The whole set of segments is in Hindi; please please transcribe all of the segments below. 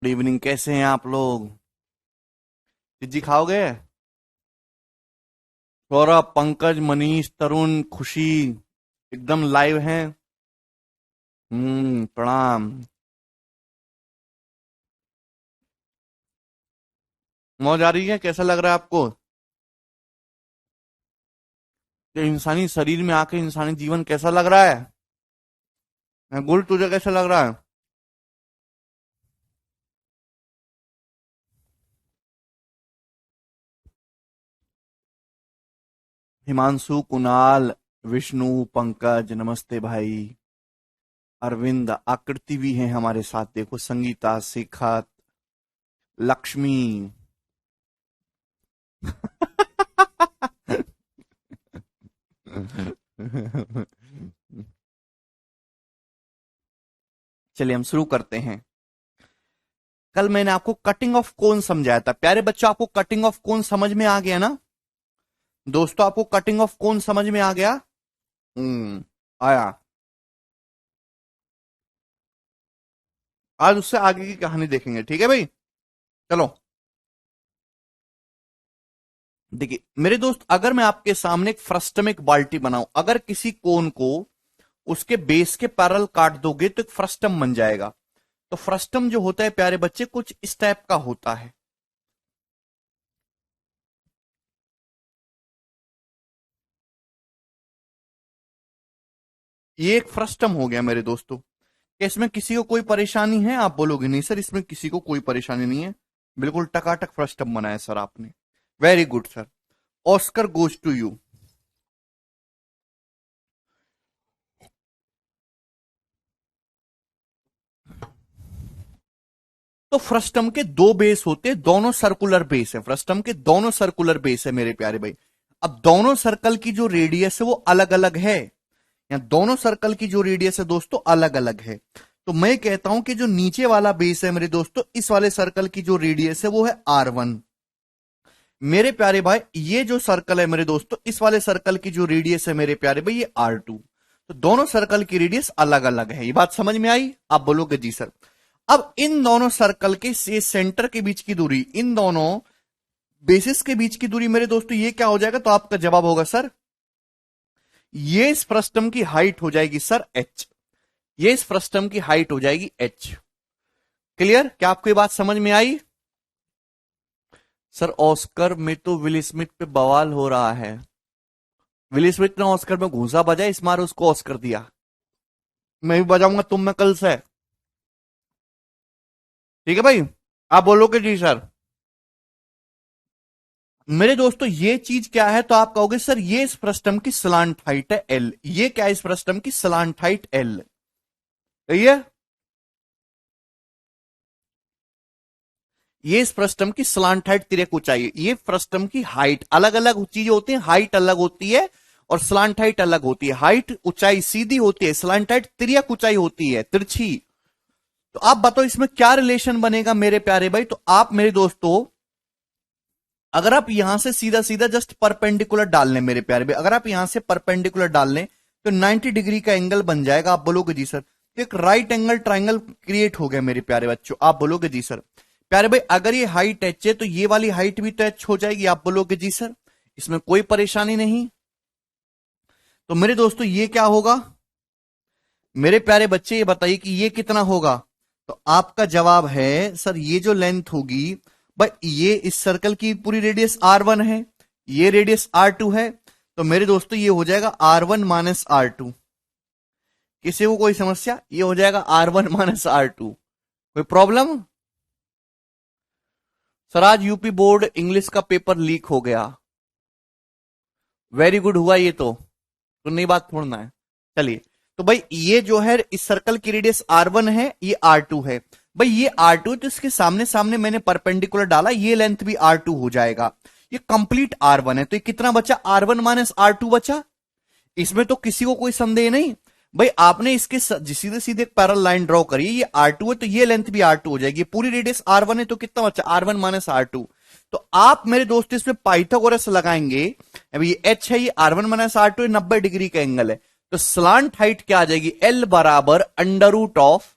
गुड इवनिंग, कैसे हैं आप लोग? जी खाओगे? सौरभ, पंकज, मनीष, तरुण, खुशी एकदम लाइव हैं। प्रणाम। मौज आ रही है? कैसा लग रहा है आपको? ये इंसानी शरीर में आके इंसानी जीवन कैसा लग रहा है? गुल, तुझे कैसा लग रहा है? हिमांशु, कुणाल, विष्णु, पंकज, नमस्ते भाई। अरविंद, आकृति भी हैं हमारे साथ, देखो, संगीता, शिखत, लक्ष्मी। चलिए हम शुरू करते हैं। कल मैंने आपको कटिंग ऑफ कोन समझाया था प्यारे बच्चों, आपको कटिंग ऑफ कोन समझ में आ गया ना? दोस्तों, आपको कटिंग ऑफ कोन समझ में आ गया? आया। आज उससे आगे की कहानी देखेंगे, ठीक है भाई? चलो। देखिए मेरे दोस्त, अगर मैं आपके सामने एक फ्रस्टम, एक बाल्टी बनाऊं, अगर किसी कोन को उसके बेस के पैरेलल काट दोगे तो एक फ्रस्टम बन जाएगा। तो फ्रस्टम जो होता है प्यारे बच्चे, कुछ इस टाइप का होता है। ये एक फ्रस्टम हो गया मेरे दोस्तों। क्या इसमें किसी को कोई परेशानी है? आप बोलोगे नहीं सर, इसमें किसी को कोई परेशानी नहीं है। बिल्कुल टकाटक फ्रस्टम बनाया सर आपने। Very good sir. Oscar goes to you. तो फ्रस्टम के दो बेस होते हैं, दोनों सर्कुलर बेस है। फ्रस्टम के दोनों सर्कुलर बेस है मेरे प्यारे भाई। अब दोनों सर्कल की जो रेडियस है वो अलग अलग है। या दोनों सर्कल की जो रेडियस है दोस्तों अलग अलग है। तो मैं कहता हूं कि जो नीचे वाला बेस है मेरे दोस्तों, इस वाले सर्कल की जो रेडियस है वो है R1। मेरे प्यारे भाई, ये जो सर्कल है मेरे दोस्तों, इस वाले सर्कल की जो रेडियस है मेरे प्यारे भाई, ये R2। तो दोनों सर्कल की रेडियस अलग अलग है। ये बात समझ में आई? आप बोलोगे जी सर। अब इन दोनों सर्कल के से सेंटर के बीच की दूरी, इन दोनों बेसिस के बीच की दूरी मेरे दोस्तों, ये क्या हो जाएगा? तो आपका जवाब होगा सर, ये इस फ्रस्टम की हाइट हो जाएगी सर H। ये इस फ्रस्टम की हाइट हो जाएगी H। क्लियर? क्या आपको ये बात समझ में आई? सर ऑस्कर में तो विल स्मिथ पे बवाल हो रहा है। विल स्मिथ ने ऑस्कर में घूंसा बजा, इस मार उसको ऑस्कर दिया। मैं भी बजाऊंगा तुम में कल से। ठीक है भाई? आप बोलोगे जी सर। मेरे दोस्तों, ये चीज क्या है? तो आप कहोगे सर, ये इस फ्रस्टम की स्लांट हाइट है L। ये क्या है? इस फ्रस्टम की स्लांट हाइट L। सही है? ये इस फ्रस्टम की स्लांट हाइट तिरक ऊंचाई है। ये फ्रस्टम की हाइट, अलग अलग चीजें होती हैं, हाइट अलग होती है और स्लांट हाइट अलग होती है। हाइट ऊंचाई सीधी होती है, स्लांट हाइट तिरक ऊंचाई होती है, तिरछी। तो आप बताओ इसमें क्या रिलेशन बनेगा मेरे प्यारे भाई? तो आप मेरे दोस्तों, अगर आप यहां से सीधा सीधा जस्ट परपेंडिकुलर डाल लें मेरे प्यारे भाई, अगर आप यहां से परपेंडिकुलर डाल लें तो 90 डिग्री का एंगल बन जाएगा। आप बोलोगे जी सर। तो एक राइट एंगल ट्राइंगल क्रिएट हो गया मेरे प्यारे बच्चों। आप बोलोगे जी सर। प्यारे भाई, अगर ये हाइट एच है तो ये वाली हाइट भी तो एच हो जाएगी। आप बोलोगे जी सर। इसमें कोई परेशानी नहीं। तो मेरे दोस्तों, ये क्या होगा मेरे प्यारे बच्चे? ये बताइए कि ये कितना होगा? तो आपका जवाब है सर, ये जो लेंथ होगी भाई, ये इस सर्कल की पूरी रेडियस R1 है, ये रेडियस R2 है। तो मेरे दोस्तों, ये हो जाएगा R1 माइनस R2। किसी को कोई समस्या? ये हो जाएगा R1 माइनस R2। कोई प्रॉब्लम? सर आज यूपी बोर्ड इंग्लिश का पेपर लीक हो गया। वेरी गुड हुआ ये तो नई बात छोड़ना है। चलिए, तो भाई ये जो है इस सर्कल की रेडियस R1 है, ये R2 है। भाई ये R2 है तो इसके सामने सामने मैंने परपेंडिकुलर डाला, ये लेंथ भी R2 हो जाएगा। ये कंप्लीट R1 है, तो ये कितना बचा? R1 माइनस R2 बचा। इसमें तो किसी को कोई संदेह नहीं। भाई आपने इसके सीधे सीधे एक पैरेलल लाइन ड्रॉ करी, ये R2 है तो ये लेंथ भी R2 हो जाएगी। पूरी रेडियस R1 है तो कितना बचा? R1 minus R2। तो आप मेरे दोस्त इसमें पाइथागोरस लगाएंगे। अभी ये H है, ये R1 माइनस R2 है, 90 डिग्री का एंगल है। तो स्लांट हाइट क्या आ जाएगी? L बराबर अंडर रूट ऑफ,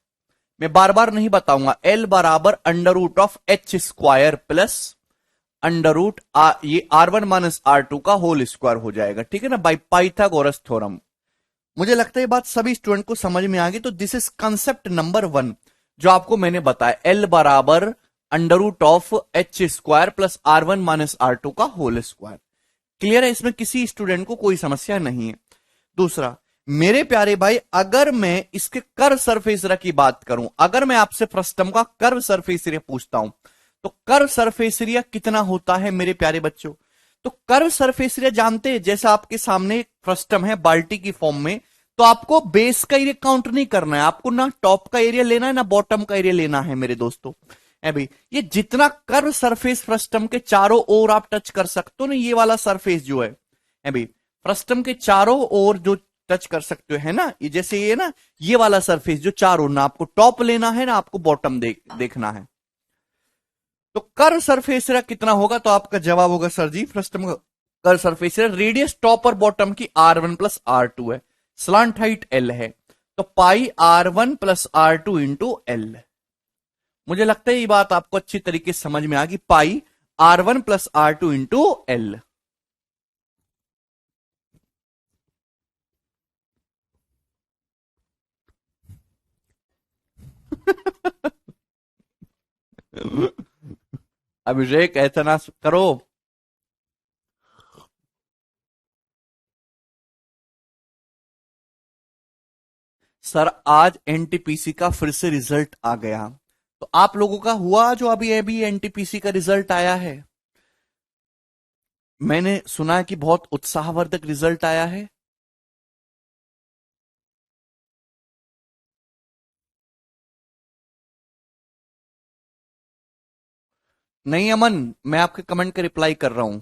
मैं बार बार नहीं बताऊंगा। एल बराबर under root of H square plus under root ये R1 माइनस R2 का होल स्क्वायर हो जाएगा, ठीक है ना, बाई पाइथागोरस थ्योरम। मुझे लगता है ये बात सभी स्टूडेंट को समझ में आ गई। तो दिस इज कंसेप्ट नंबर 1 जो आपको मैंने बताया, एल बराबर under root of H square plus R1 minus R2 का होल स्क्वायर। क्लियर है, इसमें किसी स्टूडेंट को कोई समस्या नहीं है। दूसरा, मेरे प्यारे भाई, अगर मैं इसके कर्व सरफेस एरिया की बात करूं, अगर मैं आपसे फ्रस्टम का कर्व सरफेस एरिया पूछता हूं, तो कर्व सरफेस एरिया कितना होता है मेरे प्यारे बच्चों? तो कर्व सरफेस एरिया जानते हैं, जैसा आपके सामने फ्रस्टम है बाल्टी की फॉर्म में, तो आपको बेस का एरिया काउंट नहीं करना है, आपको ना टॉप का एरिया लेना है ना बॉटम का एरिया लेना है मेरे दोस्तों। भाई, ये जितना कर्व सरफेस फ्रस्टम के चारों ओर आप टच कर सकते हो ना, ये वाला सरफेस जो है भाई, फ्रस्टम के चारों ओर जो टच कर सकते हो, है ना, ये जैसे ये ना, ये वाला सरफेस जो चारों, ना आपको टॉप लेना है ना आपको बॉटम देखना है। तो कर्व सरफेस एरिया कितना होगा? तो आपका जवाब होगा सर जी, फ्रस्टम का curve surface area radius top और बॉटम की R1 प्लस R2 है, स्लांट हाइट L है, तो पाई R1 plus R2 into L. मुझे लगता है ये बात आपको अच्छी तरीके से समझ में आ गई, pi R1 plus R2 into L. Abhishek ऐसा ना करो। सर आज एनटीपीसी का फिर से रिजल्ट आ गया, तो आप लोगों का हुआ जो अभी अभी एनटीपीसी का रिजल्ट आया है? मैंने सुना है कि बहुत उत्साहवर्धक रिजल्ट आया है। नहीं अमन, मैं आपके कमेंट का रिप्लाई कर रहा हूं।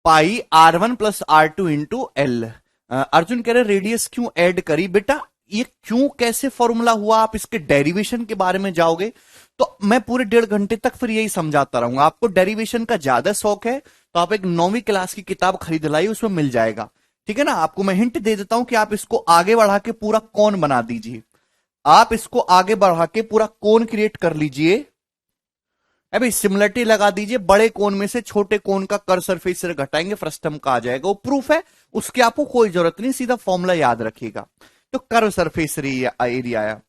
पाई R1 plus R2 into L. Arjun कह रहे रेडियस क्यों ऐड करी? बेटा ये क्यों कैसे फॉर्मूला हुआ, आप इसके डेरिवेशन के बारे में जाओगे तो मैं पूरे 1.5 घंटे तक फिर यही समझाता रहूंगा। आपको डेरिवेशन का ज्यादा शौक है तो आप एक 9वीं क्लास की किताब खरीद लाइए, उसमें मिल जाएगा, ठीक है ना। आपको मैं हिंट दे देता हूं कि आप इसको आगे बढ़ा के पूरा कौन बना दीजिए, आप इसको आगे बढ़ा के पूरा कोन क्रिएट कर लीजिए। अभी सिमिलरिटी लगा दीजिए, बड़े कोन में से छोटे कोन का कर सरफेस से घटाएंगे, फ्रस्टम का आ जाएगा, वो प्रूफ है, उसकी आपको कोई जरूरत नहीं, सीधा फॉर्मूला याद रखिएगा। तो कर्व सरफेस एरिया आया।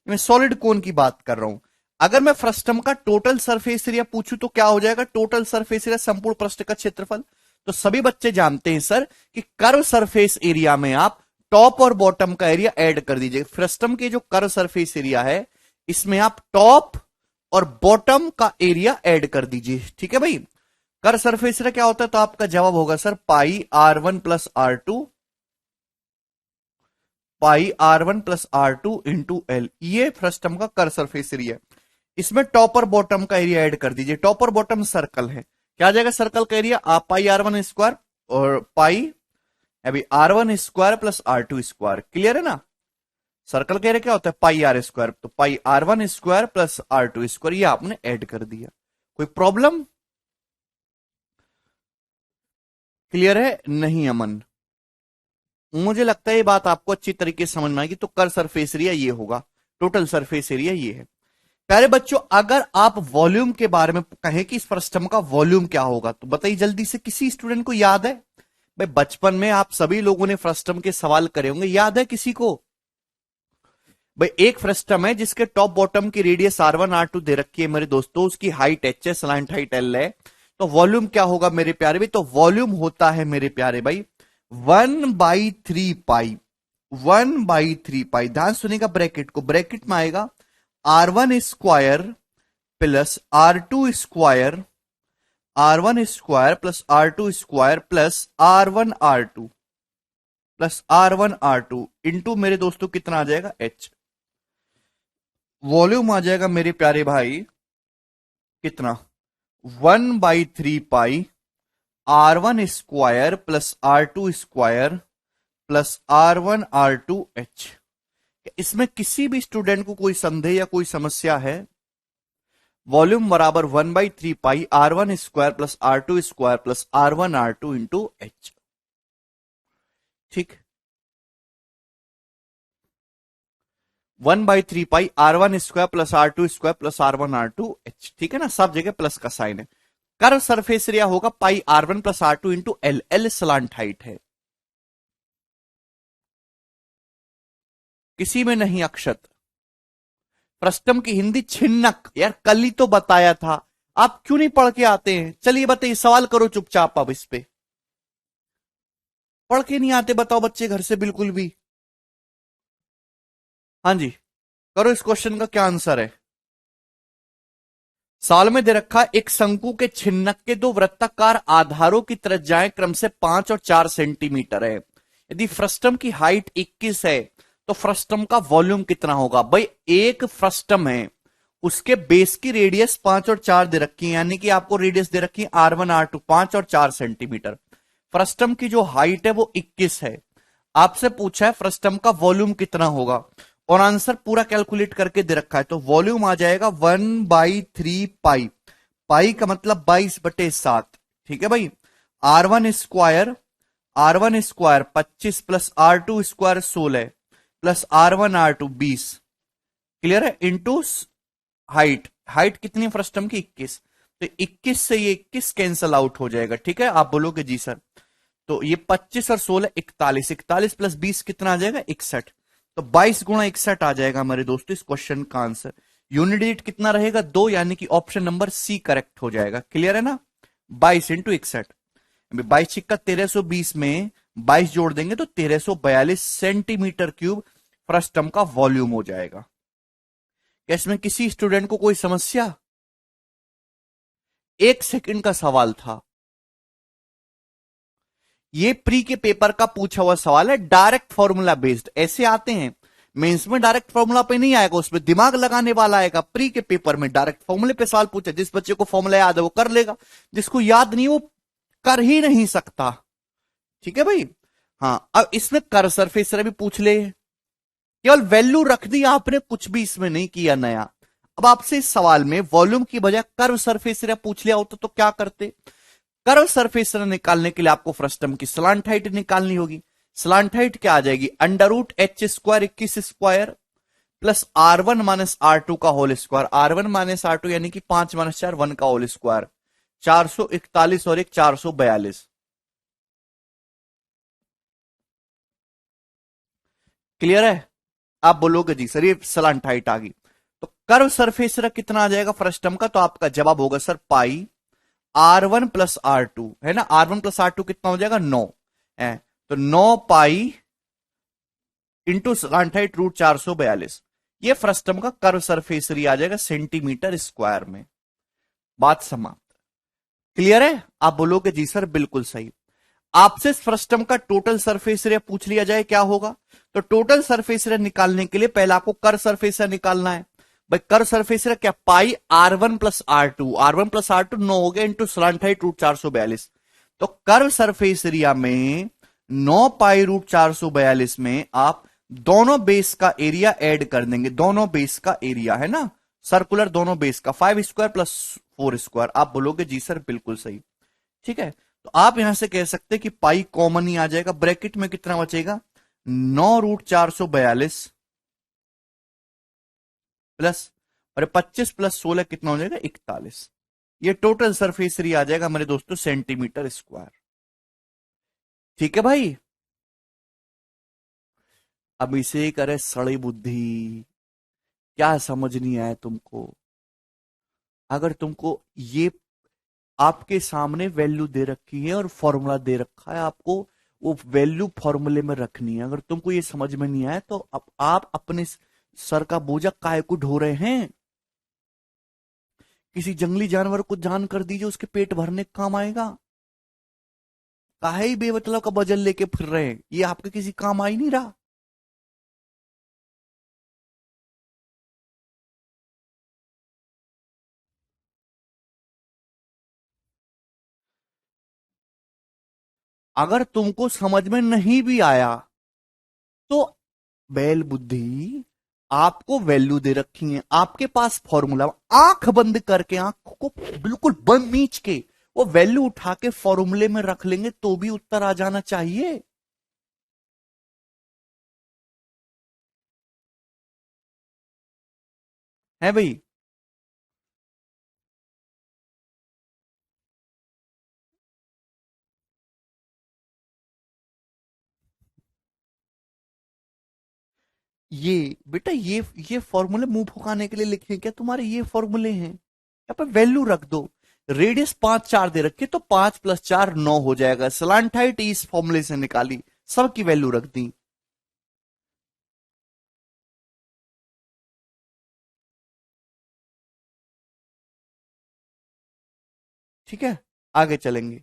मैं सॉलिड कोन की बात कर रहा हूं। अगर मैं फ्रस्टम का टोटल सरफेस एरिया पूछूं तो क्या हो जाएगा? टोटल सरफेस एरिया संपूर्ण पृष्ठ का क्षेत्रफल। तो सभी बच्चे जानते हैं सर कि कर्व सरफेस एरिया में आप टॉप और बॉटम का एरिया ऐड कर दीजिए। फ्रस्टम के जो कर्व सरफेस एरिया है, इसमें आप टॉप और बॉटम का एरिया ऐड कर दीजिए, ठीक है भाई। कर सरफेस एरिया क्या होता है? तो आपका जवाब होगा सर पाई R1 प्लस R2, पाई R1 plus R2 into L. ये फ्रस्टम का कर सरफेस एरिया। इसमें टॉप और बॉटम का एरिया ऐड कर दीजिए। टॉप और बॉटम सर्कल है, क्या आ जाएगा सर्कल का एरिया? आप पाई R1 स्क्वायर और पाई अभी R1 square plus R2 square. Clear है ना? सर्कल कह रहे क्या होता है? पाई R स्क्वायर, तो पाई R1 square plus R2 square, ये आपने ऐड कर दिया। कोई प्रॉब्लम? क्लियर है? नहीं अमन, मुझे लगता है ये बात आपको अच्छी तरीके से समझ में आएगी। तो कर सरफेस एरिया ये होगा, टोटल सरफेस एरिया ये है। प्यारे बच्चों, अगर आप वॉल्यूम के बारे में कहें कि इस फ्रस्टम का वॉल्यूम क्या होगा, तो बताइए जल्दी से, किसी स्टूडेंट को याद है? भाई बचपन में आप सभी लोगों ने फ्रस्टम के सवाल करे होंगे, याद है किसी को? भाई एक फ्रस्टम है जिसके टॉप बॉटम की रेडियस R1 R2 दे रखी है मेरे दोस्तों, उसकी हाइट H है, स्लैंट हाइट L है। तो वॉल्यूम क्या होगा मेरे प्यारे भाई? तो वॉल्यूम होता है मेरे प्यारे भाई 1/3 पाई, 1/3 पाई। ध्यान सुनेगा, ब्रैकेट को, ब्रैकेट में आएगा R1 square plus R2 square, R1 square plus R2 square plus R1 R2 plus R1 R2 into मेरे दोस्तों कितना आ जाएगा? H। वॉल्यूम आ जाएगा मेरे प्यारे भाई कितना? 1/3 पाई R1 square plus R2 square plus R1 R2 H। इसमें किसी भी स्टूडेंट को कोई संदेह या कोई समस्या है? वॉल्यूम बराबर 1/3 पाई R1 square plus R2 square plus R1 R2 into H। ठीक, 1/3 पाई R1 square plus R2 square plus R1 R2 H, ठीक है ना, सब जगह प्लस का साइन है। कर्व सरफेस एरिया होगा पाई R1 plus R2 into L, L slant height है। किसी में नहीं अक्षत। फ्रस्टम की हिंदी छिन्नक, यार कल ही तो बताया था, आप क्यों नहीं पढ़ के आते हैं? चलिए बताइए, सवाल करो चुपचाप अब इस पे। पढ़ के नहीं आते बताओ बच्चे घर से बिल्कुल भी? हाँ जी, करो, इस क्वेश्चन का क्या आंसर है? साल में दे रखा है, एक शंकु के छिन्नक के दो वृत्ताकार आधारों की त्रिज्याएं क्रम से 5 और 4 सेंटीमीटर है। यदि फ्रस्टम की हाइट 21 है तो फ्रस्टम का वॉल्यूम कितना होगा? भाई एक फ्रस्टम है, उसके बेस की रेडियस 5 और 4 दे रखी है, यानी कि आपको रेडियस दे रखी है R1 R2 5 और 4 सेंटीमीटर। फ्रस्टम की जो हाइट है वो 21 है। आपसे पूछा है फ्रस्टम का वॉल्यूम कितना होगा, और आंसर पूरा कैलकुलेट करके दे रखा है। तो वॉल्यूम आ जाएगा 1/3 पाई, पाई का मतलब 22/7, ठीक है भाई। R1 square 25 plus R2 square 16 plus R1 R2 20, clear है, इंटू हाइट। हाइट कितनी फ्रस्टम की? 21। तो 21 से ये 21 कैंसल आउट हो जाएगा, ठीक है। आप बोलोगे जी सर, तो ये 25 और 16 41, 41 प्लस 20 कितना आ जाएगा? 61। तो 22 गुणा 61 आ जाएगा हमारे दोस्तों इस क्वेश्चन का आंसर। यूनिट डिजिट कितना रहेगा? 2, यानी कि ऑप्शन नंबर सी करेक्ट हो जाएगा। क्लियर है ना? 22 इंटू 61, 22 छिक्का 1320 में 22 जोड़ देंगे तो 1342 सेंटीमीटर क्यूब फ्रस्टम का वॉल्यूम हो जाएगा। क्या इसमें किसी स्टूडेंट को कोई समस्या? 1 सेकंड का सवाल था, ये प्री के पेपर का पूछा हुआ सवाल है, डायरेक्ट फॉर्मूला बेस्ड। ऐसे आते हैं मेंस में, डायरेक्ट फॉर्मूला पे नहीं आएगा, उसमें दिमाग लगाने वाला आएगा। प्री के पेपर में डायरेक्ट फॉर्मूले पे सवाल पूछा, जिस बच्चे को फॉर्मूला याद है वो कर लेगा, जिसको याद नहीं वो कर ही नहीं सकता, ठीक है भाई। हाँ, अब इसमें कर सरफेस भी पूछ ले, केवल वैल्यू रख दी आपने, कुछ भी इसमें नहीं किया नया। अब आपसे इस सवाल में वॉल्यूम की बजाय कर्व सरफेस एरिया पूछ लिया होता तो क्या करते? कर्व सरफेस एरिया निकालने के लिए आपको फ्रस्टम की स्लांट हाइट निकालनी होगी। स्लांट हाइट क्या आ जाएगी? √H² 21 square plus R1 - R2 का होल स्क्वायर, R1 - R2 यानी कि 5 - 4 1 का होल स्क्वायर, 441 और एक 442। क्लियर है? आप बोलोगे जी सर ये स्लांट हाइट आ गई, तो कर्व सरफेस एरिया कितना आ जाएगा फ्रस्टम का? तो आपका जवाब होगा सर पाई R1 प्लस R2, है ना। R1 प्लस R2 कितना हो जाएगा? 9 है, तो 9 पाई इंटू स्लांट हाइट √442, ये फ्रस्टम का कर्व सरफेस एरिया आ जाएगा सेंटीमीटर स्क्वायर में। बात समाप्त। क्लियर है? आप बोलोगे जी सर बिल्कुल सही। आपसे फ्रस्टम का टोटल सरफेस एरिया पूछ लिया जाए क्या होगा? तो टोटल सरफेस एरिया निकालने के लिए पहले आपको कर्व सरफेस एरिया निकालना है। भाई कर्व सरफेस एरिया क्या? पाई R1 plus R2, R1 plus R2 9 हो गया इंटू स्लांट हाइट √442। तो कर्व सरफेस एरिया में 9 पाई √442 में आप दोनों बेस का एरिया ऐड कर देंगे, दोनों बेस का एरिया है ना, सर्कुलर दोनों बेस का, 5 स्क्वायर प्लस 4 स्क्वायर। आप बोलोगे जी सर बिल्कुल सही, ठीक है। तो आप यहां से कह सकते हैं कि पाई कॉमन ही आ जाएगा, ब्रैकेट में कितना बचेगा? 9 √442 प्लस, और 25 प्लस 16 कितना हो जाएगा? 41। ये टोटल सरफेस एरिया आ जाएगा मेरे दोस्तों सेंटीमीटर स्क्वायर, ठीक है भाई। अब इसे करे सड़ी बुद्धि, क्या समझ नहीं आया तुमको? अगर तुमको ये आपके सामने वैल्यू दे रखी है और फॉर्मूला दे रखा है, आपको वो वैल्यू फॉर्मूले में रखनी है। अगर तुमको ये समझ में नहीं आया तो अब आप अपने सर का बोझा काहे को ढो रहे हैं? किसी जंगली जानवर को जान कर दीजिए, उसके पेट भरने का काम आएगा। काहे ही बेमतलब का वजन लेके फिर रहे हैं, ये आपके किसी काम आ ही नहीं रहा। अगर तुमको समझ में नहीं भी आया तो बैल बुद्धि, आपको वैल्यू दे रखी है, आपके पास फॉर्मूला, आंख बंद करके, आंख को बिल्कुल बंद मीच के वो वैल्यू उठा के फॉर्मूले में रख लेंगे तो भी उत्तर आ जाना चाहिए। है भाई। ये बेटा ये फॉर्मूले मुंह फुकाने के लिए लिखे हैं क्या तुम्हारे? ये फॉर्मूले हैं, यहाँ पे वैल्यू रख दो। रेडियस 5 4 दे रखे तो 5 + 4 9 हो जाएगा। स्लांट हाइट इस फॉर्मूले से निकाली, सबकी वैल्यू रख दी। ठीक है, आगे चलेंगे।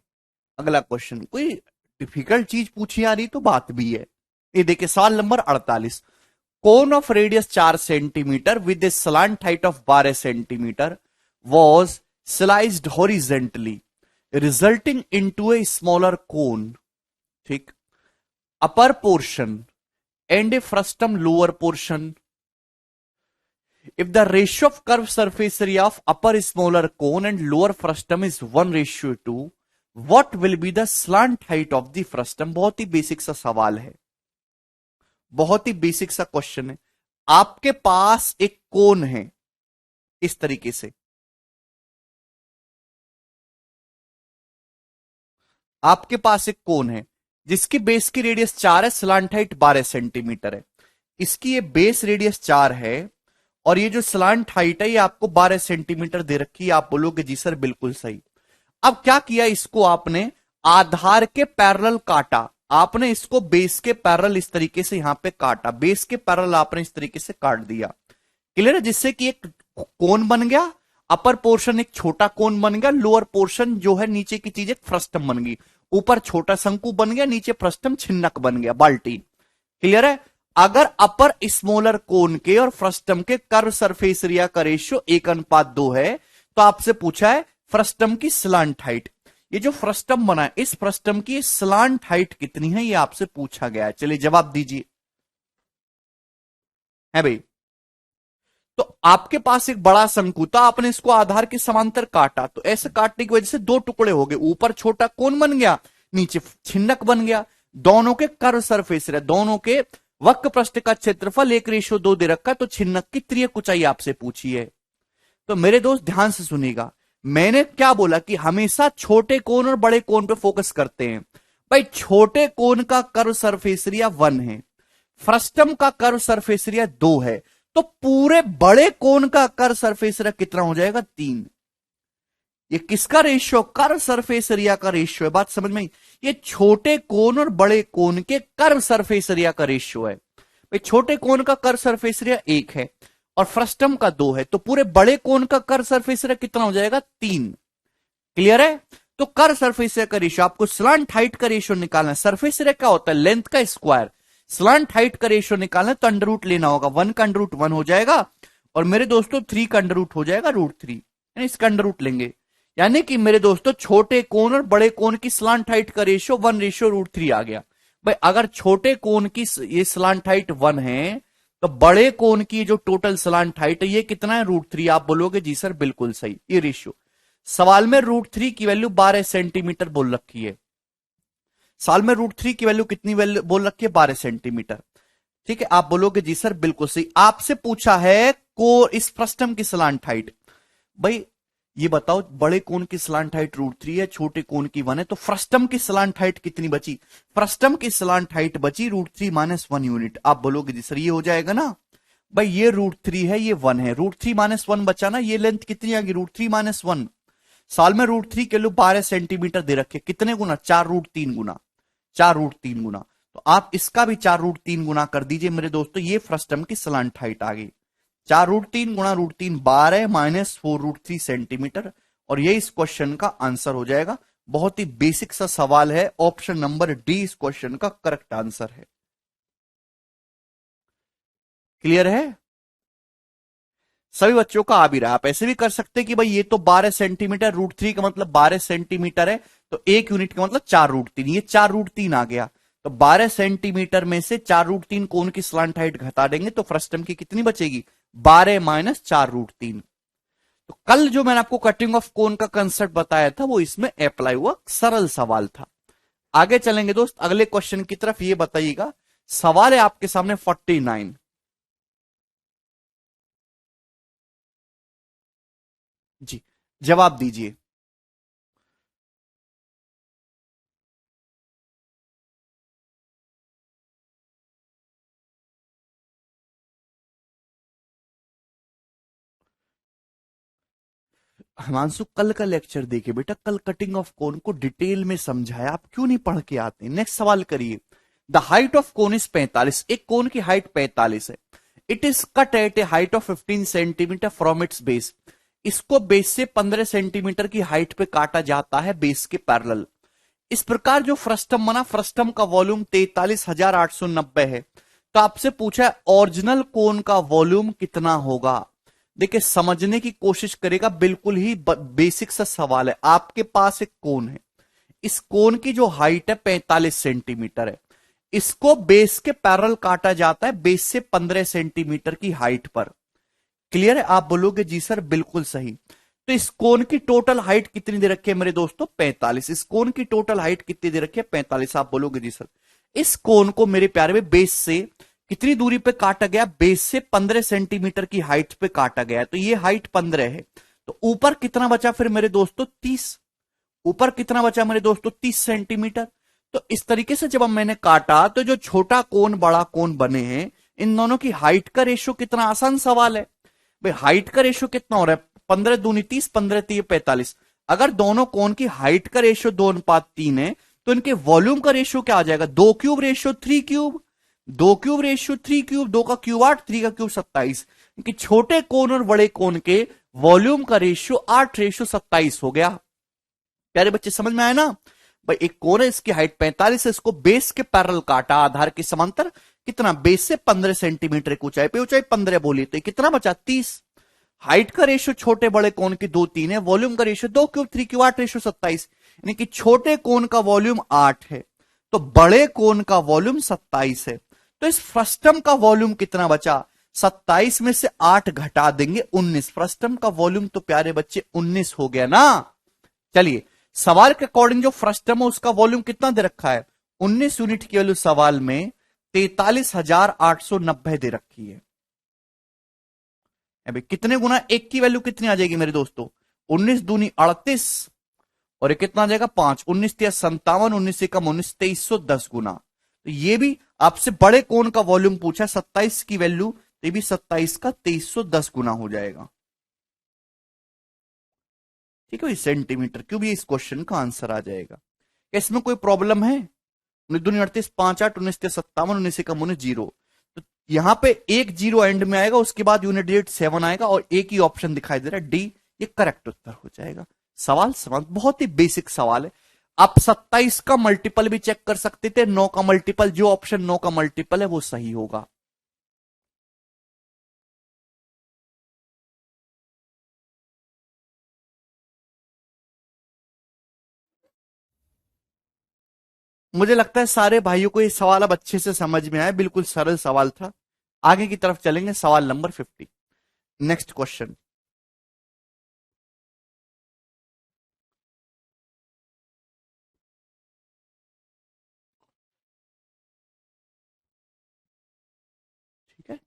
अगला क्वेश्चन, कोई डिफिकल्ट चीज पूछी आ रही तो बात भी है। ये देखिए सवाल number 48। Cone of radius 4 centimetre with a slant height of 12 centimetre was sliced horizontally resulting into a smaller cone. ठीक, upper portion and a frustum lower portion. If the ratio of curved surface area of upper smaller cone and lower frustum is 1:2, what will be the slant height of the frustum? बहुत ही बेसिक सा सवाल है, बहुत ही बेसिक सा क्वेश्चन है। आपके पास एक कोन है इस तरीके से, आपके पास एक कोन है जिसकी बेस की रेडियस 4 है, स्लांट हाइट 12 सेंटीमीटर है। इसकी ये बेस रेडियस 4 है और ये जो स्लांट हाइट है ये आपको 12 सेंटीमीटर दे रखी है। आप बोलोगे जी सर बिल्कुल सही। अब क्या किया, इसको आपने आधार के पैरेलल काटा, आपने इसको बेस के पैरेलल इस तरीके से यहां पे काटा, बेस के पैरेलल आपने इस तरीके से काट दिया। क्लियर है, जिससे कि एक कोन बन गया। अपर पोर्शन एक छोटा कोन बन गया, लोअर पोर्शन जो है नीचे की चीज एक फ्रस्टम बन गई। ऊपर छोटा शंकु बन गया, नीचे फ्रस्टम छिन्नक बन गया, बाल्टी। क्लियर है। अगर अपर स्मॉलर कोन के और फ्रस्टम के कर्व सरफेस एरिया का रेशियो 1:2 है तो आपसे पूछा है फ्रस्टम की स्लांट हाइट। ये जो फ्रस्टम बना है इस फ्रस्टम की स्लांट हाइट कितनी है ये आपसे पूछा गया है। चलिए जवाब दीजिए। है भाई, तो आपके पास एक बड़ा शंकु था, आपने इसको आधार के समांतर काटा, तो ऐसे काटने की वजह से दो टुकड़े हो गए, ऊपर छोटा कोन बन गया, नीचे छिन्नक बन गया। दोनों के कर्व सरफेस एरिया, दोनों के वक्र पृष्ठ का क्षेत्रफल 1:2 दे रखा, तो छिन्नक की त्रियक ऊंचाई आपसे पूछी है। तो मेरे दोस्त ध्यान से सुनिएगा, मैंने क्या बोला कि हमेशा छोटे कोन और बड़े कोन पे फोकस करते हैं। भाई छोटे कोन का कर्व सरफेस एरिया 1 है, फ्रस्टम का कर्व सरफेस एरिया 2 है, तो पूरे बड़े कोन का कर्व सरफेस एरिया कितना हो जाएगा? 3। ये किसका रेशियो? कर्व सरफेस एरिया का रेशियो है। बात समझ में आई? ये छोटे कोन और बड़े कोन के कर्व सरफेस एरिया का रेशियो है। भाई छोटे कोन का कर्व सरफेस एरिया 1 है और फ्रस्टम का 2 है, तो पूरे बड़े कोन का कर्व सरफेस एरिया कितना हो जाएगा? 3। क्लियर है। तो कर्व सरफेस एरिया का रेशियो, आपको स्लांट हाइट का रेशियो निकालना है। सरफेस एरिया क्या होता है? लेंथ का स्क्वायर। स्लांट हाइट का रेशियो निकालना है तो अंडर रूट लेना होगा। 1 का अंडर रूट 1 हो जाएगा और मेरे दोस्तों 3 का अंडर रूट हो जाएगा √3, यानी इसका अंडर रूट लेंगे। यानी कि मेरे दोस्तों छोटे कोन और बड़े कोन की स्लांट हाइट का रेशियो 1:√3 आ गया। भाई अगर छोटे कोन की ये स्लांट हाइट 1 है तो बड़े कोन की जो टोटल स्लांट हाइट है ये कितना है? √3। आप बोलोगे जी सर बिल्कुल सही, ये रेशियो। सवाल में √3 की वैल्यू 12 सेंटीमीटर बोल रखी है। साल में √3 की वैल्यू कितनी वैल्यू बोल रखी है? 12 सेंटीमीटर। ठीक है, आप बोलोगे जी सर बिल्कुल सही। आपसे पूछा है को इस फ्रस्टम की स्लांट हाइट। भाई ये बताओ, बड़े कोन की स्लांट हाइट √3 है, छोटे कोन की 1 है, तो फ्रस्टम की स्लांट हाइट कितनी बची? फ्रस्टम की स्लांट हाइट बची √3 - 1 यूनिट। आप बोलोगे जी सर ये हो जाएगा ना। भाई ये √3 है, ये 1 है, √3 - 1 बचा ना, ये लेंथ कितनी आ गई? √3 - 1। साल में √3 के लिए 12 सेंटीमीटर दे रखे, कितने गुना? 4√3 गुना, 4√3 गुना। तो आप इसका भी 4√3 गुना कर दीजिए मेरे दोस्तों, ये फ्रस्टम की स्लांट हाइट आ गई। 4√3 गुणा √3 12 - 4√3 सेंटीमीटर, और ये इस क्वेश्चन का आंसर हो जाएगा। बहुत ही बेसिक सा सवाल है, ऑप्शन नंबर डी इस क्वेश्चन का करेक्ट आंसर है। क्लियर है? सभी बच्चों का आ भी रहा है। आप ऐसे भी कर सकते हैं कि भाई ये तो 12 सेंटीमीटर, √3 का मतलब 12 सेंटीमीटर है, तो 1 यूनिट का मतलब 4√3, ये 4√3 आ गया। तो 12 सेंटीमीटर में से 4√3 कोन की स्लांट हाइट घटा देंगे तो फ्रस्टम की कितनी बचेगी? 12 - 4√3। तो कल जो मैंने आपको कटिंग ऑफ कोन का कंसेप्ट बताया था वो इसमें अप्लाई हुआ, सरल सवाल था। आगे चलेंगे दोस्त अगले क्वेश्चन की तरफ। ये बताइएगा, सवाल है आपके सामने 49। जी, जवाब दीजिए। हिमांशु, कल का लेक्चर देखिए बेटा, कल कटिंग ऑफ कोन को डिटेल में समझाया, आप क्यों नहीं पढ़ के आते? नेक्स्ट सवाल करिए। The height of cone is 45, एक कोन की हाइट 45 है। It is cut at a height of 15 centimetre from its base. इसको बेस से 15 सेंटीमीटर की हाइट पे काटा जाता है, बेस के पैरेलल। इस प्रकार जो फ्रस्टम बना, फ्रस्टम का वॉल्यूम 43,890 है। तो आपसे पूछा है ओरिजिनल कोन का वॉल्यूम कितना होगा। देखिए, समझने की कोशिश करेगा, बिल्कुल ही बेसिक सा सवाल है। आपके पास एक कोन है, इस कोन की जो हाइट है 45 सेंटीमीटर है। इसको बेस के पैरेलल काटा जाता है, बेस से 15 सेंटीमीटर की हाइट पर। क्लियर है? आप बोलोगे जी सर बिल्कुल सही। तो इस कोन की टोटल हाइट कितनी दे रखी है मेरे दोस्तों? 45। इस कोन की टोटल हाइट कितनी दे रखी है? 45। आप बोलोगे जी सर, इस कोन को मेरे प्यारे में बेस से कितनी दूरी पे काटा गया? बेस से 15 सेंटीमीटर की हाइट पे काटा गया। तो ये हाइट 15 है। तो ऊपर कितना बचा फिर मेरे दोस्तों? 30। ऊपर कितना बचा मेरे दोस्तों? 30 सेंटीमीटर। तो इस तरीके से जब मैंने काटा, तो जो छोटा कोन बड़ा कोन बने हैं, इन दोनों की हाइट का रेशियो कितना? आसान सवाल है भाई। हाइट का रेशियो कितना हो रहा है? 15 दूनी 30, 15 तीय 45। अगर दोनों कोन की हाइट का रेशियो 2:3 है, तो इनके वॉल्यूम का रेशियो क्या आ जाएगा? 2 cube ratio 3 cube. 2 cube ratio 3 cube, 2 का क्यूब 8, 3 का क्यूब 27। कि छोटे कोन और बड़े कोन के वॉल्यूम का रेशियो 8 रेशियो 27 हो गया। प्यारे बच्चे समझ में आया ना? भाई एक कोन है, इसकी हाइट 45 है, इसको बेस के पैरेलल काटा, आधार के समांतर। कितना? बेस से 15 सेंटीमीटर की ऊंचाई पे, ऊंचाई 15 बोली, तो कितना बचा? 30। हाइट का रेशियो छोटे बड़े कोन की 2:3 है, वॉल्यूम का रेशियो 2 क्यूब 3 क्यूब 8 रेशियो 27। यानी कि छोटे कोन का वॉल्यूम 8 है, तो बड़े कोन का वॉल्यूम 27 है। तो इस फ्रस्टम का वॉल्यूम कितना बचा? 27 में से 8 घटा देंगे, 19। फ्रस्टम का वॉल्यूम तो प्यारे बच्चे 19 हो गया ना। चलिए, सवाल के अकॉर्डिंग जो फ्रस्टम है उसका वॉल्यूम कितना दे रखा है? 19 यूनिट की वैल्यू सवाल में 43,890 दे रखी है। अभी कितने गुना एक की वैल्यू कितनी आ जाएगी मेरे दोस्तों? 19 दूनी 38, और ये कितना आ जाएगा? 5। 19 तिया 57, 19 से कम 19, 2310 गुना। तो ये भी आपसे बड़े कोण का वॉल्यूम पूछा है, 27 की वैल्यू, तो ये भी 27 का 2310 गुना हो जाएगा। ठीक है भाई, सेंटीमीटर क्यूब, ये इस क्वेश्चन का आंसर आ जाएगा। क्या इसमें कोई प्रॉब्लम है? 19 दूनी 38, 5 8, 19 तिया 57, 19 से कम 19, 0। तो यहां पे एक जीरो एंड में आएगा, उसके बाद यूनिट डिजिट 7 आएगा, और एक ही ऑप्शन दिखाई दे रहा है, डी। ये करेक्ट उत्तर हो जाएगा। सवाल सवाल बहुत ही बेसिक सवाल है। आप 27 का मल्टीपल भी चेक कर सकते थे, 9 का मल्टीपल, जो ऑप्शन 9 का मल्टीपल है वो सही होगा। मुझे लगता है सारे भाइयों को ये सवाल अब अच्छे से समझ में आया, बिल्कुल सरल सवाल था। आगे की तरफ चलेंगे, सवाल नंबर 50। Next question. ठीक है,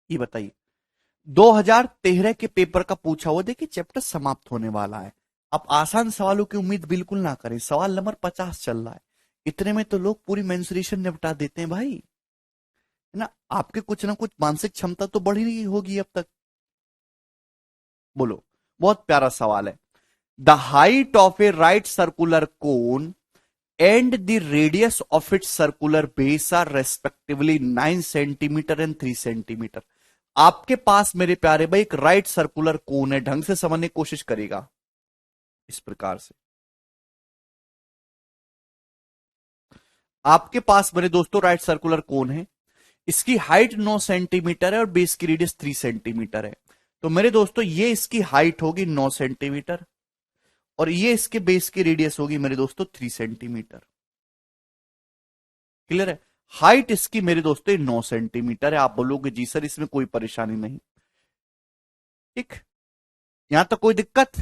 ये बताइए, 2013 के पेपर का पूछा हुआ, देखिए चैप्टर समाप्त होने वाला है। आप आसान सवालों की उम्मीद बिल्कुल ना करें। सवाल नंबर 50 चल रहा है, इतने में तो लोग पूरी मेंसुरेशन निपटा देते हैं भाई, है ना? आपके कुछ ना कुछ मानसिक क्षमता तो बढ़ी नहीं होगी अब तक। बोलो, बहुत प्यारा सवाल है। The height of a right circular cone and the radius of its circular base are respectively 9 centimetre and 3 centimetre. आपके पास मेरे प्यारे भाई एक राइट सर्कुलर कोन है, ढंग से समझने की कोशिश करेगा इस प्रकार से। आपके पास मेरे दोस्तों राइट सर्कुलर कोन है, इसकी हाइट 9 सेंटीमीटर है और बेस की रेडियस 3 सेंटीमीटर है। तो मेरे दोस्तों ये इसकी हाइट होगी 9 सेंटीमीटर, और ये इसके बेस की रेडियस होगी मेरे दोस्तों 3 सेंटीमीटर। क्लियर है? हाइट इसकी मेरे दोस्तों 9 सेंटीमीटर है। आप बोलोगे जी सर इसमें कोई परेशानी नहीं। ठीक, यहां तक कोई दिक्कत?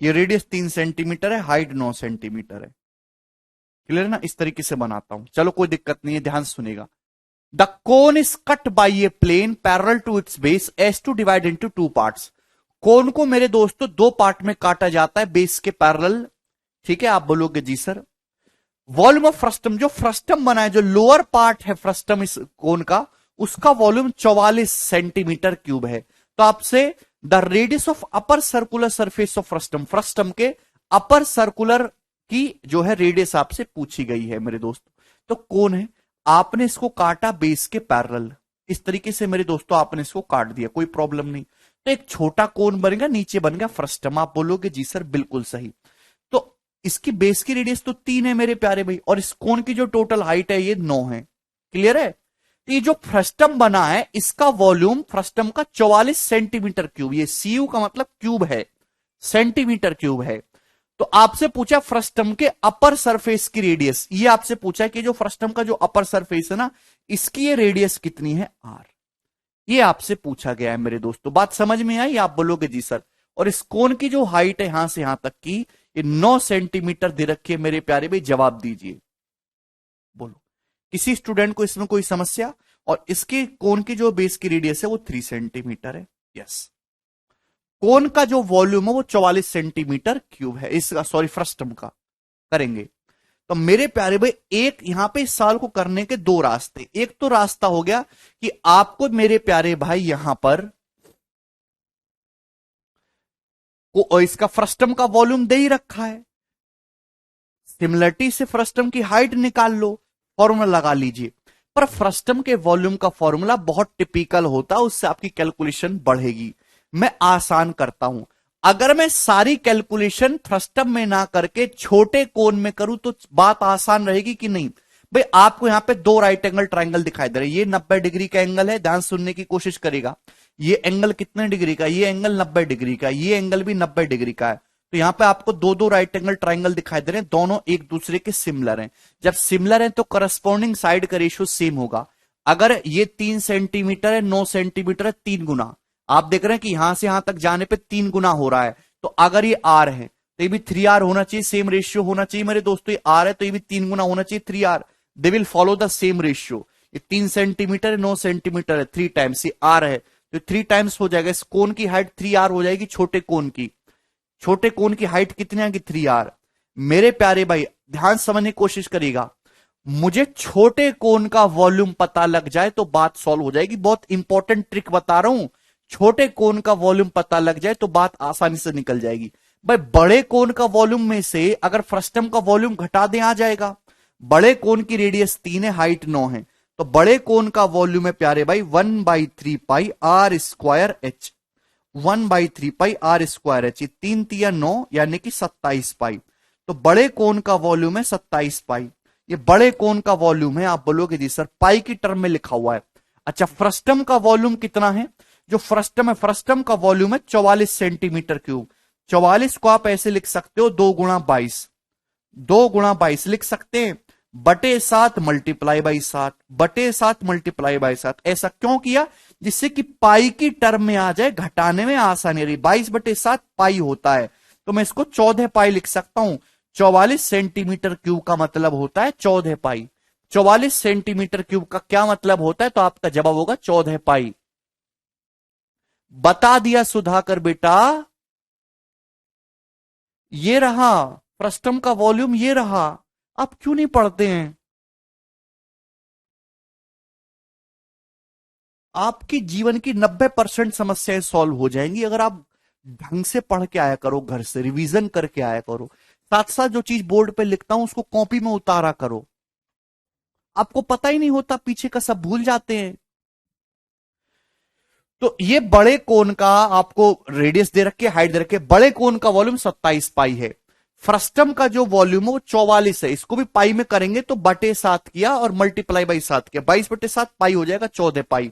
ये रेडियस 3 सेंटीमीटर है, हाइट 9 सेंटीमीटर है। क्लियर ना? इस तरीके से बनाता हूं, चलो कोई दिक्कत नहीं है, ध्यान से सुनेगा। The cone is cut by a plane parallel to its base as to divide into two parts. Cone को मेरे दोस्तों दो पार्ट में काटा जाता है बेस के पैरेलल। ठीक है, आप बोलोगे जी सर। वॉल्यूम ऑफ फ्रस्टम, जो फ्रस्टम बना है, जो लोअर पार्ट है फ्रस्टम इस कोन का, उसका वॉल्यूम 44 सेंटीमीटर क्यूब है। तो आपसे the radius of upper circular surface of frustum, frustum के अपर सर्कुलर की जो है रेडियस आपसे पूछी गई है मेरे दोस्तों। तो कौन है, आपने इसको काटा बेस के पैरेलल, इस तरीके से मेरे दोस्तों आपने इसको काट दिया, कोई प्रॉब्लम नहीं। तो एक छोटा कोन बनेगा, नीचे बन गया फ्रस्टम। आप बोलोगे जी सर बिल्कुल सही। तो इसकी बेस की रेडियस तो 3 है मेरे प्यारे भाई, और इस कोन की जो टोटल हाइट है ये 9 है। क्लियर है? तो ये जो फ्रस्टम बना है इसका वॉल्यूम फ्रस्टम का 44 सेंटीमीटर क्यूब, ये सीयू का मतलब क्यूब है, सेंटीमीटर क्यूब है। तो आपसे पूछा फ्रस्टम के अपर सरफेस की रेडियस, ये आपसे पूछा कि जो फ्रस्टम का जो अपर सरफेस है ना, इसकी ये रेडियस कितनी है, आर। ये आपसे पूछा गया है मेरे दोस्तों। बात समझ में आई? आप बोलोगे जी सर। और इस कोन की जो हाइट है यहां से यहां तक की, ये 9 सेंटीमीटर दे रखी है मेरे प्यारे भाई। जवाब दीजिए, बोलो किसी स्टूडेंट को इसमें कोई समस्या? और इसके कोन की जो बेस की रेडियस है वो 3 सेंटीमीटर है। यस, कोन का जो वॉल्यूम है वो 44 सेंटीमीटर क्यूब है, इसका सॉरी फ्रस्टम का। करेंगे तो मेरे प्यारे भाई, एक यहां पे इस सवाल को करने के दो रास्ते। एक तो रास्ता हो गया कि आपको मेरे प्यारे भाई यहां पर को इसका फ्रस्टम का वॉल्यूम दे ही रखा है, सिमिलरिटी से फ्रस्टम की हाइट निकाल लो, फॉर्मूला लगा लीजिए। पर फ्रस्टम के वॉल्यूम का फॉर्मूला बहुत टिपिकल होता है, उससे आपकी कैलकुलेशन बढ़ेगी। मैं आसान करता हूं, अगर मैं सारी कैलकुलेशन फ्रस्टम में ना करके छोटे कोन में करूं तो बात आसान रहेगी कि नहीं? भाई आपको यहां पे दो राइट एंगल ट्राइंगल दिखाई दे रहे हैं, ये 90 डिग्री का एंगल है, ध्यान सुनने की कोशिश करेगा। ये एंगल कितने डिग्री का? ये एंगल 90 डिग्री का, ये एंगल भी 90 डिग्री का है। तो यहां पे आपको दो दो राइट एंगल ट्राइंगल दिखाई दे रहे हैं, दोनों एक दूसरे के सिमिलर हैं। जब सिमिलर है तो करस्पॉन्डिंग साइड का रेशियो सेम होगा। अगर ये 3 सेंटीमीटर है, 9 सेंटीमीटर है, 3 गुना, आप देख रहे हैं कि यहां से यहां तक जाने पे 3 गुना हो रहा है। तो अगर ये आर है तो ये भी 3R होना चाहिए, सेम रेशियो होना चाहिए मेरे दोस्तों। ये आर है तो ये भी 3 गुना होना चाहिए, 3R। They will follow the same ratio. ये 3 सेंटीमीटर है, 9 सेंटीमीटर है, 3 टाइम्स, ये आर है तो 3 टाइम्स हो जाएगा। इस कोन की हाइट 3R हो जाएगी, छोटे कोन की। छोटे कोन की हाइट कितनी आएगी? 3R। मेरे प्यारे भाई ध्यान समझने की कोशिश करिएगा, मुझे छोटे कोन का वॉल्यूम पता लग जाए तो बात सॉल्व हो जाएगी। बहुत इंपॉर्टेंट ट्रिक बता रहा हूं, छोटे कोन का वॉल्यूम पता लग जाए तो बात आसानी से निकल जाएगी। भाई बड़े कोन का वॉल्यूम में से अगर फ्रस्टम का वॉल्यूम घटा दें आ जाएगा। बड़े कोन की रेडियस 3 है, हाइट 9 है, तो बड़े कोन का वॉल्यूम है प्यारे भाई 1/3 pi are square h. 1/3 pi are square h, 3 तिया 9 यानी कि 27 पाई। तो बड़े कोन का वॉल्यूम है 27 पाई। ये बड़े कोन का वॉल्यूम है। आप बोलोगे जी सर पाई की टर्म में लिखा हुआ है। अच्छा, फ्रस्टम का वॉल्यूम कितना है? जो फ्रस्टम है, फ्रस्टम का वॉल्यूम है 44 सेंटीमीटर क्यूब। 44 को आप ऐसे लिख सकते हो 2 गुणा 22, 2 गुणा 22 लिख सकते हैं, बटे 7 मल्टीप्लाई बाई 7, बटे 7 मल्टीप्लाई बाई 7। ऐसा क्यों किया? जिससे कि पाई की टर्म में आ जाए, घटाने में आसानी रही। 22/7 पाई होता है, तो मैं इसको 14 पाई लिख सकता हूं। 44 सेंटीमीटर क्यूब का मतलब होता है 14 पाई। 44 सेंटीमीटर क्यूब का क्या मतलब होता है? तो आपका जवाब होगा 14 पाई। बता दिया सुधाकर बेटा, ये रहा फ्रस्टम का वॉल्यूम, ये रहा। आप क्यों नहीं पढ़ते हैं? आपकी जीवन की 90% समस्याएं सॉल्व हो जाएंगी अगर आप ढंग से पढ़ के आया करो, घर से रिवीजन करके आया करो। साथ साथ जो चीज बोर्ड पे लिखता हूं उसको कॉपी में उतारा करो। आपको पता ही नहीं होता, पीछे का सब भूल जाते हैं। तो ये बड़े कोन का आपको रेडियस दे रखे, हाइट दे रखे। बड़े कोन का वॉल्यूम 27 पाई है। फ्रस्टम का जो वॉल्यूम है वो 44 है। इसको भी पाई में करेंगे तो बटे 7 किया और मल्टीप्लाई बाई 7 किया, 22/7 पाई हो जाएगा 14 पाई।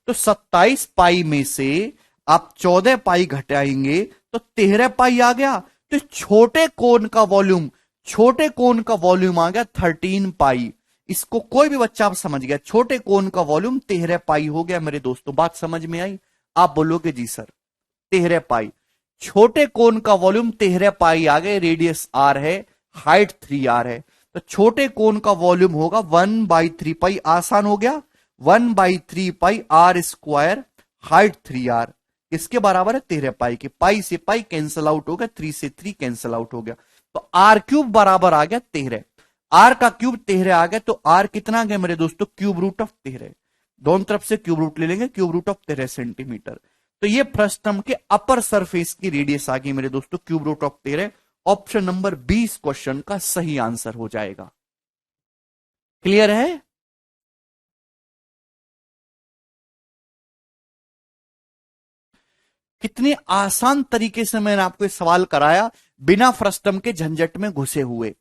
तो 27 पाई में से आप 14 पाई घटाएंगे तो 13 पाई आ गया। तो छोटे कोन का वॉल्यूम, छोटे कोन का वॉल्यूम आ गया 13 पाई। इसको कोई भी बच्चा आप समझ गया, छोटे कोन का वॉल्यूम 13 पाई हो गया मेरे दोस्तों। बात समझ में आई? आप बोलोगे जी सर 13 पाई। छोटे कोन का वॉल्यूम 13 पाई आ गए, रेडियस आर है, हाइट 3r है, तो छोटे कोन का वॉल्यूम होगा 1/3 पाई, आसान हो गया, 1/3 pi are square, height 3r, इसके बराबर है 13 पाई के, पाई से पाई कैंसिल आउट हो गया, 3 से 3 कैंसिल आउट हो गया, तो आर क्यूब बराबर आ गया 13, आर का क्यूब 13 आ गया, तो आर कितना आ गया मेरे दोस्तों, क्यूब रूट ऑफ 13, दोनों तरफ से क्यूब रूट ले लेंगे, क्यूब रूट ऑफ 13 सेंटीमीटर। तो ये फ्रस्टम के अपर सरफेस की रेडियस आ गई मेरे दोस्तों, cube root of 13, option number 20 question का सही आंसर हो जाएगा। क्लियर है? कितनी आसान तरीके से मैंने आपको सवाल कराया, बिना फ्रस्टम के झंझट में घुसे हुए।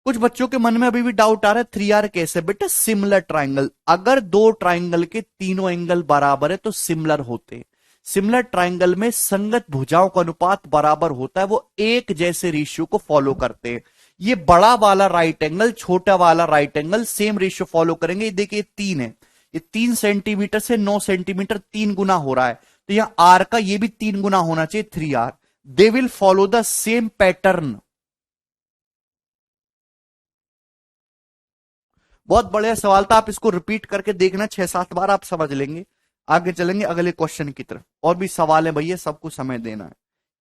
कुछ बच्चों के मन में अभी भी डाउट आ रहा है 3r कैसे, बेटा सिमिलर ट्राइंगल, अगर दो ट्राइंगल के तीनों एंगल बराबर है तो सिमिलर होते हैं। सिमिलर ट्राइंगल में संगत भुजाओं का अनुपात बराबर होता है, वो एक जैसे रेशियो को फॉलो करते हैं। ये बड़ा वाला राइट एंगल, छोटा वाला right angle same ratio follow करेंगे। देखिए 3 है, ये 3 सेंटीमीटर से 9 सेंटीमीटर 3 गुना हो रहा है, तो यहां आर का ये भी 3 गुना होना चाहिए 3r, they will follow the same pattern. बहुत बढ़िया सवाल था, आप इसको रिपीट करके देखना 6-7 बार, आप समझ लेंगे। आगे चलेंगे अगले क्वेश्चन की तरफ, और भी सवाल है भैया, सबको समय देना है,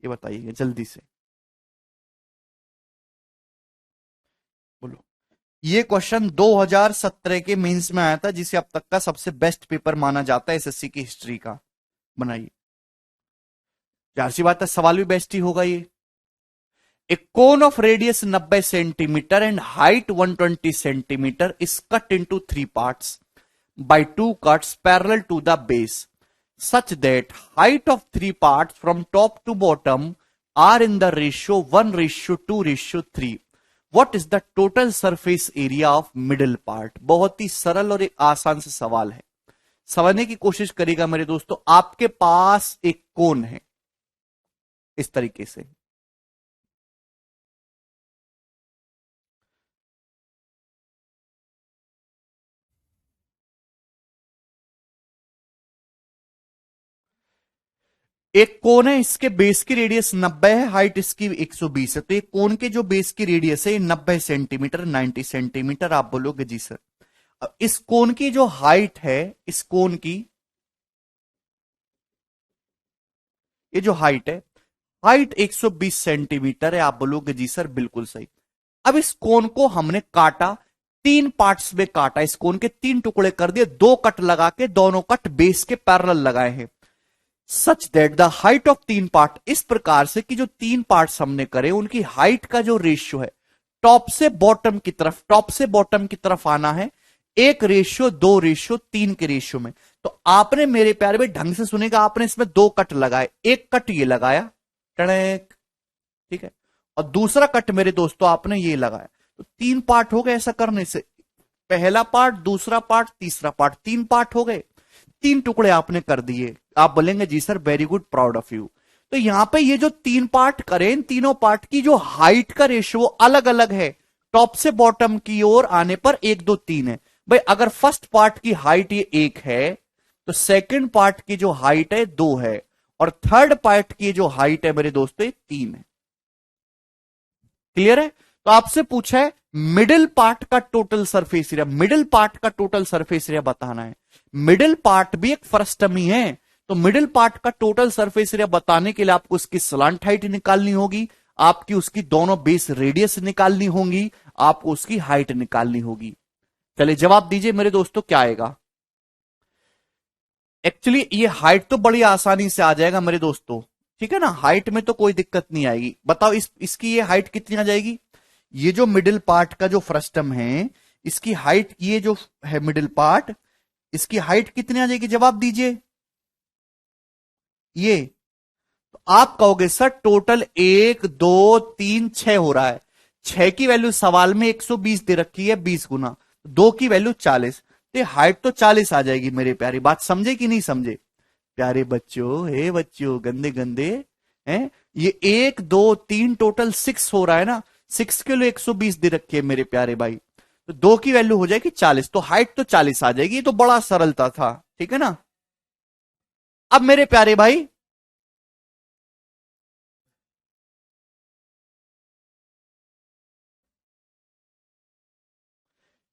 ये बताइए जल्दी से बोलो। ये क्वेश्चन 2017 के मेंस में आया था, जिसे अब तक का सबसे बेस्ट पेपर माना जाता है एसएससी की हिस्ट्री का। बनाइए, जाहिर सी बात है सवाल भी बेस्ट ही होगा ये। A cone of radius 90 centimeter and height 120 centimeter is cut into 3 parts by 2 cuts parallel to the base, such that height of 3 parts from top to bottom are in the ratio 1:2:3. What is the total surface area of middle part? बहुत ही सरल और एक आसान से सवाल है, समझने की कोशिश करिएगा मेरे दोस्तों। आपके पास एक कोन है इस तरीके से, एक कोन है, इसके बेस की रेडियस 90 है, हाइट इसकी 120 है, तो एक कोन के जो बेस की रेडियस है 90 सेंटीमीटर, 90 सेंटीमीटर। आप बोलोगे जी सर, अब इस कोन की जो हाइट है, इस कोन की ये जो हाइट है, हाइट 120 सेंटीमीटर है। आप बोलोगे जी सर बिल्कुल सही। अब इस कोन को हमने काटा, 3 पार्ट्स में काटा, इस कोन के 3 टुकड़े कर दिए, 2 कट लगा के, दोनों कट बेस के पैरेलल लगाए हैं, such that the height of 3 part, इस प्रकार से कि जो 3 पार्ट्स हमने करे उनकी हाइट का जो रेशियो है, टॉप से बॉटम की तरफ, टॉप से बॉटम की तरफ आना है 1:2:3 के रेशियो में। तो आपने मेरे प्यारे भाई ढंग से सुनेगा, आपने इसमें 2 कट लगाए, एक कट ये लगाया, टड़ेक, ठीक है, और दूसरा कट मेरे दोस्तों आपने ये लगाया, तो 3 पार्ट हो गए। ऐसा करने से पहला पार्ट, दूसरा पार्ट, तीसरा पार्ट, 3 पार्ट हो गए, 3 टुकड़े आपने कर दिए। आप बोलेंगे जी sir very good, proud of you. तो यहां पे ये जो 3 पार्ट करें, इन तीनों पार्ट की जो हाइट का रेशियो अलग अलग है, टॉप से बॉटम की ओर आने पर 1 2 3 है। भाई अगर फर्स्ट पार्ट की हाइट ये 1 है, तो सेकंड पार्ट की जो हाइट है 2 है, और थर्ड पार्ट की जो हाइट है मेरे दोस्तों 3 है। क्लियर है? तो आपसे पूछा है मिडिल पार्ट का total surface area, middle part का टोटल सरफेस एरिया बताना है। मिडिल पार्ट भी एक फ्रस्टम ही है, तो मिडिल पार्ट का टोटल सरफेस एरिया बताने के लिए आपको उसकी स्लांट हाइट निकालनी होगी, आपकी उसकी दोनों बेस रेडियस निकालनी होगी, आपको उसकी हाइट निकालनी होगी। चलिए जवाब दीजिए मेरे दोस्तों, क्या आएगा? एक्चुअली ये हाइट तो बड़ी आसानी से आ जाएगा मेरे दोस्तों, ठीक है ना, हाइट में तो कोई दिक्कत नहीं आएगी। बताओ इसकी ये हाइट कितनी आ जाएगी? ये जो मिडिल पार्ट का जो फ्रस्टम है, इसकी हाइट, ये जो है मिडिल पार्ट, इसकी हाइट कितनी आ जाएगी? जवाब दीजिए। ये तो आप कहोगे सर टोटल 1 2 3 6 हो रहा है, 6 की वैल्यू सवाल में 120 दे रखी है, 20 गुना, 2 की वैल्यू 40, तो हाइट तो 40 आ जाएगी मेरे प्यारी। बात समझे कि नहीं समझे प्यारे बच्चों? हे बच्चों गंदे गंदे हैं, ये 1 2 3 टोटल 6 हो रहा है ना, 6 के लिए 120 दे रखी है मेरे प्यारे भाई, तो 2 की वैल्यू हो जाएगी 40, तो हाइट तो 40 आ जाएगी। ये तो बड़ा सरलता था, ठीक है ना। अब मेरे प्यारे भाई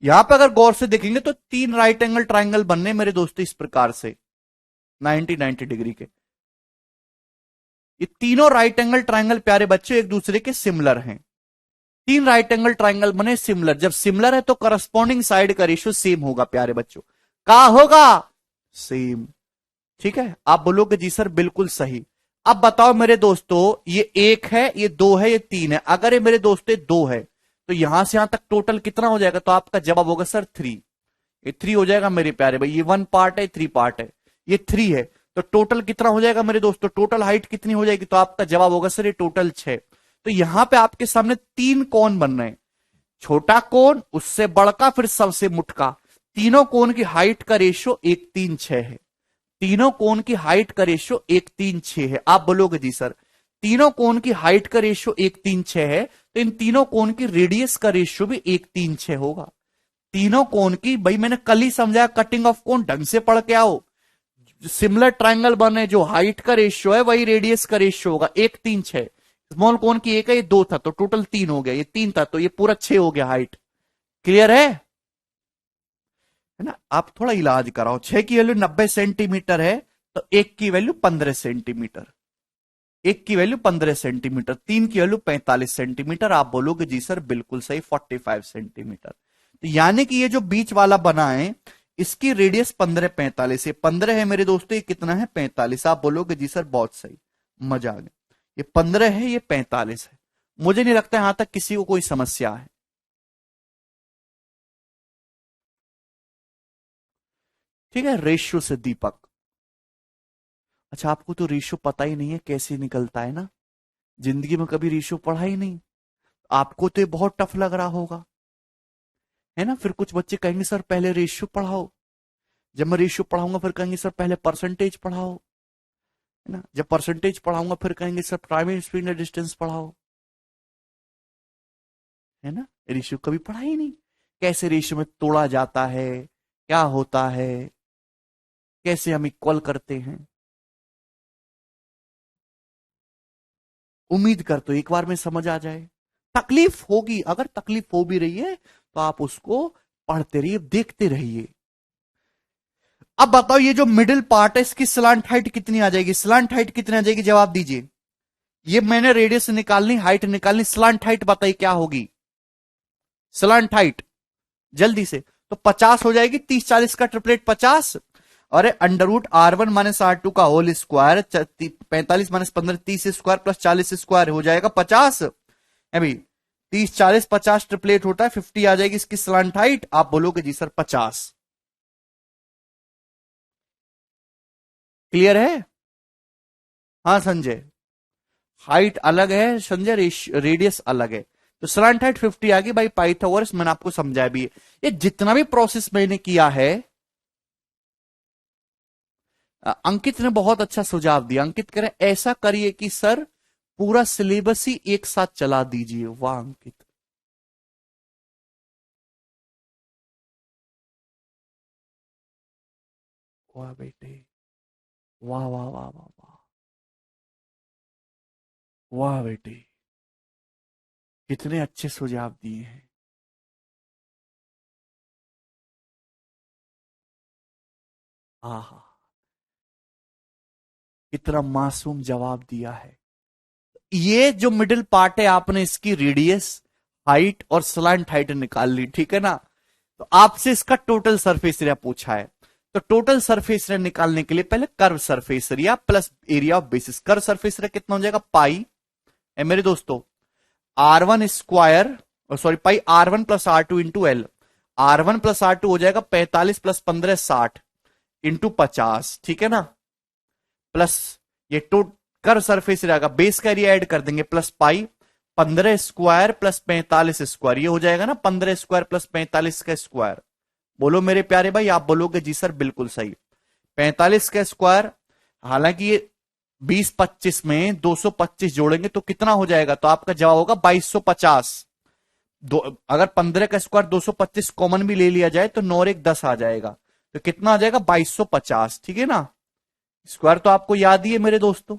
यहां पे अगर गौर से देखेंगे तो 3 राइट एंगल ट्राइंगल बनने मेरे दोस्तों इस प्रकार से 90 डिग्री के। ये तीनों राइट एंगल ट्राइंगल प्यारे बच्चों एक दूसरे के सिमिलर हैं। 3 राइट एंगल ट्राइंगल बने सिमिलर, जब सिमिलर है तो करस्पॉन्डिंग साइड का रेशियो सेम होगा प्यारे बच्चों। का होगा? सेम। ठीक है, आप बोलोगे जी सर बिल्कुल सही। अब बताओ मेरे दोस्तों, ये 1 है, ये 2 है, ये 3 है। अगर ये मेरे दोस्तों 2 है तो यहां से यहां तक टोटल कितना हो जाएगा? तो आपका जवाब होगा सर 3। ये 3 हो जाएगा मेरे प्यारे भाई। ये 1 पार्ट है, 3 पार्ट है, ये 3 है। तो टोटल कितना हो जाएगा मेरे दोस्तों? टोटल हाइट कितनी हो जाएगी? तो आपका जवाब होगा सर ये टोटल 6। तो यहां पे आपके सामने 3 कोण बन रहे हैं, छोटा कोण, उससे बड़का, फिर सबसे मुटका। तीनों कोण की हाइट का रेशियो 1 3 6 है। तीनों कोण की हाइट का रेशियो 1 3 6 है। आप बोलोगे जी सर तीनों कोण की हाइट का रेशियो 1 3 6 है, तो इन तीनों कोण की रेडियस का रेशियो भी 1 3 6 होगा। तीनों कोण की, भाई मैंने कल ही समझाया, कटिंग ऑफ कोण ढंग से पढ़ के आओ। सिमिलर ट्राइंगल बने, जो हाइट का रेशियो है वही रेडियस का रेशियो होगा 1 3 6। स्मॉल कोण की 1 है, ये 2 था तो टोटल 3 हो गया, ये 3 था तो ये पूरा 6 हो गया हाइट। क्लियर है ना? आप थोड़ा इलाज कराओ। 6 की वैल्यू 90 सेंटीमीटर है तो 1 की वैल्यू 15 सेंटीमीटर, 1 की वैल्यू 15 सेंटीमीटर, 3 की वैल्यू 45 सेंटीमीटर। आप बोलोगे जी सर बिल्कुल सही 45 सेंटीमीटर। तो यानी कि ये जो बीच वाला बना है इसकी रेडियस 15 45 है। 15 है मेरे दोस्तों, ये कितना है? 45। आप बोलोगे जी सर बहुत सही, मजा आ गया। ये 15 है, ये 45 है। मुझे नहीं लगता यहां तक किसी को कोई समस्या है। ठीक है, रेशियो से दीपक। अच्छा, आपको तो रेशियो पता ही नहीं है कैसे निकलता है ना, जिंदगी में कभी रेशियो पढ़ा ही नहीं, आपको तो ये बहुत टफ लग रहा होगा, है ना? फिर कुछ बच्चे कहेंगे सर पहले रेशियो पढ़ाओ, जब मैं रेशियो पढ़ाऊंगा फिर कहेंगे सर पहले परसेंटेज पढ़ाओ, है ना? जब परसेंटेज पढ़ाऊंगा फिर कहेंगे sir primary speed and distance पढ़ाओ, है ना? रेशियो कभी पढ़ा ही नहीं, कैसे रेशियो में तोड़ा जाता है, क्या होता है, कैसे हम इक्वल करते हैं। उम्मीद करते हो एक बार में समझ आ जाए। तकलीफ होगी, अगर तकलीफ हो भी रही है तो आप उसको पढ़ते रहिए, देखते रहिए। अब बताओ ये जो मिडिल पार्ट है इसकी स्लांट हाइट कितनी आ जाएगी? स्लांट हाइट कितनी आ जाएगी? जवाब दीजिए। ये मैंने रेडियस निकालनी, हाइट निकालनी, स्लांट हाइट बताइए क्या होगी? स्लांट हाइट जल्दी से। तो 50 हो जाएगी, 30 40 का ट्रिपलेट 50। अरे √R1 - R2 का whole square, 45 - 15 30 square plus 40 square हो जाएगा 50। अभी 30 40 50 ट्रिपलेट होता है, 50 आ जाएगी इसकी स्लांट हाइट। आप बोलोगे जी सर 50। क्लियर है? हाँ संजय, हाइट अलग है संजय, रेडियस अलग है। तो स्लांट हाइट 50 आ गई भाई, पाइथागोरस मैंने आपको समझाया भी है। ये जितना भी प्रोसेस मैंने किया है, अंकित ने बहुत अच्छा सुझाव दिया। अंकित कह रहे ऐसा करिए कि सर पूरा सिलेबस ही एक साथ चला दीजिए। वाह अंकित, वाह बेटे, वाह वाह वाह वाह वाह, वाह बेटे, कितने अच्छे सुझाव दिए हैं। आहा, कितना मासूम जवाब दिया है। ये जो मिडिल पार्ट है आपने इसकी रेडियस, हाइट और स्लैंट हाइट निकाल ली, ठीक है ना? तो आपसे इसका टोटल सरफेस एरिया पूछा है, तो टोटल सरफेस एरिया निकालने के लिए पहले curve surface area plus area of basis. Curve surface area कितना हो जाएगा? पाई है मेरे दोस्तों R1 स्क्वायर, सॉरी पाई R1 plus R2 into L. R1 plus R2 हो जाएगा 45 प्लस 15 60 इंटू 50, ठीक है ना? प्लस ये कर सरफेस एरिया का बेस का एरिया ऐड कर देंगे plus pi 15 square plus 45 square, ये हो जाएगा ना 15 स्क्वायर प्लस 45 का स्क्वायर। बोलो मेरे प्यारे भाई, आप बोलोगे जी सर बिल्कुल सही। 45 का स्क्वायर, हालांकि ये 20 25 में 225 जोड़ेंगे तो कितना हो जाएगा? तो आपका जवाब होगा 2250। अगर 15 का स्क्वायर 225 कॉमन भी ले लिया जाए तो 9 और 1 10 आ जाएगा, तो कितना आ जाएगा? 2250, ठीक है ना? स्क्वायर तो आपको याद ही है मेरे दोस्तों,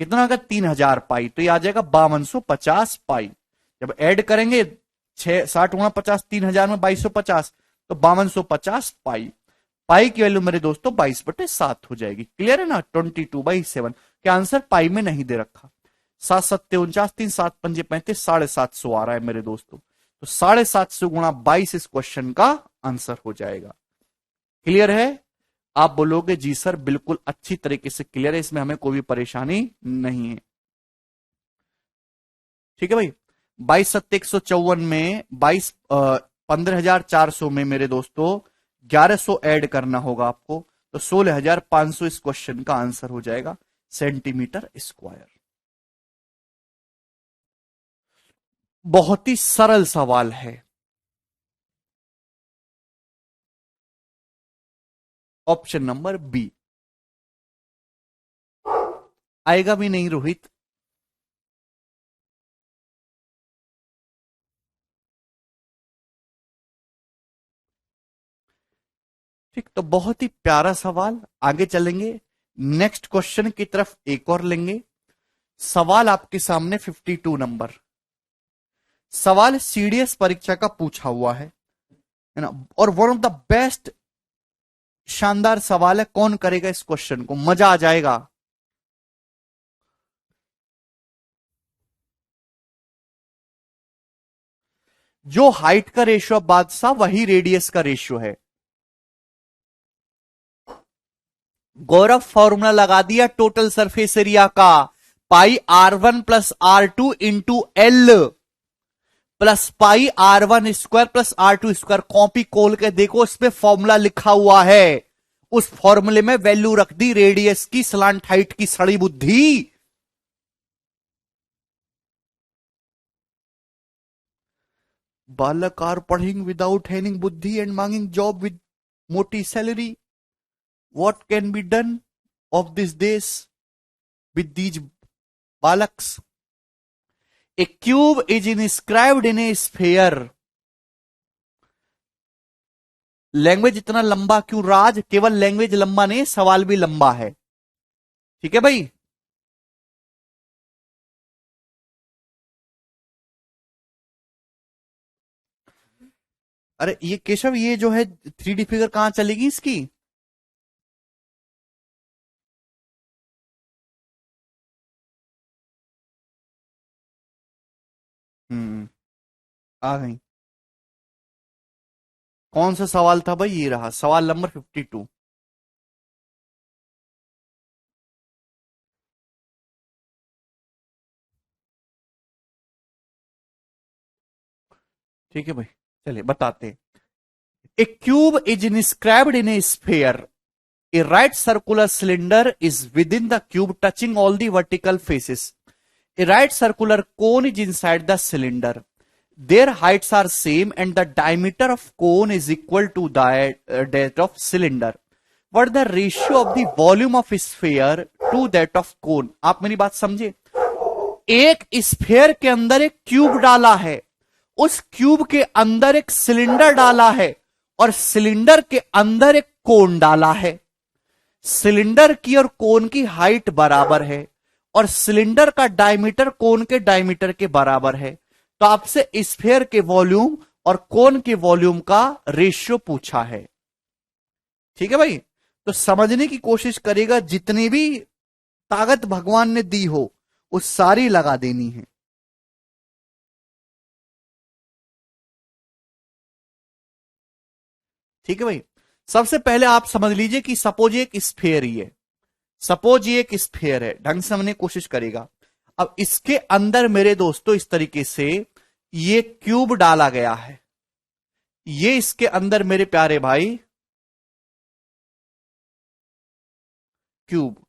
कितना अगर 3000 पाई, तो ये आ जाएगा 5250 पाई। जब ऐड करेंगे 60 गुणा 50 3000 में 2250, तो 5250 पाई। पाई की वैल्यू मेरे दोस्तों 22/7 हो जाएगी। क्लियर है ना? 22/7 के आंसर पाई में नहीं दे रखा। 7 7 49, 3 7 5 35, 750 आ रहा है मेरे दोस्तों। तो 750 गुणा 22 इस क्वेश्चन का आंसर हो जाएगा। क्लियर है? आप बोलोगे जी सर बिल्कुल अच्छी तरीके से क्लियर है, इसमें हमें कोई भी परेशानी नहीं है। ठीक है भाई। 22 में 15,400 में मेरे दोस्तों 1100 ऐड करना होगा आपको, तो 16,500 इस क्वेश्चन का आंसर हो जाएगा, सेंटीमीटर स्क्वायर। बहुत ही सरल सवाल है। Option number B. आएगा भी नहीं रोहित? ठीक, तो बहुत ही प्यारा सवाल। आगे चलेंगे, नेक्स्ट क्वेश्चन की तरफ एक और लेंगे। सवाल आपके सामने 52 नंबर सवाल सीडीएस परीक्षा का पूछा हुआ है ना, और वन ऑफ द बेस्ट शानदार सवाल है। कौन करेगा इस क्वेश्चन को? मजा आ जाएगा। जो हाइट का रेशियो बादशाह, वही रेडियस का रेशियो है। गौरव फॉर्मूला लगा दिया टोटल सरफेस एरिया का, पाई R1 plus R2 into L plus pi R1² plus R2²। Copy खोल के देखो, इसमें फॉर्मूला लिखा हुआ है। उस फॉर्मूले में वैल्यू रख दी रेडियस की, स्लांट हाइट की, सड़ी बुद्धि। बालक आर पढ़िंग विदाउट हैविंग बुद्धि एंड मांगिंग जॉब विद मोटी salary. What can be done of this days with these बालक्स? A cube is inscribed in a sphere. Language इतना लंबा क्यों राज? केवल लैंग्वेज लंबा नहीं, सवाल भी लंबा है। ठीक है भाई। अरे ये केशव, ये जो है 3D फिगर कहां चलेगी इसकी? आ गई। कौन सा सवाल था भाई? ये रहा सवाल नंबर 52। ठीक है भाई, चलिए बताते हैं। A cube is inscribed in a sphere. A right circular cylinder is within the cube touching all the vertical faces. A right circular cone is inside the cylinder. Their heights are same and the diameter of cone is equal to that of cylinder. What is the ratio of the volume of sphere to that of cone? आप मेरी बात समझे। एक स्फेयर के अंदर एक क्यूब डाला है, उस क्यूब के अंदर एक सिलेंडर डाला है, और सिलेंडर के अंदर एक कोन डाला है। सिलेंडर की और कोन की हाइट बराबर है, और सिलेंडर का डायमीटर कोन के डायमीटर के बराबर है। तो आपसे स्फीयर के वॉल्यूम और कोन के वॉल्यूम का रेशियो पूछा है। ठीक है भाई, तो समझने की कोशिश करेगा, जितनी भी ताकत भगवान ने दी हो वो सारी लगा देनी है। ठीक है भाई। सबसे पहले आप समझ लीजिए कि सपोज ये एक स्फीयर ही है, सपोज ये एक स्फीयर है, ढंग से समझने की कोशिश करेगा। अब इसके अंदर मेरे दोस्तों इस तरीके से ये क्यूब डाला गया है, ये इसके अंदर मेरे प्यारे भाई क्यूब।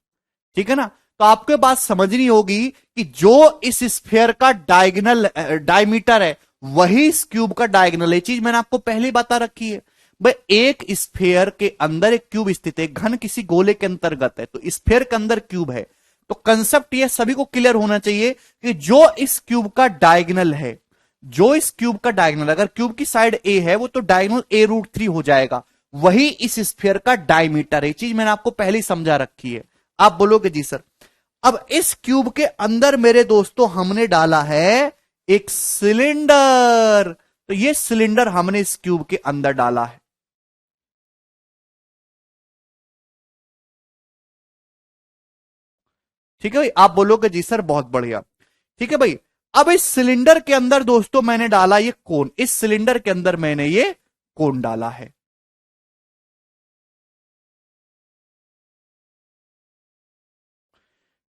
ठीक है ना? तो आपको बात समझनी होगी कि जो इस स्फीयर का डायगोनल डायमीटर है, वही इस क्यूब का डायगोनल है। चीज मैंने आपको पहले ही बता रखी है भाई। एक स्फीयर के अंदर एक क्यूब स्थित है, घन किसी गोले के अंतर्गत है, तो स्फीयर के अंदर क्यूब है। तो कंसेप्ट ये सभी को क्लियर होना चाहिए कि जो इस क्यूब का डायगोनल है, जो इस क्यूब का डायगोनल, अगर क्यूब की साइड ए है वो तो डायगोनल A√3 हो जाएगा, वही इस स्फीयर का डायमीटर है। चीज मैंने आपको पहले ही समझा रखी है। आप बोलोगे जी सर। अब इस क्यूब के अंदर मेरे दोस्तों हमने डाला है एक सिलेंडर, तो ये सिलेंडर हमने इस क्यूब के अंदर डाला है। ठीक है भाई, आप बोलोगे जी सर बहुत बढ़िया। ठीक है भाई, अब इस सिलेंडर के अंदर दोस्तों मैंने डाला ये कोन, इस सिलेंडर के अंदर मैंने ये कोन डाला है।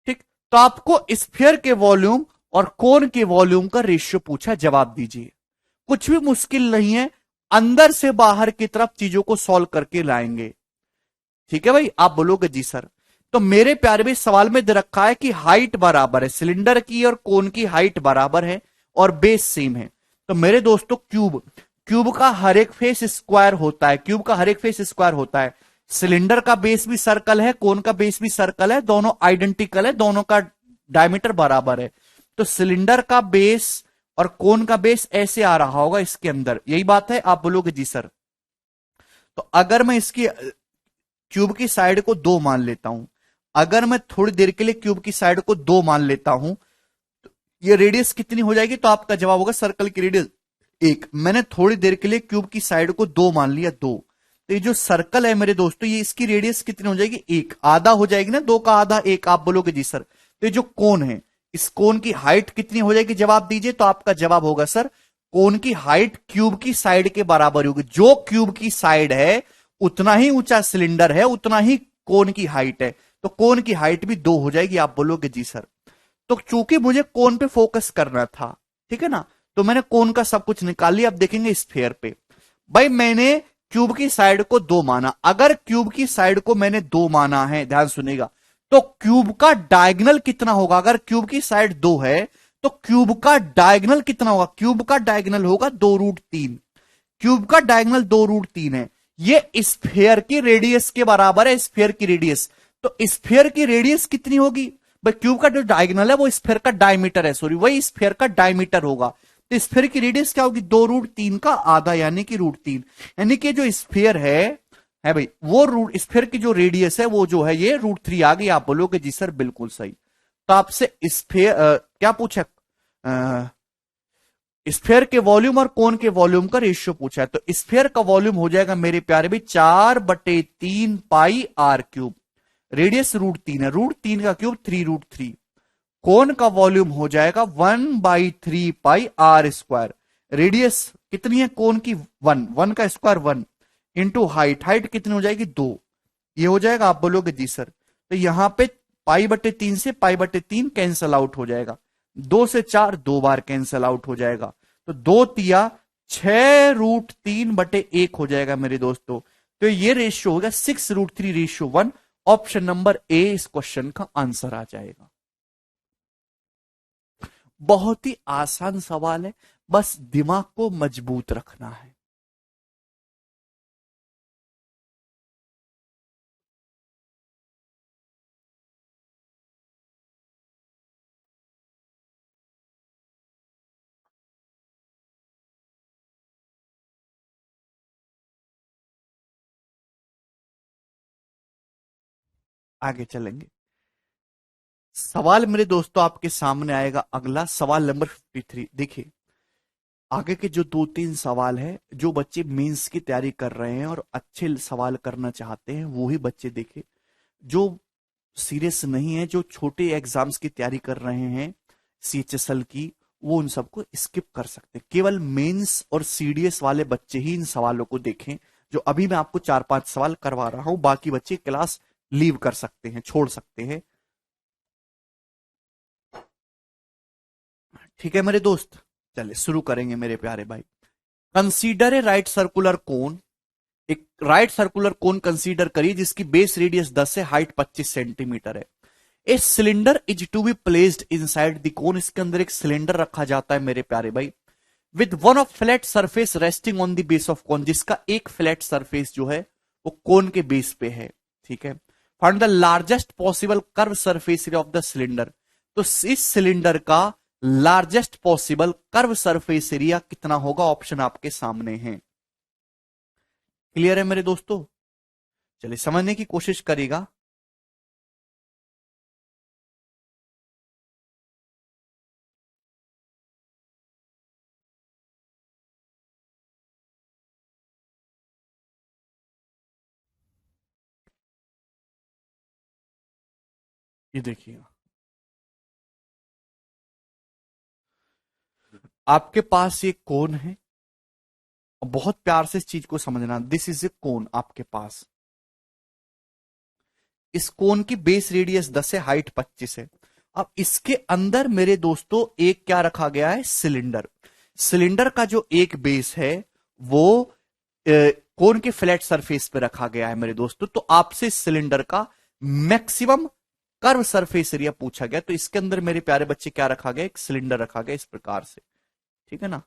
ठीक, तो आपको स्फीयर के वॉल्यूम और कोन के वॉल्यूम का रेशियो पूछा, जवाब दीजिए। कुछ भी मुश्किल नहीं है, अंदर से बाहर की तरफ चीजों को सॉल्व करके लाएंगे। ठीक है भाई, आप बोलोगे जी सर। तो मेरे प्यारे भाई सवाल में दे रखा है कि हाइट बराबर है, सिलेंडर की और कोन की हाइट बराबर है और बेस सेम है। तो मेरे दोस्तों क्यूब, क्यूब का हर एक फेस स्क्वायर होता है, क्यूब का हर एक फेस स्क्वायर होता है। सिलेंडर का बेस भी सर्कल है, कोन का बेस भी सर्कल है, दोनों आइडेंटिकल है, दोनों का डायमीटर बराबर है। तो सिलेंडर का बेस और कोन का बेस ऐसे आ रहा होगा इसके अंदर, यही बात है, आप बोलोगे जी सर। तो अगर मैं इसकी क्यूब की साइड को 2 मान लेता हूं, अगर मैं थोड़ी देर के लिए क्यूब की साइड को 2 मान लेता हूं, तो ये रेडियस कितनी हो जाएगी, तो आपका जवाब होगा सर्कल की रेडियस 1। मैंने थोड़ी देर के लिए क्यूब की साइड को 2 मान लिया, 2। तो ये जो सर्कल है मेरे दोस्तों, ये इसकी रेडियस कितनी हो जाएगी, 1। आधा हो जाएगी ना, 2 का आधा 1, आप बोलोगे जी सर। तो ये जो कोन है, इस कोन की हाइट कितनी हो जाएगी, जवाब दीजिए। तो आपका जवाब होगा सर, कोन की हाइट क्यूब की साइड के बराबर होगी। जो क्यूब की साइड है उतना ही ऊंचा सिलेंडर है, उतना ही कोन की हाइट है। तो कोन की हाइट भी 2 हो जाएगी, आप बोलोगे जी सर। तो चूंकि मुझे कोन पे फोकस करना था, ठीक है ना, तो मैंने कोन का सब कुछ निकाल लिया। अब देखेंगे स्फीयर पे। भाई मैंने क्यूब की साइड को 2 माना, अगर क्यूब की साइड को मैंने 2 माना है, ध्यान सुनेगा, तो क्यूब का डायगनल कितना होगा, अगर क्यूब की साइड 2 है तो क्यूब का डायगनल कितना होगा, क्यूब का डायगनल होगा 2√3। क्यूब का डायगोनल 2√3 है। ये स्फीयर की रेडियस के बराबर है, स्फीयर की रेडियस। तो स्फीयर की रेडियस कितनी होगी, भाई क्यूब का जो डायगोनल है वो स्फीयर का डायमीटर है, सॉरी वही स्फीयर का डायमीटर होगा। तो स्फीयर की रेडियस क्या होगी, 2√3 का आधा, यानी कि √3। यानी कि जो स्फीयर है भाई, वो रूट स्फीयर की जो रेडियस है वो जो है ये √3 आ गई। आप बोलोगे जी सर बिल्कुल सही। तो आपसे स्फीयर क्या पूछा, स्फीयर के वॉल्यूम और कोन के वॉल्यूम का रेशियो पूछा है। तो स्फीयर का वॉल्यूम हो जाएगा मेरे प्यारे भी 4/3 पाई आर क्यूब, रेडियस √3 है, √3 का क्यूब 3√3। कोन का वॉल्यूम हो जाएगा 1/3 पाई आर स्क्वायर, रेडियस कितनी है कोन की, 1, 1 का स्क्वायर 1, इंटू हाइट, हाइट कितनी हो जाएगी 2। ये हो जाएगा, आप बोलोगे जी सर। तो यहां पे पाई/3 से पाई/3 कैंसल आउट हो जाएगा, 2 से 4 2 बार कैंसल आउट हो जाएगा। तो 2 तिया 6√3/1 हो जाएगा मेरे दोस्तों। तो ये रेशियो होगा 6√3:1। ऑप्शन नंबर ए इस क्वेश्चन का आंसर आ जाएगा। बहुत ही आसान सवाल है, बस दिमाग को मजबूत रखना है। आगे चलेंगे। सवाल मेरे दोस्तों आपके सामने आएगा अगला सवाल नंबर 53। देखिए, आगे के जो 2-3 सवाल है, जो बच्चे मेंस की तैयारी कर रहे हैं और अच्छे सवाल करना चाहते हैं वो ही बच्चे देखे। जो सीरियस नहीं है, जो छोटे एग्जाम्स की तैयारी कर रहे हैं सीएचएसएल की, वो उन सबको स्किप कर सकते हैं। केवल मेंस और सीडीएस वाले बच्चे ही इन सवालों को देखें। जो अभी मैं आपको 4-5 सवाल करवा रहा हूं, बाकी बच्चे क्लास लीव कर सकते हैं, छोड़ सकते हैं। ठीक है मेरे दोस्त, चलिए शुरू करेंगे मेरे प्यारे भाई। कंसीडर ए राइट सर्कुलर कोन, एक राइट सर्कुलर कोन कंसीडर करिए जिसकी बेस रेडियस 10 है, हाइट 25 सेंटीमीटर है। A cylinder is to be placed inside the cone, इसके अंदर एक सिलेंडर रखा जाता है मेरे प्यारे भाई, with one of flat surface resting on the base of cone, जिसका एक फ्लैट सरफेस जो है वो कोन के बेस पे है। ठीक है, find the largest possible curve surface area of the cylinder. तो इस सिलेंडर का largest possible curve surface area कितना होगा, ऑप्शन आपके सामने है। क्लियर है मेरे दोस्तों, चलिए समझने की कोशिश करेगा। ये देखिए, आपके पास ये कोन है, और बहुत प्यार से इस चीज को समझना, दिस इज ए कोन आपके पास। इस कोन की बेस रेडियस 10 है, हाइट 25 है। अब इसके अंदर मेरे दोस्तों एक क्या रखा गया है, सिलेंडर। सिलेंडर का जो एक बेस है वो कोन के फ्लैट सरफेस पे रखा गया है मेरे दोस्तों। तो आपसे इस सिलेंडर का मैक्सिमम कर्व सरफेस एरिया पूछा गया। तो इसके अंदर मेरे प्यारे बच्चे क्या रखा गया, एक सिलेंडर रखा गया इस प्रकार से, ठीक है ना।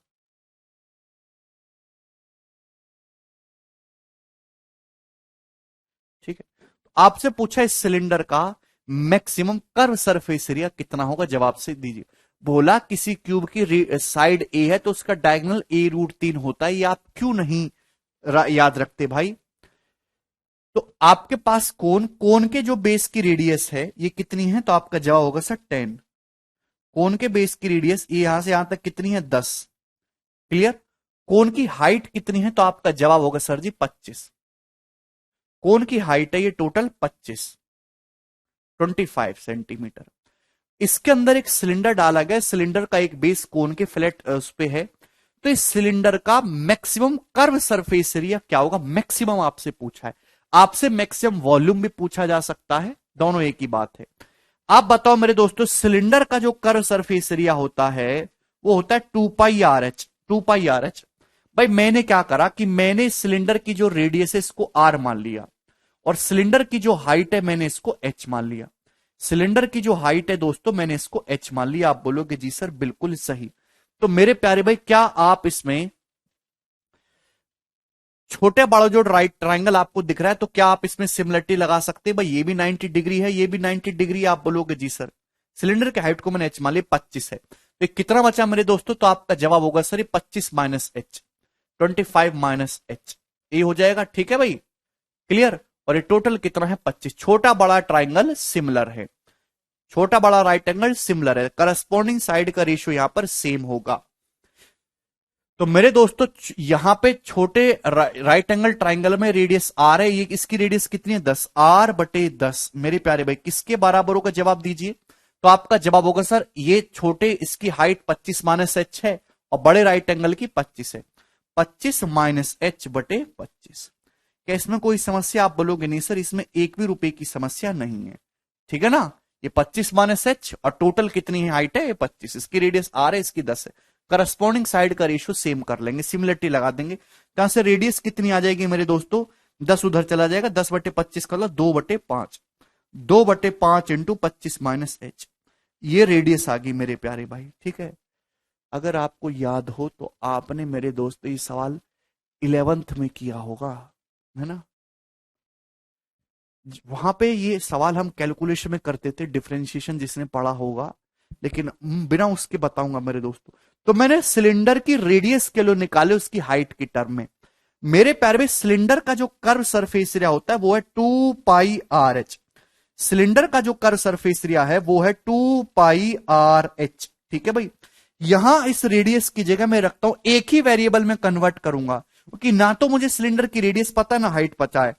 ठीक है, तो आपसे पूछा इस सिलेंडर का मैक्सिमम कर्व सरफेस एरिया कितना होगा, जवाब से दीजिए। बोला किसी क्यूब की साइड ए है तो उसका डायगोनल a√3 होता है। ये आप क्यों नहीं याद रखते भाई। तो आपके पास कोन, कोन के जो बेस की रेडियस है ये कितनी है, तो आपका जवाब होगा सर 10। कोन के बेस की रेडियस ये यहां से यहां तक कितनी है, 10। क्लियर। कोन की हाइट कितनी है, तो आपका जवाब होगा सर जी 25। कोन की हाइट है ये टोटल 25 सेंटीमीटर। इसके अंदर एक सिलेंडर डाला गया, सिलेंडर का एक बेस कोन के फ्लैट उस पे है। तो इस सिलेंडर का मैक्सिमम कर्व सरफेस एरिया क्या होगा, मैक्सिमम आपसे पूछा है। आपसे मैक्सिमम वॉल्यूम भी पूछा जा सकता है, दोनों एक ही बात है। आप बताओ मेरे दोस्तों, सिलेंडर का जो कर्व सरफेस एरिया होता है वो होता है 2πRh। 2πRh भाई, मैंने क्या करा कि मैंने सिलेंडर की जो रेडियस है इसको R मान लिया, और सिलेंडर की जो हाइट है मैंने इसको H मान लिया। सिलेंडर की जो हाइट है दोस्तों मैंने इसको H मान लिया। आप बोलोगे जी सर बिल्कुल सही। तो मेरे प्यारे भाई, क्या आप इसमें छोटे बड़ा जो राइट ट्राइंगल आपको दिख रहा है, तो क्या आप इसमें सिमिलरिटी लगा सकते हैं, भाई ये भी 90 डिग्री है, ये भी 90 डिग्री। आप बोलोगे जी सर सिलेंडर की हाइट को मैंने H मान लिया, 25 है। तो कितना बचा मेरे दोस्तों, तो आपका जवाब होगा sir 25 minus H, 25 minus H, ये हो जाएगा। ठीक है भाई, क्लियर। और ये टोटल कितना है, 25। छोटा बड़ा ट्राइंगल सिमिलर है, छोटा बड़ा राइट एंगल सिमिलर है, करस्पॉन्डिंग साइड का रेशियो यहां पर सेम होगा। तो मेरे दोस्तों यहां पे छोटे राइट एंगल ट्राइंगल में रेडियस आर है, ये इसकी रेडियस कितनी है, 10, R/10। मेरे प्यारे भाई किसके बराबर होगा, जवाब दीजिए। तो आपका जवाब होगा सर ये छोटे, इसकी हाइट 25 माइनस H है और बड़े राइट एंगल की 25 है, 25 माइनस H/25। क्या इसमें कोई समस्या, आप बोलोगे नहीं सर इसमें एक भी रुपए की समस्या नहीं है, ठीक है ना। ये 25 माइनस H और टोटल कितनी है हाइट है, ये 25, इसकी रेडियस R है, इसकी 10 है। करस्पॉन्डिंग साइड का रेशियो सेम कर लेंगे, सिमिलरिटी लगा देंगे। कहां से रेडियस कितनी आ जाएगी मेरे दोस्तों, 10 उधर चला जाएगा, 10/25 कर लो, 2/5, 2/5 इंटू 25 माइनस H, ये रेडियस आ गई मेरे प्यारे भाई। ठीक है, अगर आपको याद हो तो आपने मेरे दोस्त ये सवाल 11th में किया होगा, है ना। वहां पे ये सवाल हम कैलकुलेशन में करते थे, डिफरेंशिएशन जिसने पढ़ा होगा, लेकिन बिना उसके बताऊंगा मेरे दोस्तों। तो मैंने सिलेंडर की रेडियस के लिए निकाले उसकी हाइट की टर्म में। मेरे प्यारे में सिलेंडर का जो कर्व सरफेस एरिया होता है वो है 2πRh। सिलेंडर का जो कर्व सरफेस एरिया है वो है 2πRh। ठीक है भाई, यहां इस रेडियस की जगह मैं रखता हूं एक ही वेरिएबल में कन्वर्ट करूंगा, क्योंकि ना तो मुझे सिलेंडर की रेडियस पता है ना हाइट पता है।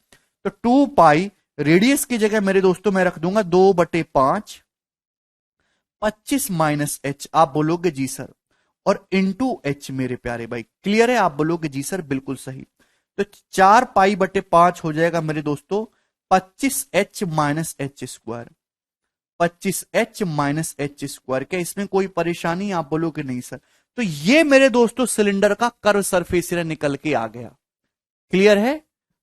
तो 2π रेडियस की जगह मेरे दोस्तों मैं रख दूंगा 2/5, 25 माइनस H। आप बोलोगे जी सर, और इंटू H मेरे प्यारे भाई। क्लियर है, आप बोलोगे जी सर बिल्कुल सही। तो 4π/5 हो जाएगा मेरे दोस्तों 25H minus H², 25H minus H²। क्या इसमें कोई परेशानी, आप बोलोगे नहीं सर। तो ये मेरे दोस्तों सिलेंडर का कर्व सरफेस एरिया निकल के आ गया। क्लियर है,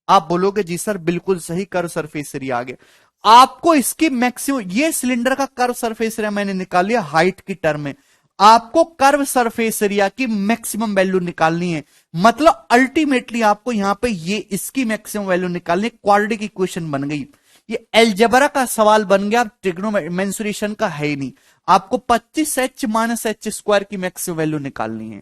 आप बोलोगे जी सर बिल्कुल सही, कर्व सरफेस एरिया आ गया। आपको इसकी मैक्सिमम, ये सिलेंडर का कर्व सरफेस एरिया मैंने निकाल लिया हाइट की टर्म में। आपको कर्व सरफेस एरिया की मैक्सिमम वैल्यू निकालनी है, मतलब अल्टीमेटली आपको यहां पे ये इसकी मैक्सिमम वैल्यू निकालनी, क्वाड्रेटिक इक्वेशन बन गई। ये एलजेब्रा का सवाल बन गया, ट्रिग्नोमेंसुरेशन का है ही नहीं। आपको 25H माइनस H² की मैक्सिमम वैल्यू निकालनी है।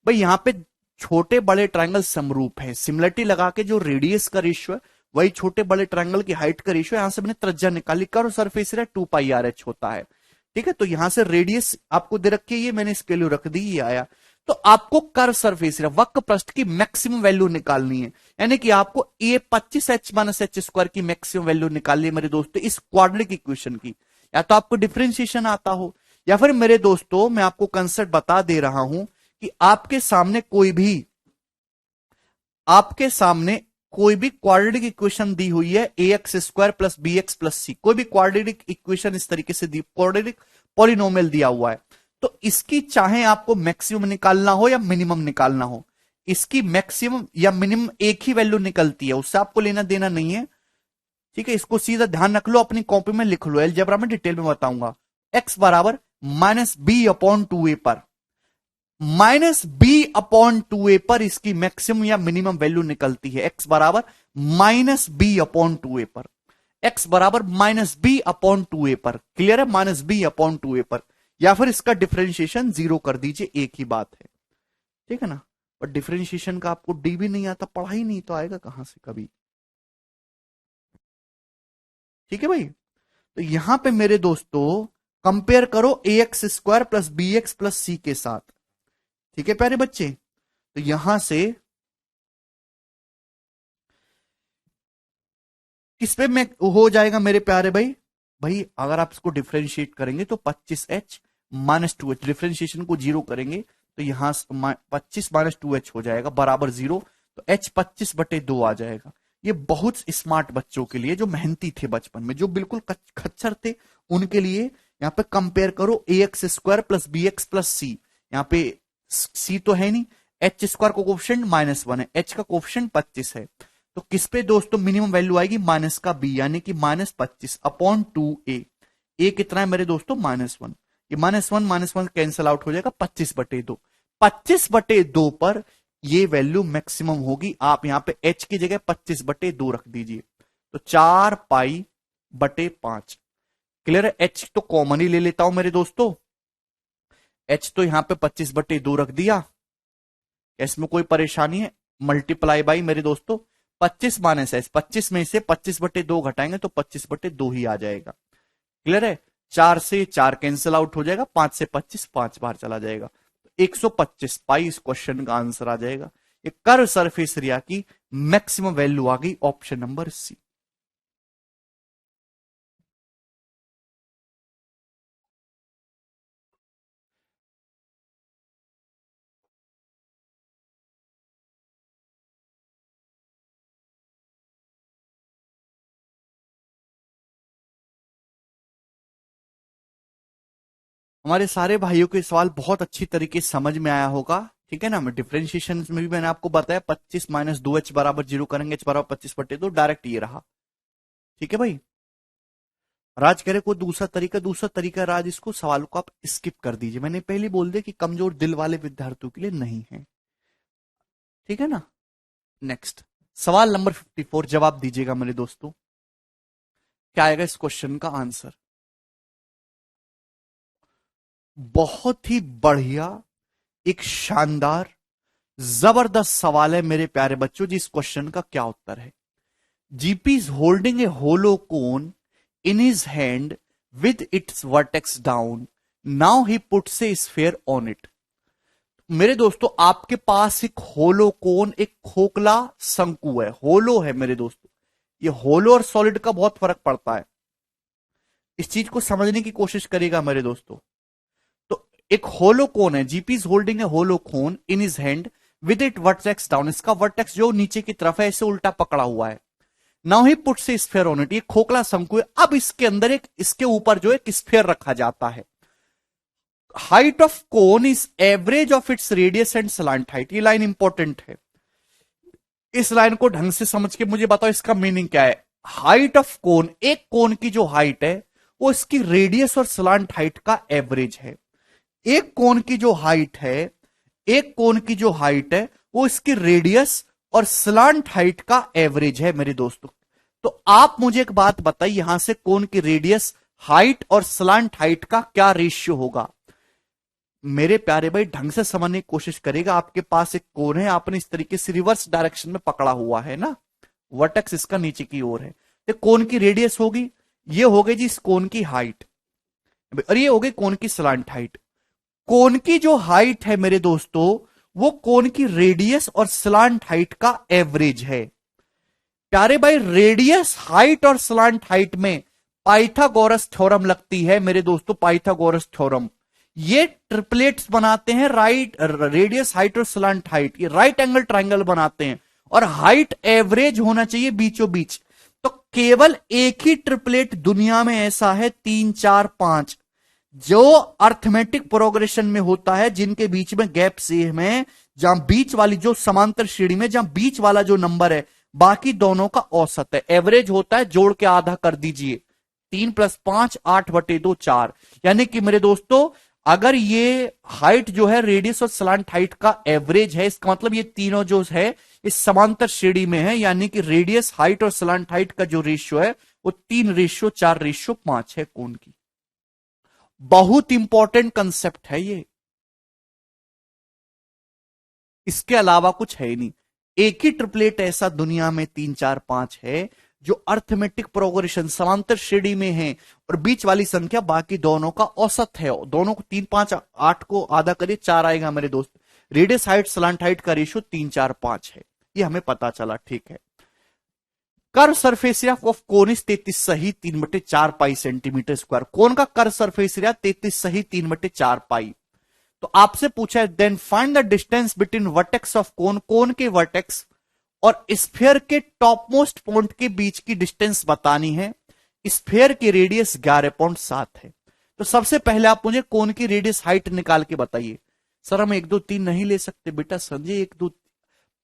भाई यहां पे छोटे बड़े ट्रायंगल समरूप है, सिमिलरिटी लगा के जो रेडियस का रेशियो है वही छोटे बड़े ट्रायंगल की हाइट का रेशियो। यहां से मैंने त्रिज्या निकाली, कर्व सरफेस एरिया 2πRh होता है। ठीक है, तो यहां से रेडियस आपको दे रखी है, ये मैंने इसके लिए रख दी, ये आया। तो आपको कर्व सरफेस एरिया वक्र पृष्ठ की मैक्सिमम वैल्यू निकालनी है, यानी कि आपको ये 25H माइनस H² की मैक्सिमम वैल्यू निकालनी है मेरे दोस्तों इस क्वाड्रेटिक इक्वेशन की। या तो आपको डिफरेंशिएशन आता हो, या फिर मेरे दोस्तों मैं आपको कंसेप्ट बता दे रहा हूं कि आपके सामने कोई भी क्वाड्रेटिक इक्वेशन दी हुई है, a x square plus b x plus c, कोई भी क्वाड्रेटिक इक्वेशन इस तरीके से दी, क्वाड्रेटिक पॉलिनोमियल दिया हुआ है, तो इसकी चाहे आपको मैक्सिमम निकालना हो या मिनिमम निकालना हो, इसकी मैक्सिमम या मिनिमम एक ही वैल्यू निकलती है, उससे आपको लेना देना नहीं है। ठीक है, इसको सीधा ध्यान रख लो, अपनी कॉपी में लिख लो, अलजेब्रा में डिटेल में बताऊंगा। एक्स बराबर -b/2a पर, -b/2a पर इसकी मैक्सिमम या मिनिमम वैल्यू निकलती है। एक्स बराबर -b/2a पर, एक्स बराबर -b/2a पर, क्लियर है, -b/2a पर, या फिर इसका डिफरेंशिएशन 0 कर दीजिए, एक ही बात है। ठीक है ना, पर डिफरेंशिएशन का आपको डी भी नहीं आता, पढ़ा ही नहीं तो आएगा कहां से कभी। ठीक है भाई, तो यहां पे मेरे दोस्तों कंपेयर करो a x square plus b x plus c के साथ। ठीक है प्यारे बच्चे, तो यहां से किस पे में हो जाएगा मेरे प्यारे भाई, भाई अगर आप इसको डिफरेंशिएट करेंगे तो 25h - 2h, डिफरेंशिएशन को 0 करेंगे तो यहां 25 - 2h हो जाएगा बराबर 0, तो h 25/2 आ जाएगा। ये बहुत स्मार्ट बच्चों के लिए, जो मेहनती थे बचपन में, जो बिल्कुल खच्चर थे, उनके लिए। यहां पे कंपेयर करो a x square plus b x plus c, यहां पे सी तो है नहीं, एच स्क्वायर का कोफिशिएंट -1 है, एच का कोफिशिएंट 25 है, तो किस पे दोस्तों मिनिमम वैल्यू आएगी, माइनस का बी, यानी कि -25/2a। ए कितना है मेरे दोस्तों, -1, ये -1 कैंसल आउट हो जाएगा, 25/2, 25/2 पर ये वैल्यू मैक्सिमम होगी। आप यहां पे h की जगह 25/2 रख दीजिए, तो 4π/5, क्लियर है। h तो कॉमन ही ले लेता हूं मेरे दोस्तों, h तो यहां पे 25/2 रख दिया, इसमें कोई परेशानी है, मल्टीप्लाई बाई मेरे दोस्तों 25 माइनस एच, 25 में से 25/2 घटाएंगे तो 25/2 ही आ जाएगा, क्लियर है। 4 से 4 कैंसिल आउट हो जाएगा, 5 से 25 5 बार चला जाएगा, 125 पाई इस क्वेश्चन का आंसर आ जाएगा। ये कर्व सरफेस एरिया की मैक्सिमम वैल्यू आ गई, ऑप्शन नंबर सी। हमारे सारे भाइयों के सवाल बहुत अच्छी तरीके से समझ में आया होगा। ठीक है ना, मैं डिफरेंशिएशन में भी मैंने आपको बताया, 25 - 2h बराबर 0 करेंगे, h बराबर 25/2, डायरेक्ट ये रहा। ठीक है भाई, राज कह रहे कोई दूसरा तरीका राज, इसको सवाल को आप स्किप कर दीजिए, मैंने पहले बोल दिया कि कमजोर दिल वाले विद्यार्थियों के लिए नहीं है। ठीक है ना, नेक्स्ट सवाल नंबर 54, जवाब दीजिएगा मेरे दोस्तों, क्या आएगा इस क्वेश्चन का आंसर। बहुत ही बढ़िया, एक शानदार जबरदस्त सवाल है मेरे प्यारे बच्चों जी। इस क्वेश्चन का क्या उत्तर है, GP is holding a hollow cone in his hand with its vertex down, now he puts a sphere on it। मेरे दोस्तों आपके पास एक होलो कोन, एक खोखला शंकु है, होलो है मेरे दोस्तों। ये होलो और सॉलिड का बहुत फर्क पड़ता है, इस चीज को समझने की कोशिश करेगा मेरे दोस्तों। तो एक होलो कोन है, GP is holding a hollow cone in his hand with it vertex down, इसका वर्टेक्स जो नीचे की तरफ है, इसे उल्टा पकड़ा हुआ है। Now he puts A sphere on it, ये खोखला शंकु है, अब इसके अंदर एक, इसके ऊपर जो एक स्फीयर रखा जाता है। Height of cone is average of its radius and slant height, ये लाइन इंपॉर्टेंट है, इस लाइन को ढंग से समझ के मुझे बताओ इसका मीनिंग क्या है। हाइट ऑफ कोन, एक कोन की जो हाइट है वो इसकी रेडियस और स्लांट हाइट का एवरेज है। एक कोन की जो हाइट है, एक कोन की जो हाइट है वो इसकी रेडियस और स्लांट हाइट का एवरेज है मेरे दोस्तों। तो आप मुझे एक बात बताइए, यहां से कोन की रेडियस, हाइट और स्लांट हाइट का क्या रेशियो होगा। मेरे प्यारे भाई ढंग से समझने की कोशिश करेगा, आपके पास एक कोन है, आपने इस तरीके से रिवर्स डायरेक्शन में पकड़ा हुआ है ना, वर्टेक्स इसका नीचे की ओर है, तो कोन की रेडियस होगी, ये हो गई जी इस कोन की हाइट, और ये हो गई कोन की स्लांट हाइट। कोन की जो हाइट है मेरे दोस्तों, वो कोन की रेडियस और स्लांट हाइट का एवरेज है। प्यारे भाई रेडियस, हाइट और स्लांट हाइट में पाइथागोरस थ्योरम लगती है मेरे दोस्तों, पाइथागोरस थ्योरम। ये ट्रिपलेट्स बनाते हैं, राइट रेडियस हाइट और स्लंट हाइट, ये राइट एंगल ट्राइंगल बनाते हैं, और हाइट एवरेज होना चाहिए बीचों बीच। तो केवल एक ही ट्रिपलेट दुनिया में ऐसा है 3 4 5 जो अर्थमेटिक प्रोग्रेशन में होता है, जिनके बीच में गैप सेम है, जहां बीच वाली जो समांतर श्रेणी में जहां बीच वाला जो नंबर है बाकी दोनों का औसत है, एवरेज होता है, जोड़ के आधा कर दीजिए, 3 + 5 8/2 4। यानी कि मेरे दोस्तों अगर ये हाइट जो है रेडियस और स्लांट हाइट का एवरेज है, इसका मतलब ये तीनों जो है इस समांतर श्रेणी में है, यानी कि रेडियस हाइट और स्लांट हाइट का जो रेशियो है वो 3:4:5 है कोण की। बहुत इंपॉर्टेंट कंसेप्ट है ये, इसके अलावा कुछ है ही नहीं। एक ही ट्रिपलेट ऐसा दुनिया में 3 4 5 है जो अर्थमेटिक प्रोग्रेशन समांतर श्रेणी में है, और बीच वाली संख्या बाकी दोनों का औसत है। दोनों को 3 5 8 को आधा करिए 4 आएगा मेरे दोस्त। रेडियस हाइट स्लांट हाइट का रेशियो 3 4 5 है, ये हमें पता चला, ठीक है। Curve surface area of cone is 33 सही 3/4 पाई सेंटीमीटर स्क्वायर। कोन का कर्व सरफेस एरिया 33 सही 3/4 पाई। तो आपसे पूछा है then find the distance between vertex of cone, cone के वर्टेक्स और स्फीयर के टॉप मोस्ट पॉइंट के बीच की डिस्टेंस बतानी है। स्फीयर की रेडियस 11.7 है। तो सबसे पहले आप मुझे कोन की रेडियस हाइट निकाल के बताइए। सर हम 1 2 3 नहीं ले सकते बेटा, समझे 1 2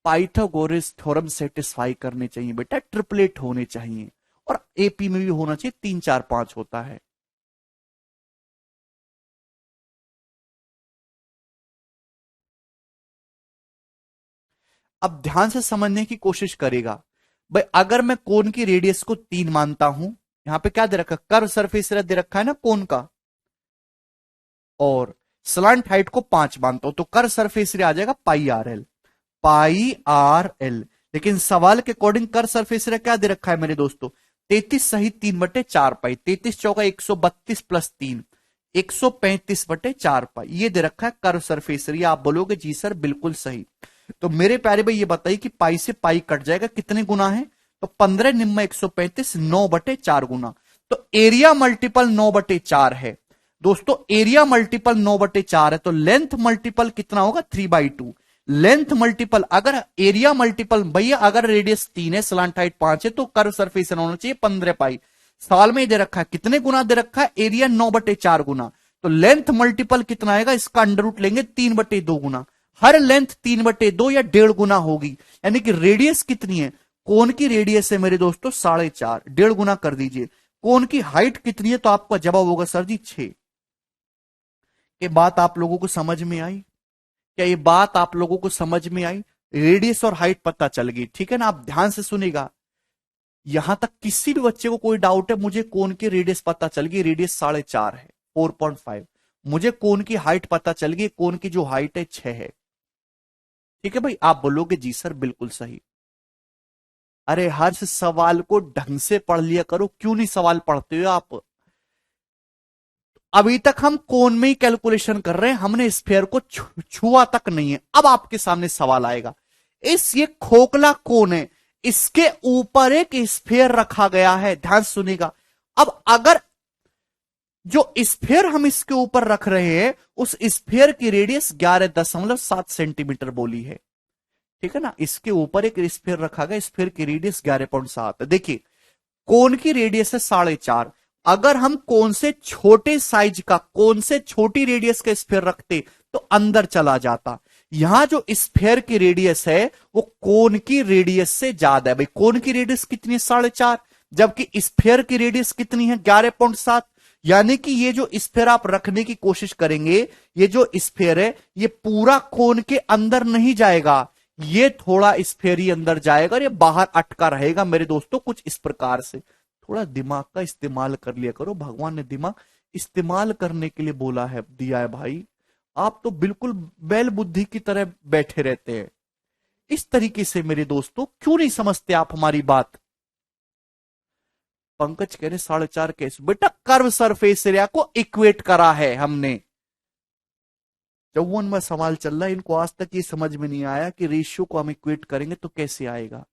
पाइथागोरस थ्योरम सेटिस्फाई करने चाहिए बेटा, ट्रिपलेट होने चाहिए, और एपी में भी होना चाहिए, 3 4 5 होता है। अब ध्यान से समझने की कोशिश करेगा भाई। अगर मैं कोन की रेडियस को 3 मानता हूं, यहां पे क्या दे रखा, कर्व सरफेस एरिया दे रखा है ना कोन का, और स्लांट हाइट को 5 मानता हूं, तो कर्व सरफेस एरिया आ जाएगा πRL, πRL। लेकिन सवाल के अकॉर्डिंग कर्व सरफेस एरिया क्या दे रखा है मेरे दोस्तों, 33 सही 3/4 पाई, 33 चौका 132 + 3 135/4 पाई, ये दे रखा है कर्व सरफेस एरिया। आप बोलोगे जी सर बिल्कुल सही। तो मेरे प्यारे भाई ये बताइए कि पाई से पाई कट जाएगा, कितने गुना है, तो 15 निम्मा 135 9/4 गुना। तो एरिया मल्टीपल 9/4 है दोस्तों, एरिया मल्टीपल 9/4 है, तो लेंथ मल्टीपल कितना होगा 3/2। लेंथ मल्टीपल, अगर एरिया मल्टीपल भैया, अगर रेडियस 3 है स्लांट हाइट 5 है तो कर्व सरफेस होना चाहिए 15 पाई। सवाल में दे रखा है कितने गुना दे रखा है, एरिया 9/4 गुना, तो लेंथ मल्टीपल कितना आएगा, इसका अंडर रूट लेंगे 3/2 गुना। हर लेंथ 3/2 या 1.5 गुना होगी, यानी कि रेडियस कितनी है, कोन की रेडियस है मेरे दोस्तों 4.5, 1.5 गुना कर दीजिए। कोन की हाइट कितनी है, तो आपका जवाब होगा सर जी 6। ये बात आप लोगों को समझ में आई, क्या ये बात आप लोगों को समझ में आई, रेडियस और हाइट पता चल गई, ठीक है ना। आप ध्यान से सुनेगा, यहां तक किसी भी बच्चे को कोई डाउट है, मुझे कोन की रेडियस पता चल गई, रेडियस 4.5 है 4.5, मुझे कोन की हाइट पता चल गई, कोन की जो हाइट है 6 है, ठीक है भाई। आप बोलोगे जी सर बिल्कुल सही। अरे हर सवाल को ढंग से पढ़ लिया करो, क्यों नहीं सवाल पढ़ते हो आप। अभी तक हम कोन में ही कैलकुलेशन कर रहे हैं, हमने स्फीयर को छुआ तक नहीं है। अब आपके सामने सवाल आएगा, ये खोखला कोन है, इसके ऊपर एक स्फीयर रखा गया है, ध्यान सुनेगा। अब अगर जो स्फीयर हम इसके ऊपर रख रहे हैं उस स्फीयर की रेडियस 11.7 सेंटीमीटर बोली है, ठीक है ना। इसके ऊपर एक स्फीयर रखा गया, स्फीयर की रेडियस 11.7 है। देखिए कोन की रेडियस है 4.5, अगर हम कोन से छोटे साइज का, कोन से छोटी रेडियस का स्फीयर रखते तो अंदर चला जाता। यहां जो स्फीयर की रेडियस है वो कोन की रेडियस से ज्यादा है भाई। कोन की रेडियस कितनी है 4.5, जबकि स्फीयर की रेडियस कितनी है 11.7। यानी कि ये जो स्फीयर आप रखने की कोशिश करेंगे, ये जो स्फीयर है ये पूरा कोन के अंदर नहीं जाएगा, ये थोड़ा स्फीयर ही अंदर जाएगा और ये बाहर अटका रहेगा मेरे दोस्तों, कुछ इस प्रकार से। थोड़ा दिमाग का इस्तेमाल कर लिया करो, भगवान ने दिमाग इस्तेमाल करने के लिए बोला है, दिया है भाई। आप तो बिल्कुल बैल बुद्धि की तरह बैठे रहते हैं इस तरीके से मेरे दोस्तों, क्यों नहीं समझते आप हमारी बात। पंकज कह रहे 4.5 कैसे, बेटा कर्व सरफेस एरिया को इक्वेट करा है हमने। 54वां सवाल चल रहा है, इनको आज तक ये समझ में नहीं आया कि रेशियो को हम इक्वेट करेंगे तो कैसे आएगा।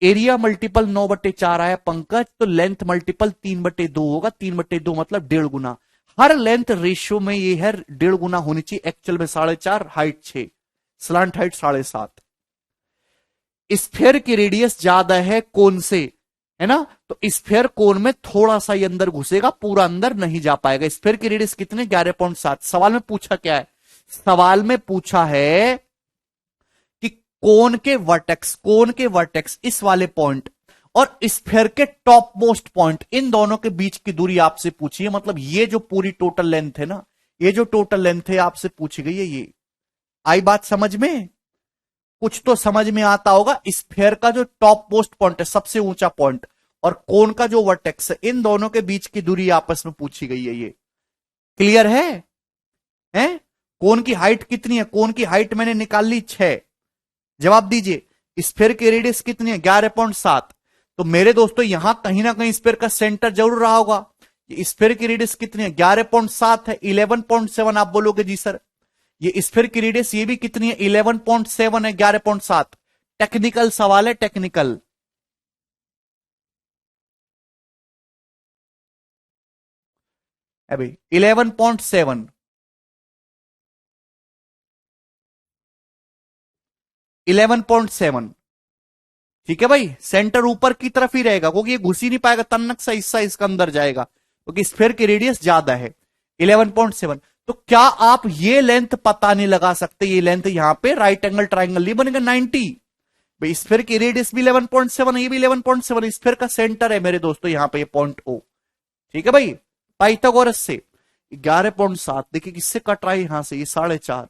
एरिया मल्टीपल 9/4 आया पंकज, तो लेंथ मल्टीपल 3/2 होगा। 3/2 मतलब 1.5 गुना। हर लेंथ रेशियो में ये है 1.5 गुना होनी चाहिए। एक्चुअल में 4.5, हाइट 6, स्लांट हाइट 7.5। स्फेयर की रेडियस ज्यादा है कोन से, है ना, तो स्फेयर कोन में थोड़ा सा ही अंदर घुसेगा, पूरा अंदर नहीं जा पाएगा। स्फेयर की रेडियस कितने, 11.7। सवाल में पूछा क्या है, सवाल में पूछा है कि कोन के वर्टेक्स इस वाले पॉइंट और स्फेयर के टॉप मोस्ट पॉइंट, इन दोनों के बीच की दूरी आपसे पूछी है। मतलब ये जो पूरी टोटल लेंथ है ना, ये जो टोटल लेंथ है आपसे पूछी गई है ये। आई बात समझ में, कुछ तो समझ में आता होगा। स्फेयर का जो टॉप मोस्ट पॉइंट है, सबसे ऊंचा पॉइंट, और कोन का जो वर्टेक्स है, इन दोनों के बीच की दूरी आपस में पूछी गई है ये। क्लियर है? हैं? कोन की हाइट कितनी है, कोन की हाइट मैंने निकाल ली 6। जवाब दीजिए। स्फेयर की रेडियस कितनी है, 11.7। तो मेरे दोस्तों यहां कहीं ना कहीं स्फेयर का सेंटर जरूर रहा होगा। स्फेयर की रेडियस कितनी है, 11.7 है। 11.7 आप बोलोगे जी सर, ये स्फेयर की रेडियस ये भी कितनी है, 11.7 है, 11.7। टेक्निकल सवाल है, टेक्निकल। अभी 11.7, 11.7, ठीक है भाई। सेंटर ऊपर की तरफ ही रहेगा क्योंकि ये घुस ही नहीं पाएगा, तन्नक सा हिस्सा इसका अंदर जाएगा क्योंकि स्फेयर की रेडियस ज्यादा है, 11.7। तो क्या आप ये लेंथ पता नहीं लगा सकते, ये लेंथ यहां पे राइट एंगल ट्राइंगल नहीं बनेगा 90। भाई स्फेयर की रेडियस भी 11.7 है, ये भी 11.7। स्फेयर का सेंटर है मेरे दोस्तों यहां पे, ये पॉइंट ओ। ठीक है भाई, पाइथागोरस से 11.7 देखिए किससे कट रहा है, यहां से ये 4.5।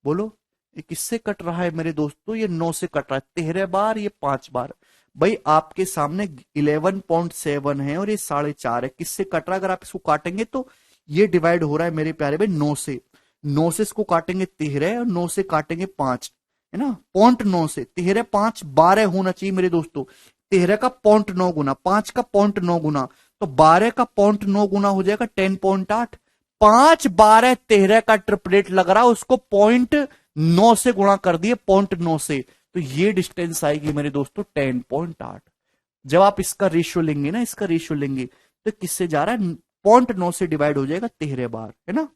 बोलो ये किससे कट रहा है मेरे दोस्तों, ये 9 से कट रहा है 13 बार, ये 5 बार। भाई आपके सामने 11.7 है और ये 4.5 है, किससे कट रहा है? अगर आप इसको काटेंगे तो ये डिवाइड हो रहा है मेरे प्यारे भाई 9 से। 9 से इसको काटेंगे 13 और 9 से काटेंगे 5, है ना। 0.9 से 13, 5, 12 होना चाहिए मेरे दोस्तों। 13 का 0.9 गुना, 5 का 0.9 गुना, तो 12 का 0.9 गुना हो जाएगा 10.8। 5, 12, 13 का ट्रिपलेट लग रहा है, उसको 0.9 से गुणा कर दिए, 0.9 से, तो ये डिस्टेंस आएगी मेरे दोस्तों 10.8। जब आप इसका रेशियो लेंगे ना, इसका रेशियो लेंगे तो किससे जा रहा है, 0.9 से डिवाइड हो जाएगा 13 बार, है ना।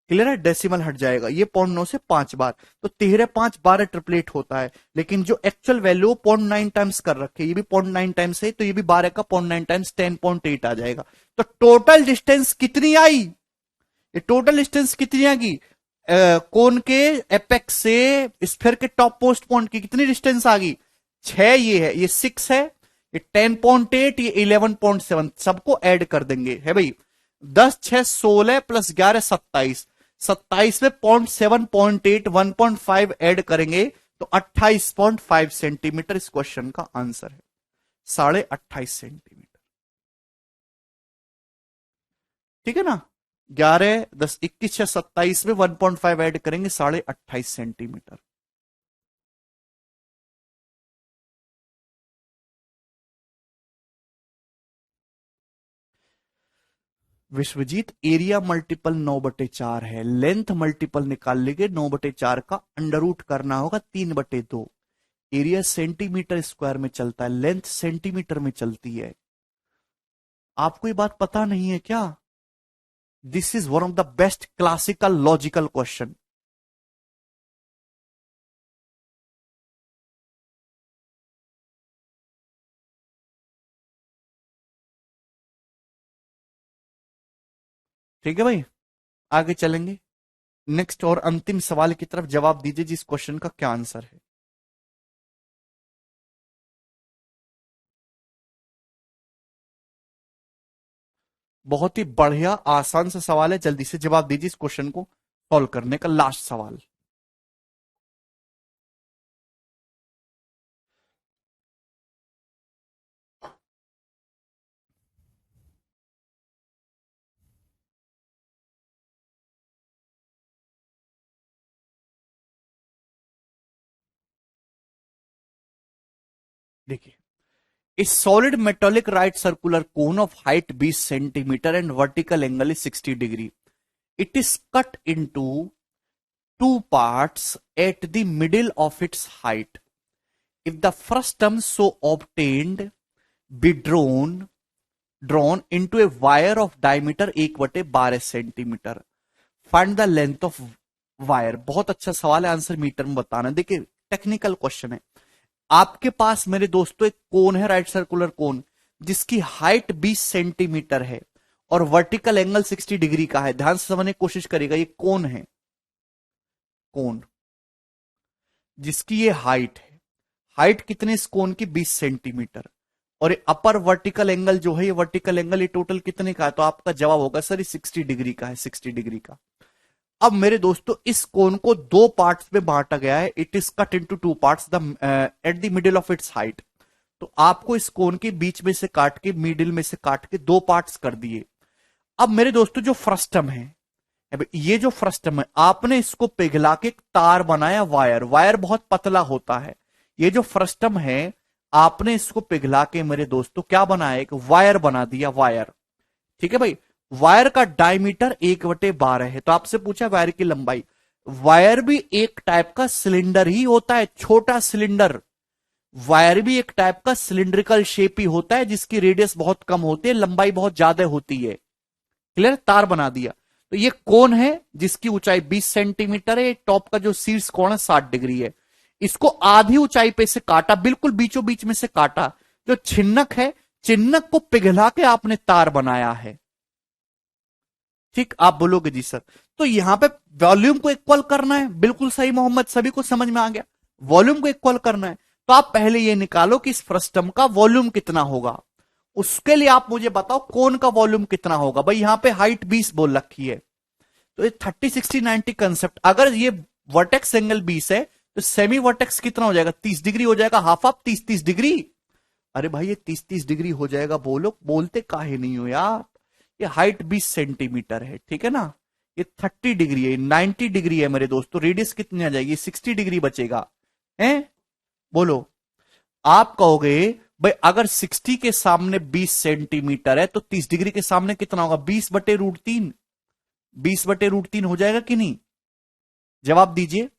क्लियर है, डेसिमल हट जाएगा, ये 0.9 से 5 बार, तो 13, 5, 12 ट्रिपलेट होता है। लेकिन जो एक्चुअल वैल्यू 0.9 टाइम्स कर रखे, ये भी 0.9 टाइम्स है, तो ये भी 12 का 0.9 टाइम्स 10.8 आ जाएगा। तो टोटल डिस्टेंस कितनी आई, ये टोटल डिस्टेंस कितनी आएगी, कोन के एपेक्स से स्फीयर के टॉप मोस्ट पॉइंट की कितनी डिस्टेंस आ गई, 6 ये है, ये 6 है, ये 10.8, ये 11.7, सबको ऐड कर देंगे, है भाई। 10, 6, 16 प्लस 11, 27। 27 में 0.7, 0.8, 1.5 ऐड करेंगे तो 28.5 सेंटीमीटर इस क्वेश्चन का आंसर है, 28.5 सेंटीमीटर। ठीक है ना, 11, 10, 21, 6, 27 में 1.5 ऐड करेंगे, 28.5 सेंटीमीटर। विश्वजीत एरिया मल्टीपल 9/4 है, लेंथ मल्टीपल निकाल लेंगे 9/4 का, अंडर रूट करना होगा 3/2। एरिया सेंटीमीटर स्क्वायर में चलता है, लेंथ सेंटीमीटर में चलती है। आपको ये बात पता नहीं है क्या? This is one of the best classical logical question. ठीक है भाई, आगे चलेंगे नेक्स्ट और अंतिम सवाल की तरफ। जवाब दीजिए जिस क्वेश्चन का क्या आंसर है। बहुत ही बढ़िया आसान सा सवाल है, जल्दी से जवाब दीजिए इस क्वेश्चन को सॉल्व करने का लास्ट सवाल। देखिए, इस solid metallic right circular cone of height 20 centimetre and vertical angle is 60 degree. It is cut into two parts at the middle of its height. If the frustum so obtained be drawn into a wire of diameter 1/12 centimetre, find the length of wire. बहुत अच्छा सवाल है, आंसर मीटर में बताना। देखिए टेक्निकल क्वेश्चन है। आपके पास मेरे दोस्तों एक कोन है, राइट सर्कुलर कोन, जिसकी हाइट 20 सेंटीमीटर है और वर्टिकल एंगल 60 डिग्री का है। ध्यान से समझने की कोशिश करिएगा, ये कोन है, कोन जिसकी ये हाइट है। हाइट कितने इस कोन की? 20 सेंटीमीटर। और अपर वर्टिकल एंगल जो है, ये वर्टिकल एंगल ये टोटल कितने का है? तो आपका जवाब होगा सर ये 60 डिग्री का है, 60 डिग्री का। अब मेरे दोस्तों इस कोन को दो पार्ट्स में बांटा गया है। It is cut into two parts at the middle of its height. तो आपको इस कोन के बीच में से काट के, मिडिल में से काट के दो पार्ट्स कर दिए। अब मेरे दोस्तों जो फ्रस्टम है, ये जो फ्रस्टम है, आपने इसको पिघला के तार बनाया, वायर। वायर बहुत पतला होता है। ये जो फ्रस्टम है, आपने इसको पिघला के मेरे दोस्तों क्या बनाया? एक वायर बना दिया, वायर। ठीक है भाई। वायर का डायमीटर 1/12 है। तो आपसे पूछा वायर की लंबाई। वायर भी एक टाइप का सिलेंडर ही होता है, छोटा सिलेंडर। वायर भी एक टाइप का सिलिंड्रिकल शेप ही होता है, जिसकी रेडियस बहुत कम होती है, लंबाई बहुत ज्यादा होती है। क्लियर? तार बना दिया। तो ये कोन है जिसकी ऊंचाई 20 सेंटीमीटर है। टॉप का जो शीर्ष कोण है 60 डिग्री है। इसको आधी ऊंचाई पे से काटा, बिल्कुल बीचों बीच में से काटा। जो छिन्नक है, चिन्नक को पिघला के आपने तार बनाया है। ठीक, आप बोलोगे जी सर तो यहां पे वॉल्यूम को इक्वल करना है। बिल्कुल सही मोहम्मद, सभी को समझ में आ गया। वॉल्यूम को इक्वल करना है तो आप पहले ये निकालो कि इस फ्रस्टम का वॉल्यूम कितना होगा। उसके लिए आप मुझे बताओ कोन का वॉल्यूम कितना होगा। भाई यहां पे हाइट 20 बोल रखी है, तो ये 30 60 90 कंसेप्ट। अगर ये वर्टेक्स एंगल 20 है तो सेमी वर्टेक्स कितना हो जाएगा? 30 डिग्री हो जाएगा। Half of 30 degree. अरे भाई ये 30 डिग्री हो जाएगा, बोलते काहे नहीं हो यार। ये हाइट 20 सेंटीमीटर है, ठीक है ना। ये 30 डिग्री है, 90 डिग्री है मेरे दोस्तों। रेडियस कितनी आ जाएगी? 60 डिग्री बचेगा। हैं? बोलो। आप कहोगे भाई अगर 60 के सामने 20 सेंटीमीटर है तो 30 डिग्री के सामने कितना होगा? 20/√3। 20/√3 हो जाएगा कि नहीं? जवाब दीजिए।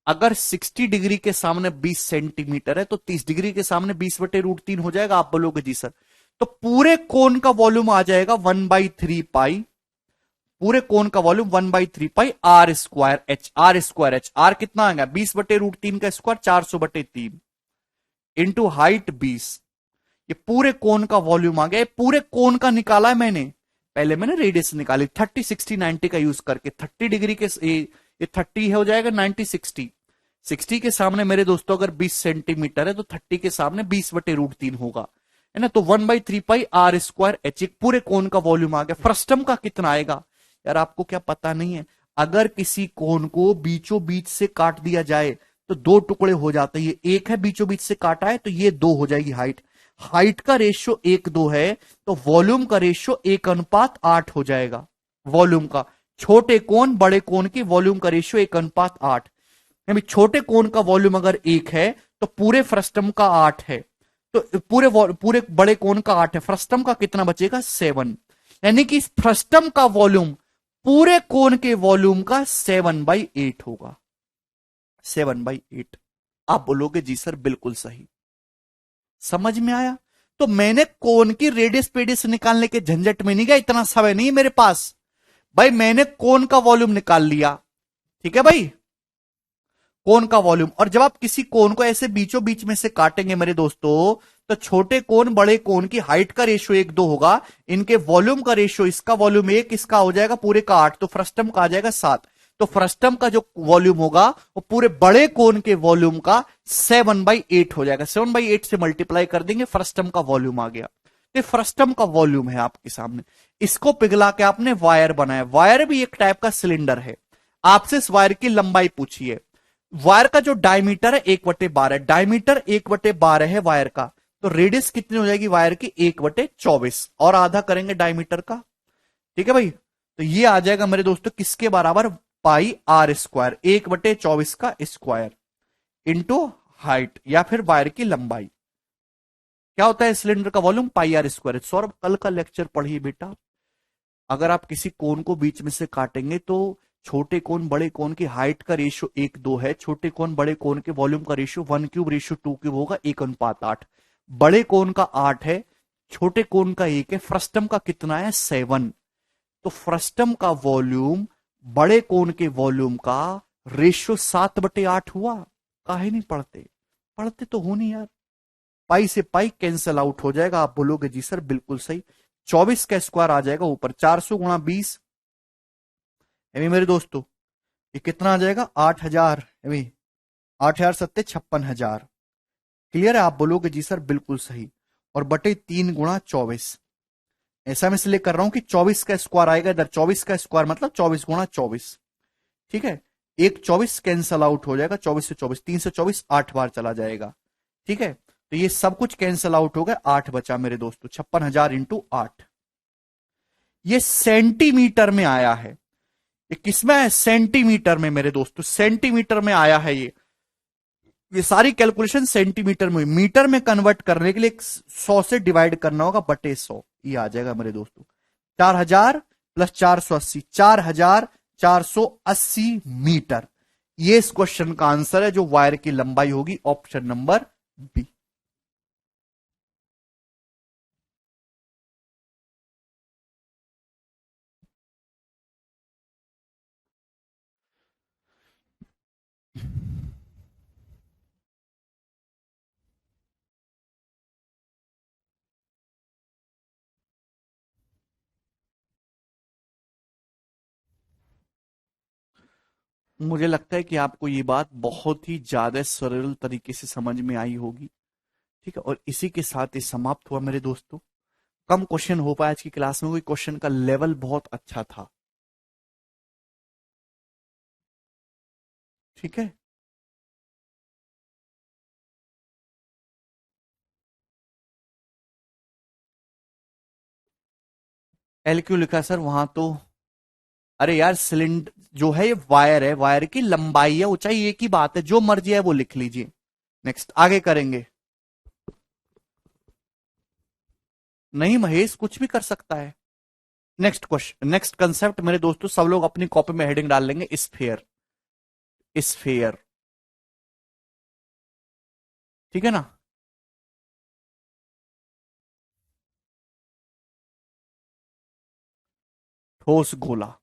अगर 60 डिग्री के सामने 20 सेंटीमीटर है तो 30 डिग्री के सामने 20/√3 हो जाएगा। आप बोलोगे जी सर। तो पूरे कोन का वॉल्यूम आ जाएगा 1/3 पाई। पूरे कोन का volume 1/3 pi are square H. R square H, R कितना आएगा? 20/√3 का स्क्वायर 400/3 इंटू हाइट 20। ये पूरे कोन का वॉल्यूम आ गया। पूरे कोन का निकाला है मैंने। पहले मैंने रेडियस निकाली 30 60 90 का यूज करके। 30 डिग्री के ये 30 हो जाएगा, 90 60। 60 के सामने मेरे दोस्तों अगर 20 सेंटीमीटर है तो 30 के सामने 20/√3 होगा, है ना। तो 1/3 पाई आर स्क्वायर एच। पूरे कोन का वॉल्यूम आ गया। फ्रस्टम का कितना आएगा यार? आपको क्या पता नहीं है? अगर किसी कोन को बीचों बीच से काट दिया जाए तो दो टुकड़े हो जाते हैं। ये एक है बीचों बीच से काटा है तो ये 2 हो जाएगी हाइट। हाइट का रेशियो 1:2 है तो वॉल्यूम का रेशियो 1:8 हो जाएगा। वॉल्यूम का, छोटे कोन बड़े कोन की वॉल्यूम का रेशियो 1:8। यानी छोटे कोन का वॉल्यूम अगर 1 है तो पूरे फ्रस्टम का 8 है। तो पूरे बड़े कोन का 8 है। फ्रस्टम का कितना बचेगा? 7। यानी कि इस फ्रस्टम का वॉल्यूम पूरे कोन के वॉल्यूम का 7/8 होगा। 7/8। आप बोलोगे जी सर बिल्कुल सही। समझ में आया? तो मैंने कोन की रेडियस पेडियस निकालने के झंझट में नहीं गया, इतना समय नहीं है मेरे पास। भाई मैंने कोन का वॉल्यूम निकाल लिया, ठीक है भाई, कोन का वॉल्यूम। और जब आप किसी कोन को ऐसे बीचों बीच में से काटेंगे मेरे दोस्तों, तो छोटे कोन बड़े कोन की हाइट का रेशियो 1:2 होगा। इनके वॉल्यूम का रेशियो, इसका वॉल्यूम 1, इसका हो जाएगा पूरे का 8, तो फ्रस्टम का आ जाएगा 7। तो फ्रस्टम का जो वॉल्यूम होगा वो पूरे बड़े कोन के वॉल्यूम का 7/8 हो जाएगा। 7/8 से मल्टीप्लाई कर देंगे, फ्रस्टम का वॉल्यूम आ गया। तो फ्रस्टम का वॉल्यूम है आपके सामने। इसको पिघला के आपने वायर बनाया। वायर भी एक टाइप का सिलेंडर है। आपसे इस वायर की लंबाई पूछी है। वायर का जो डायमीटर है 1/12, डायमीटर 1/12 है वायर का। तो रेडियस कितनी हो जाएगी वायर की? 1/24 और आधा करेंगे डायमीटर का, ठीक है भाई। तो ये आ जाएगा मेरे दोस्तों किसके बराबर? पाई आर स्क्वायर, 1/24 का स्क्वायर इंटू हाइट या फिर वायर की लंबाई। क्या होता है सिलेंडर का volume? Pi are square. Saurabh कल का लेक्चर पढ़िए बेटा। अगर आप किसी कोन को बीच में से काटेंगे तो छोटे कोन बड़े कोन की हाइट का रेशियो 1:2 है, छोटे कोन बड़े कोन के वॉल्यूम का रेशियो 1³ रेशियो 2³ होगा, 1:8। बड़े कोन का 8 है, छोटे कोन का 1 है, फ्रस्टम का कितना है 7। तो फ्रस्टम का वॉल्यूम बड़े कोन के वॉल्यूम का रेशियो 7/8 हुआ। काहे नहीं पढ़ते? पढ़ते तो हो नहीं यार। पाई से पाई कैंसल आउट हो जाएगा, आप बोलोगे जी सर बिल्कुल सही। 24 का स्क्वायर आ जाएगा ऊपर, 400 गुणा 20 मेरे दोस्तों, ये कितना आ जाएगा 8000। 8000 सत्ते 56,000। क्लियर है? आप बोलोगे जी सर बिल्कुल सही। और बटे 3 गुणा 24, ऐसा मैं इसलिए कर रहा हूं कि 24 का स्क्वायर आएगा इधर, 24 का स्क्वायर मतलब 24 गुणा 24। ठीक है, एक 24 कैंसल आउट हो जाएगा, 24 से 24, 3 से 24 8 बार चला जाएगा। ठीक है, तो ये सब कुछ कैंसल आउट हो गया, 8 बचा मेरे दोस्तों, 56,000 इंटू 8। ये सेंटीमीटर में आया है। ये किसमें है? सेंटीमीटर में मेरे दोस्तों, सेंटीमीटर में आया है। ये सारी कैलकुलेशन सेंटीमीटर में हुई। मीटर में कन्वर्ट करने के लिए 100 से डिवाइड करना होगा बटे 100, ये आ जाएगा मेरे दोस्तों 4000 प्लस 480, 4480 मीटर। ये इस क्वेश्चन का आंसर है, जो वायर की लंबाई होगी, ऑप्शन नंबर बी। मुझे लगता है कि आपको ये बात बहुत ही ज्यादा सरल तरीके से समझ में आई होगी। ठीक है, और इसी के साथ ये समाप्त हुआ मेरे दोस्तों। कम क्वेश्चन हो पाया आज की क्लास में, कोई क्वेश्चन का लेवल बहुत अच्छा था। ठीक है, एल क्यों लिखा सर वहां तो? अरे यार सिलेंडर जो है, ये वायर है, वायर की लंबाई है, ऊंचाई एक ही बात है, जो मर्जी है वो लिख लीजिए। नेक्स्ट आगे करेंगे। नहीं महेश, कुछ भी कर सकता है। नेक्स्ट क्वेश्चन, नेक्स्ट कंसेप्ट मेरे दोस्तों, सब लोग अपनी कॉपी में हेडिंग डाल लेंगे, स्फेयर। स्फेयर, ठीक है ना? ठोस गोला।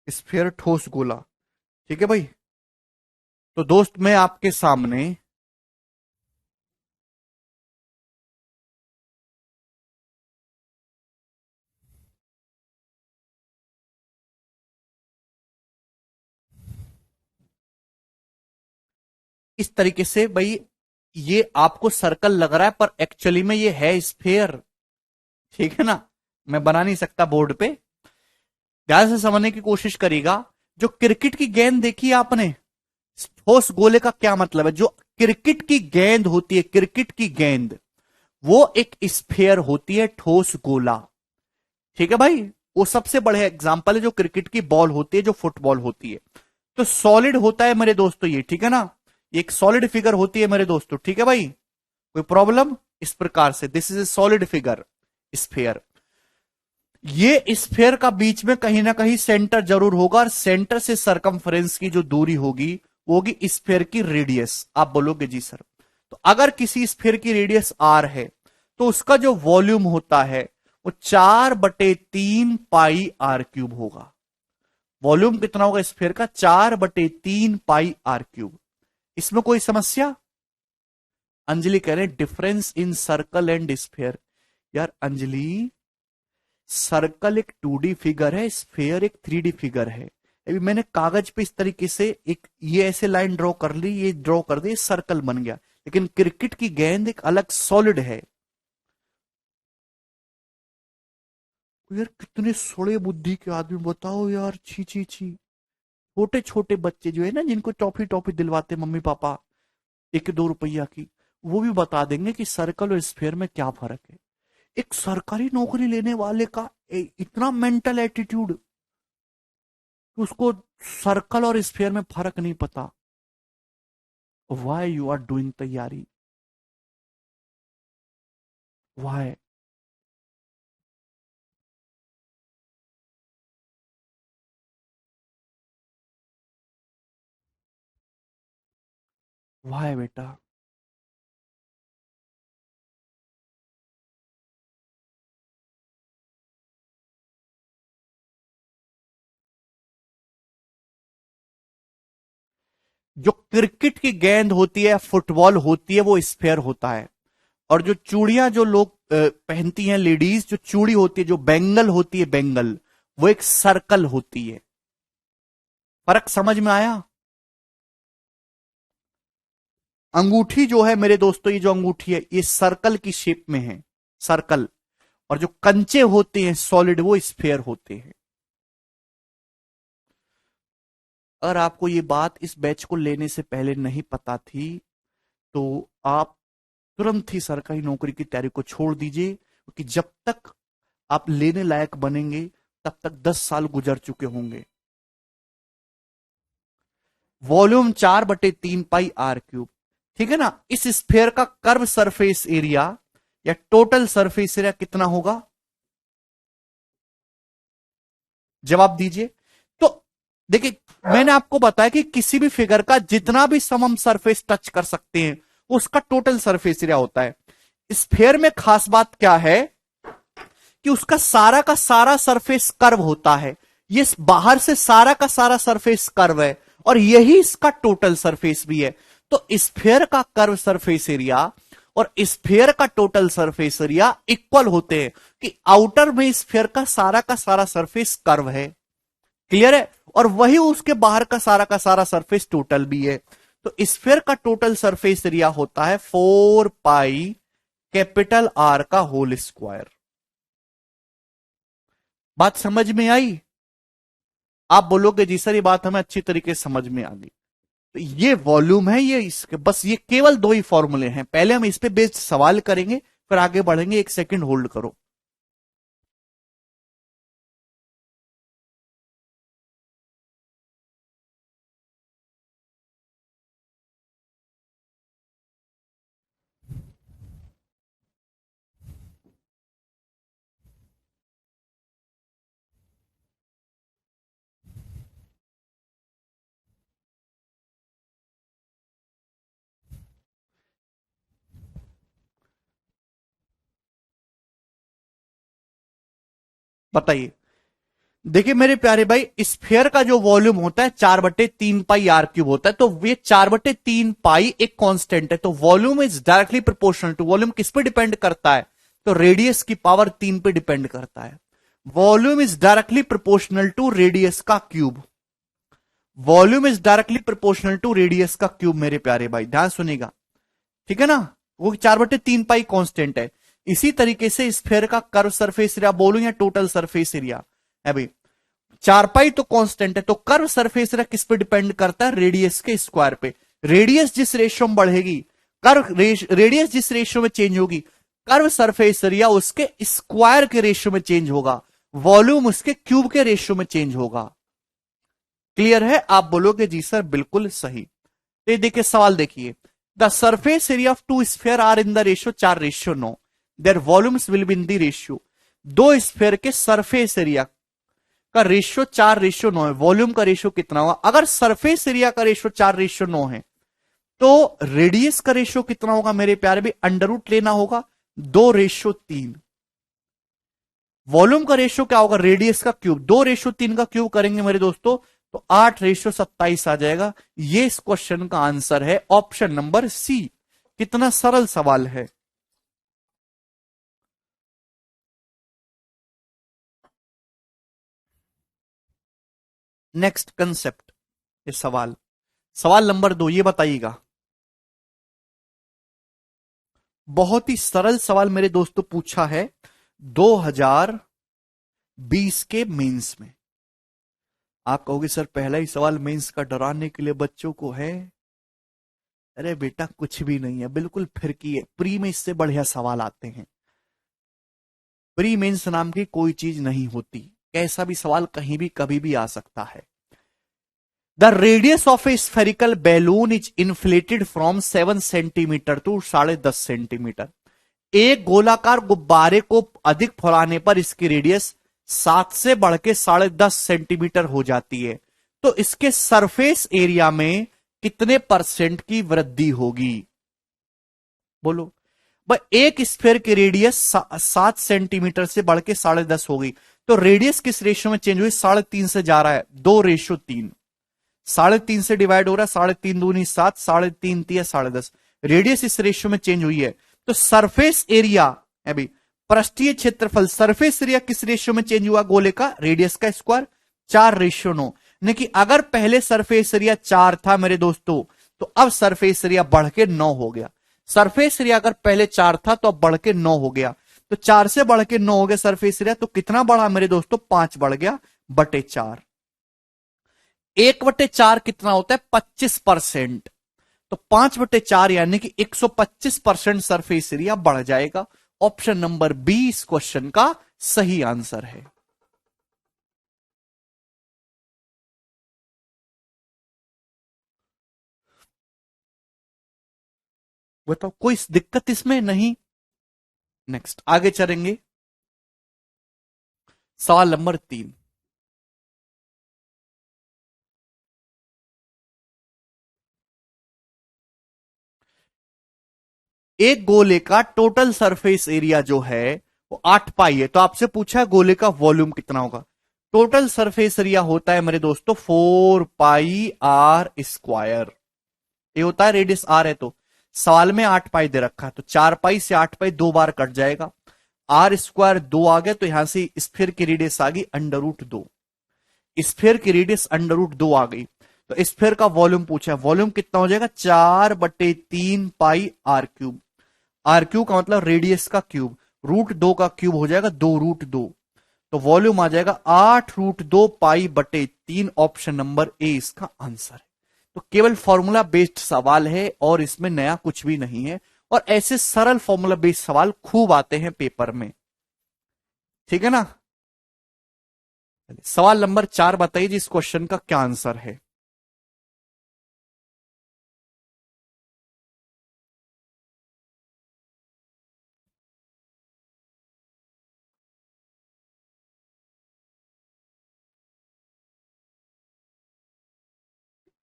स्फेयर ठोस गोला, ठीक है भाई। तो दोस्त मैं आपके सामने इस तरीके से भाई, ये आपको सर्कल लग रहा है पर एक्चुअली में ये है स्फेयर। ठीक है ना? मैं बना नहीं सकता बोर्ड पे, ध्यान से समझने की कोशिश करिएगा। जो क्रिकेट की गेंद देखी है आपने, ठोस गोले का क्या मतलब है? जो क्रिकेट की गेंद होती है, क्रिकेट की गेंद, वो एक स्फेयर होती है, ठोस गोला। ठीक है भाई, वो सबसे बड़े एग्जाम्पल है जो क्रिकेट की बॉल होती है, जो फुटबॉल होती है। तो सॉलिड होता है मेरे दोस्तों ये, ठीक है ना? ये एक सॉलिड फिगर होती है मेरे दोस्तों, ठीक है भाई? कोई प्रॉब्लम? इस प्रकार से this is a solid figure, sphere. ये स्फेयर का बीच में कहीं ना कहीं सेंटर जरूर होगा, और सेंटर से सरकमफ्रेंस की जो दूरी होगी वो होगी स्फेयर की रेडियस। आप बोलोगे जी सर, तो अगर किसी स्फेयर की रेडियस आर है, तो उसका जो वॉल्यूम होता है वो 4/3 पाई r³ होगा। वॉल्यूम कितना होगा स्फेयर का? 4/3 पाई r³। इसमें कोई समस्या? अंजलि कह रहे difference in circle and sphere. यार अंजलि, सर्कल एक 2D फिगर है, स्फेयर एक 3D फिगर है। अभी मैंने कागज पे इस तरीके से एक ये ऐसे लाइन ड्रॉ कर ली, ये ड्रॉ कर दी, सर्कल बन गया। लेकिन क्रिकेट की गेंद एक अलग सॉलिड है। यार कितने सोड़े बुद्धि के आदमी, बताओ यार, छी छी छी। छोटे छोटे बच्चे जो है ना, जिनको टॉफी टॉफी दिलवाते मम्मी पापा 1-2 रुपया की, वो भी बता देंगे कि सर्कल और स्फेयर में क्या फर्क है। एक सरकारी नौकरी लेने वाले का इतना मेंटल एटीट्यूड, उसको सर्कल और स्फेयर में फर्क नहीं पता। व्हाई यू आर डूइंग तैयारी? वाई? वाई बेटा? जो क्रिकेट की गेंद होती है, फुटबॉल होती है, वो स्फेयर होता है। और जो चूड़ियां जो लोग पहनती हैं लेडीज, जो चूड़ी होती है, जो बैंगल होती है, बैंगल, वो एक सर्कल होती है। फर्क समझ में आया? अंगूठी जो है मेरे दोस्तों, ये जो अंगूठी है, ये सर्कल की शेप में है, सर्कल। और जो कंचे होते हैं सॉलिड, वो स्फेयर होते हैं। अगर आपको ये बात इस बैच को लेने से पहले नहीं पता थी, तो आप तुरंत ही सरकारी नौकरी की तैयारी को छोड़ दीजिए, क्योंकि जब तक आप लेने लायक बनेंगे, तब तक 10 साल गुजर चुके होंगे। वॉल्यूम 4/3 पाई r क्यूब, ठीक है ना? इस स्फेयर का कर्व सरफेस एरिया या टोटल सरफेस एरिया कितना होगा? जवाब दीजिए। तो देखिए, मैंने आपको बताया कि किसी भी फिगर का जितना भी सम हम सरफेस टच कर सकते हैं, उसका टोटल सरफेस एरिया होता है। स्फेयर में खास बात क्या है कि उसका सारा का सारा सरफेस कर्व होता है। ये बाहर से सारा का सारा सरफेस कर्व है, और यही इसका टोटल सरफेस भी है। तो स्फेयर का कर्व सरफेस एरिया और स्फेयर का टोटल सरफेस एरिया इक्वल होते हैं, कि आउटर में स्फेयर का सारा सरफेस कर्व है। क्लियर है? और वही उसके बाहर का सारा सरफेस टोटल भी है। तो स्फेयर का टोटल सरफेस एरिया होता है 4 पाई R का होल स्क्वायर। बात समझ में आई? आप बोलोगे जी सर, ये बात हमें अच्छी तरीके से समझ में आ गई। तो ये वॉल्यूम है, ये इसके बस ये केवल दो ही फॉर्मूले हैं। पहले हम इस पे बेस्ड सवाल करेंगे, फिर आगे बढ़ेंगे। एक सेकंड होल्ड करो। बताइए। देखिए मेरे प्यारे भाई, स्फेयर का जो वॉल्यूम होता है 4/3 पाई r क्यूब होता है। तो ये 4/3 पाई एक कांस्टेंट है, तो volume is directly proportional to, volume किस पे डिपेंड करता है? तो रेडियस की पावर 3 पे डिपेंड करता है। Volume is directly proportional to radius का cube. Volume is directly proportional to radius का क्यूब मेरे प्यारे भाई, ध्यान सुनिएगा। ठीक है ना? वो 4/3 पाई कांस्टेंट है। इसी तरीके से स्फेयर का कर्व सरफेस एरिया बोलूं या टोटल सरफेस एरिया है भाई, 4 पाई तो कांस्टेंट है, तो कर्व सरफेस एरिया किस पे डिपेंड करता है? रेडियस के स्क्वायर पे। रेडियस जिस रेशियो में बढ़ेगी, कर्व रेडियस जिस रेशियो में चेंज होगी, कर्व सरफेस एरिया उसके स्क्वायर के रेशियो में चेंज होगा, वॉल्यूम उसके क्यूब के रेशियो में चेंज होगा। क्लियर है? आप बोलोगे जी सर बिल्कुल सही। तो ये देखिए सवाल देखिए, the surface area of two sphere are in the ratio 4:9, their volumes will be in the ratio. दो स्फेयर के सरफेस एरिया का रेशियो 4:9 है, वॉल्यूम का रेशियो कितना होगा? अगर सरफेस एरिया का रेशियो 4:9 है, तो रेडियस का रेशियो कितना होगा मेरे प्यारे भी? अंडर रूट लेना होगा, 2:3। वॉल्यूम का रेशियो क्या होगा? रेडियस का क्यूब, 2:3 का क्यूब करेंगे मेरे दोस्तों, तो 8:27 आ जाएगा। ये इस क्वेश्चन का आंसर है, ऑप्शन नंबर सी। कितना सरल सवाल है। नेक्स्ट कंसेप्ट, ये सवाल, सवाल नंबर 2, ये बताइएगा। बहुत ही सरल सवाल मेरे दोस्तों पूछा है 2020 के मेंस में। आप कहोगे सर पहला ही सवाल मेंस का डराने के लिए बच्चों को है। अरे बेटा कुछ भी नहीं है, बिल्कुल फिरकी है। प्री में इससे बढ़िया सवाल आते हैं। प्री मेंस नाम की कोई चीज नहीं होती, कैसा भी सवाल कहीं भी कभी भी आ सकता है। The radius of a spherical balloon is inflated from 7 centimetre to 10.5 centimetre. एक गोलाकार गुब्बारे को अधिक फैलाने पर इसकी रेडियस 7 से बढ़ के 10.5 सेंटीमीटर हो जाती है, तो इसके सरफेस एरिया में कितने परसेंट की वृद्धि होगी? बोलो भाई, एक स्फीयर की रेडियस 7 सेंटीमीटर से बढ़ के 10.5 हो गई, तो रेडियस किस रेशियो में चेंज हुई? 3.5 से जा रहा है, 2:3। 3.5 से डिवाइड हो रहा है, 3.5 दूनी 7, 3.5 तिया 10.5, रेडियस इस रेशियो में चेंज हुई है। तो सरफेस एरिया अभी पृष्ठीय क्षेत्रफल, सरफेस एरिया किस रेशियो में चेंज हुआ? गोले का रेडियस का स्क्वायर 4:9। कि अगर पहले सरफेस एरिया 4 था मेरे दोस्तों, तो अब सरफेस एरिया बढ़ के 9 हो गया। सरफेस एरिया अगर पहले 4 था तो अब बढ़ के 9 हो गया, तो 4 से बढ़ के 9 हो गया सरफेस एरिया, तो कितना बढ़ा मेरे दोस्तों? 5 बढ़ गया बटे 4। 1/4 कितना होता है? 25%। तो 5/4 यानी कि 125% सरफेस एरिया बढ़ जाएगा। ऑप्शन नंबर बी इस क्वेश्चन का सही आंसर है। बताओ कोई दिक्कत इसमें नहीं? नेक्स्ट आगे चलेंगे, सवाल नंबर 3। एक गोले का टोटल सरफेस एरिया जो है वो 8 पाई है, तो आपसे पूछा है गोले का वॉल्यूम कितना होगा? टोटल सरफेस एरिया होता है मेरे दोस्तों 4πr²। ये होता है रेडियस आर है, तो सवाल में 8 पाई दे रखा है, तो 4 पाई से 8 पाई 2 बार कट जाएगा, r² 2 आ गया, तो यहां से स्फीयर की रेडियस आ गई √2। स्फीयर की रेडियस √2 आ गई, तो स्फीयर का वॉल्यूम पूछा है, वॉल्यूम कितना हो जाएगा? 4/3πr³। r³ का मतलब रेडियस का क्यूब, √2 का क्यूब हो जाएगा 2√2, तो वॉल्यूम आ जाएगा 8√2π/3। ऑप्शन नंबर ए इसका आंसर है। तो केवल फॉर्मूला बेस्ड सवाल है और इसमें नया कुछ भी नहीं है, और ऐसे सरल फॉर्मूला बेस्ड सवाल खूब आते हैं पेपर में, ठीक है ना। सवाल नंबर 4 बताइए जी, इस क्वेश्चन का क्या आंसर है?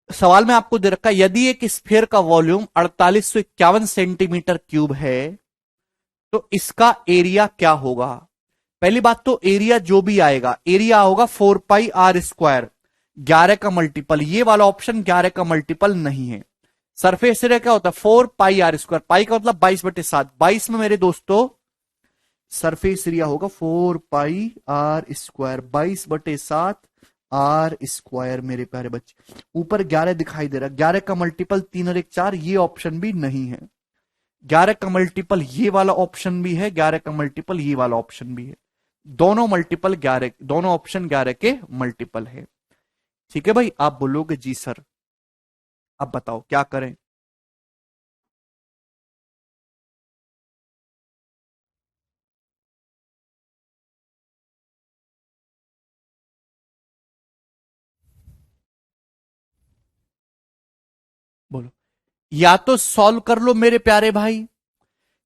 सवाल में आपको दे रखा है, यदि एक स्फीयर का वॉल्यूम 4851 सेंटीमीटर क्यूब है तो इसका एरिया क्या होगा? पहली बात तो एरिया जो भी आएगा, एरिया होगा 4πr²। 11 का मल्टीपल, ये वाला ऑप्शन 11 का मल्टीपल नहीं है। सरफेस एरिया क्या होता है? 4πr²। पाई का मतलब 22/7, 22 में मेरे दोस्तों सरफेस एरिया होगा 4πr², 22/7 r²। मेरे प्यारे बच्चे ऊपर 11 दिखाई दे रहा है, 11 का मल्टीपल 3 और 1 4, ये ऑप्शन भी नहीं है। 11 का मल्टीपल ये वाला ऑप्शन भी है, 11 का मल्टीपल ये वाला ऑप्शन भी है, दोनों मल्टीपल 11, दोनों ऑप्शन 11 के मल्टीपल है। ठीक है भाई, आप बोलोगे जी सर, अब बताओ क्या करें? बोलो, या तो सॉल्व कर लो मेरे प्यारे भाई,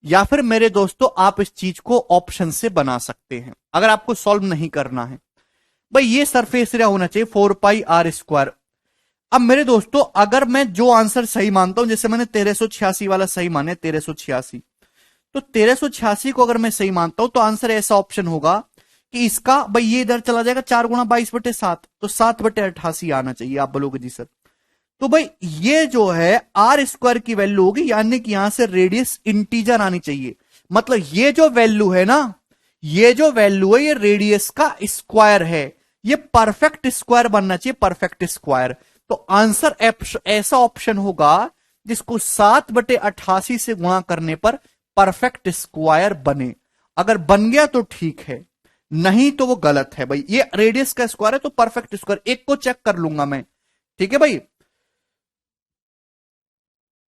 या फिर मेरे दोस्तों आप इस चीज को ऑप्शन से बना सकते हैं अगर आपको सॉल्व नहीं करना है। भाई ये सरफेस एरिया होना चाहिए 4πr²। अब मेरे दोस्तों अगर मैं जो आंसर सही मानता हूं, जैसे मैंने 1386 वाला सही माने, 1386, तो 1386 को अगर मैं सही मानता हूं तो आंसर ऐसा ऑप्शन होगा कि इसका भाई ये इधर चला जाएगा 4 गुणा 22/7, तो 7/88 आना चाहिए। आप बोलोगे जी सर, तो भाई ये जो है r² की वैल्यू होगी, यानी कि यहां से रेडियस इंटीजर आनी चाहिए। मतलब ये जो वैल्यू है ना, ये जो वैल्यू है ये रेडियस का स्क्वायर है, ये परफेक्ट स्क्वायर बनना चाहिए, परफेक्ट स्क्वायर। तो आंसर ऐसा ऑप्शन होगा जिसको 7/88 से गुणा करने पर परफेक्ट स्क्वायर बने। अगर बन गया तो ठीक है, नहीं तो वो गलत है। भाई ये रेडियस का स्क्वायर है तो परफेक्ट स्क्वायर, एक को चेक कर लूंगा मैं, ठीक है भाई।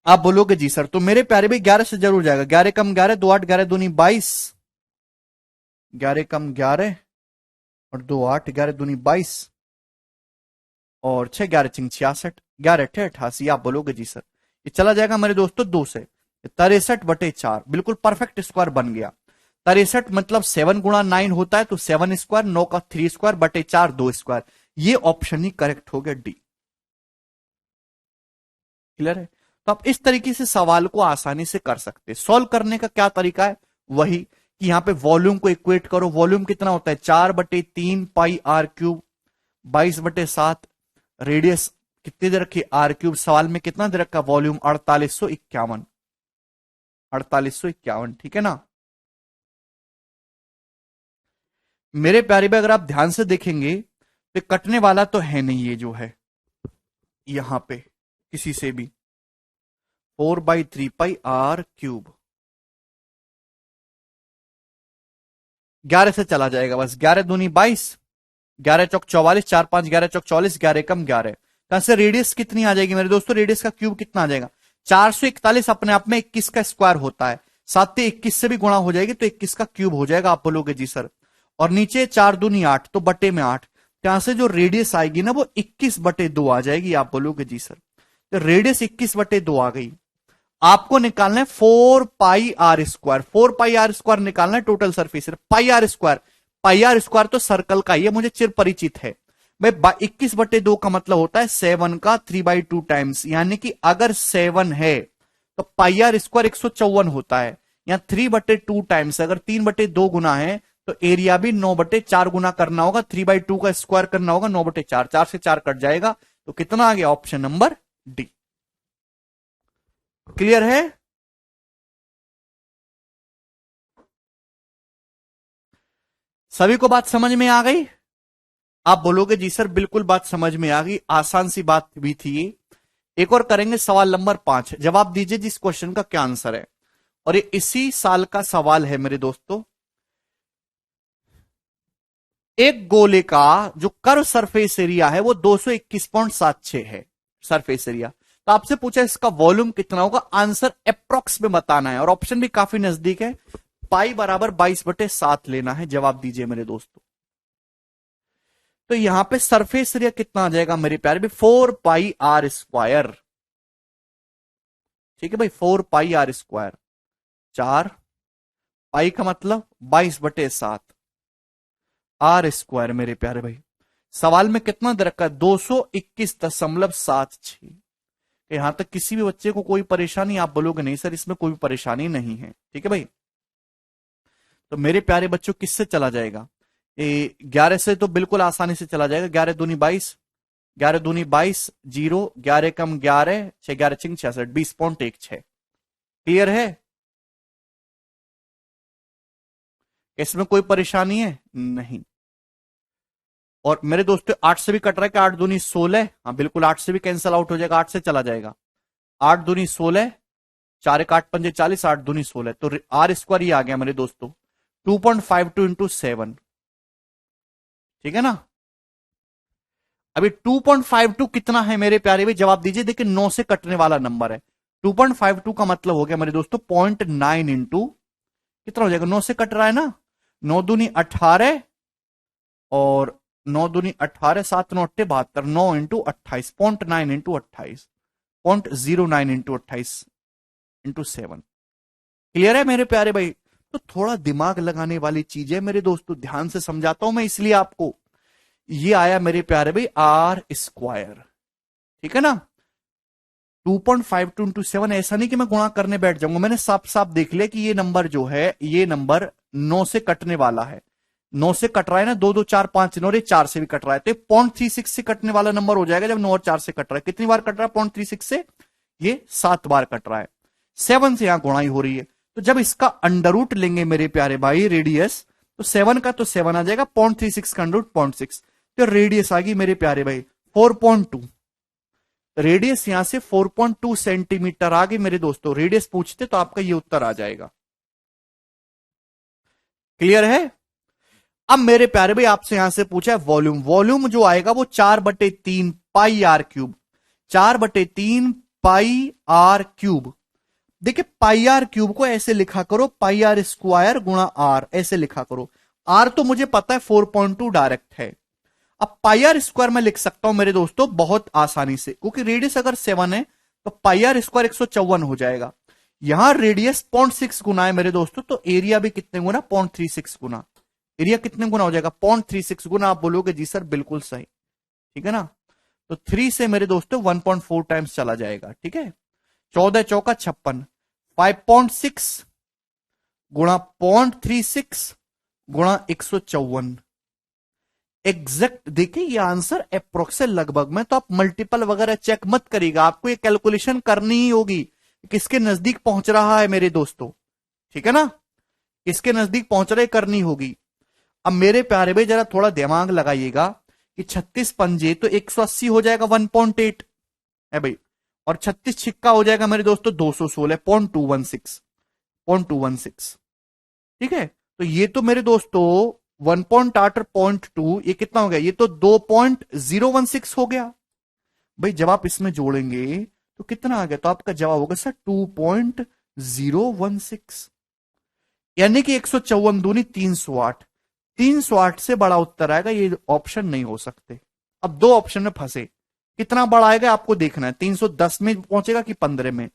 आप बोलोगे जी सर, तो मेरे प्यारे भाई 11 से जरूर जाएगा, 11 कम 11, 2 8, 11 दूनी 22, 11 कम 11 और 2 8, 11 दूनी 22 और 6 11 चिंग 66, 11 88। आप बोलोगे जी सर, ये चला जाएगा मेरे दोस्तों 2 से। 63/4 बिल्कुल परफेक्ट स्क्वायर बन गया। 63 मतलब 7 गुणा 9 होता है, तो 7 स्क्वायर, 9 का 3 स्क्वायर बटे 4 2 स्क्वायर। ये ऑप्शन ही करेक्ट हो गया, डी। क्लियर है? तो आप इस तरीके से सवाल को आसानी से कर सकते हैं। सॉल्व करने का क्या तरीका है, वही कि यहां पे वॉल्यूम को इक्वेट करो। वॉल्यूम कितना होता है, 4/3 पाई आर क्यूब, 22/7। रेडियस कितनी दे रखी, आर क्यूब। सवाल में कितना दे रखा, वॉल्यूम 4851, 4851। ठीक है ना मेरे प्यारे भाई? अगर आप ध्यान से देखेंगे तो कटने वाला तो है नहीं, ये जो है यहां पे किसी से भी। 4/3 पाई आर क्यूब 11 से चला जाएगा बस। 11 दूनी 22, 11 चौक 44, 4 5 11 चौक 44, 11 कम 11। कहां से रेडियस कितनी आ जाएगी मेरे दोस्तों, रेडियस का क्यूब कितना आ जाएगा, 441 अपने आप में 21 का स्क्वायर होता है। 7 21 से भी गुणा हो जाएगी तो 21 का क्यूब हो जाएगा। आप बोलोगे जी सर, और नीचे 4 दूनी 8, तो बटे में 8। यहां से जो रेडियस आएगी ना वो 21/2 आ जाएगी। आप बोलोगे जी सर, तो रेडियस 21/2 आ गई। आपको निकालना है 4 pi are square. 4 pi are square निकालना है total surface. Pi are square, pi are square तो सर्कल का ही है, मुझे चिर परिचित है भाई। 21/2 का मतलब होता है 7 का 3/2 टाइम्स, यानी कि अगर 7 है तो पाई आर स्क्वायर 154 होता है। यहां 3/2 टाइम्स, अगर 3/2 गुना है तो एरिया भी 9/4 गुना करना होगा। 3/2 का स्क्वायर करना होगा 9/4, 4 से 4 कट जाएगा, तो कितना आ गया, ऑप्शन नंबर डी। क्लियर है? सभी को बात समझ में आ गई? आप बोलोगे जी सर बिल्कुल बात समझ में आ गई, आसान सी बात भी थी ये। एक और करेंगे, सवाल नंबर 5। जवाब दीजिए जिस क्वेश्चन का क्या आंसर है, और ये इसी साल का सवाल है मेरे दोस्तों। एक गोले का जो कर्व सरफेस एरिया है वो 221.76 है सरफेस एरिया। तो आपसे पूछा इसका वॉल्यूम कितना होगा, आंसर अप्रोक्स में बताना है, और ऑप्शन भी काफी नजदीक है। पाई बराबर 22/7 लेना है। जवाब दीजिए मेरे दोस्तों। तो यहां पे सरफेस एरिया कितना आ जाएगा मेरे प्यारे भी, 4 पाई आर स्क्वायर। ठीक है भाई, 4 पाई आर स्क्वायर। 4 पाई का मतलब 22/7 आर स्क्वायर मेरे प्यारे भाई। सवाल में कितना दे रखा है, 221.76। यहां तक किसी भी बच्चे को कोई परेशानी, आप बोलोगे नहीं सर इसमें कोई परेशानी नहीं है। ठीक है भाई, तो मेरे प्यारे बच्चों किससे चला जाएगा, 11 से तो बिल्कुल आसानी से चला जाएगा। 11 दूनी 22, 11 दूनी 22, 0, 11 कम 11, 6 11 छिंग 66, 20.16। क्लियर है? इसमें कोई परेशानी है नहीं। और मेरे दोस्तों 8 से भी कट रहा है कि 8 दूनी 16, हाँ बिल्कुल 8 से भी कैंसिल आउट हो जाएगा, 8 से चला जाएगा। 8 दूनी 16, 4 1 8 5 40, 8 दूनी 16, तो आर स्क्वायर ही आ गया मेरे दोस्तों, 2.52 इंटू 7। ठीक है ना? अभी 2.52 कितना है मेरे प्यारे भाई, जवाब दीजिए। देखिए 9 से कटने वाला नंबर है। 2.52 का मतलब हो गया मेरे दोस्तों 0.9 इंटू कितना हो जाएगा, 9 से कट रहा है ना, 9 दूनी 18, और 9 दूनी 18, 7 9 8 72, 9 into 28, 0.9 into 28, 0.09 into 28 into 7। Clear है मेरे प्यारे भाई? तो थोड़ा दिमाग लगाने वाली चीज है मेरे दोस्तों, ध्यान से समझाता हूं मैं इसलिए आपको। ये आया मेरे प्यारे भाई आर स्क्वायर। ठीक है ना? 2.52 इंटू 7, ऐसा नहीं कि मैं गुणा करने बैठ जाऊंगा, मैंने साफ साफ देख लिया कि ये नंबर जो है, ये नंबर 9 से कटने वाला है। 9 से कट रहा है ना, 2 2 4 5 9, 4 से भी कट रहा है, तो 0.36 से कटने वाला नंबर हो जाएगा जब 9 और 4 से कट रहा है। कितनी बार कट रहा है 0.36 से, ये 7 बार कट रहा है। 7 से यहां गुणाई हो रही है, तो जब इसका अंडर रूट लेंगे मेरे प्यारे भाई रेडियस, तो 7 का तो 7 आ जाएगा, 0.36 का अंडर रूट 0.6, तो रेडियस आ गई मेरे प्यारे भाई 4.2। रेडियस यहां से 4.2 सेंटीमीटर आ गई मेरे दोस्तों। रेडियस पूछते तो आपका ये उत्तर आ जाएगा। क्लियर है? अब मेरे प्यारे भाई आपसे यहां से पूछा है वॉल्यूम। वॉल्यूम जो आएगा वो 4/3 pi r cube, 4/3 pi r cube. देखिए पाई आर क्यूब को ऐसे लिखा करो, पाई आर स्क्वायर गुणा आर, ऐसे लिखा करो। आर तो मुझे पता है 4.2 डायरेक्ट है। अब पाई आर स्क्वायर में लिख सकता हूं मेरे दोस्तों बहुत आसानी से, क्योंकि रेडियस अगर 7 है तो पाई आर स्क्वायर 154 हो जाएगा। यहां रेडियस 0.6 गुना है मेरे दोस्तों, तो एरिया भी कितने गुना, 0.36 गुना। एरिया कितने गुना हो जाएगा, 0.36 गुना। आप बोलोगे जी सर बिल्कुल सही, ठीक है ना। तो 3 से मेरे दोस्तों 1.4 टाइम्स चला जाएगा, ठीक है। 14 चौका 56, 5.6 गुणा 0.36 गुणा 154। एग्जैक्ट देखिए ये आंसर अप्रोक्स है लगभग में, तो आप मल्टीपल वगैरह चेक मत करिएगा, आपको ये कैलकुलेशन करनी ही होगी किसके नजदीक पहुंच रहा है मेरे दोस्तों, ठीक है ना। किसके नजदीक पहुंच रहे करनी होगी। अब मेरे प्यारे भाई जरा थोड़ा दिमाग लगाइएगा कि 36 पंजे तो 180 हो जाएगा 1.8 है भाई, और 36 छिक्का हो जाएगा मेरे दोस्तों 216.216, ठीक है। तो ये तो मेरे दोस्तों 1.8 और 0.2 ये कितना हो गया, ये तो 2.016 हो गया भाई। जब आप इसमें जोड़ेंगे तो कितना आ गया, तो आपका जवाब होगा सर 2.016, यानी कि 154 दूनी 308। 308 से बड़ा उत्तर आएगा, ये ऑप्शन नहीं हो सकते। अब दो ऑप्शन में फंसे, कितना बड़ा आएगा आपको देखना है, 310 में पहुंचेगा कि 15 में।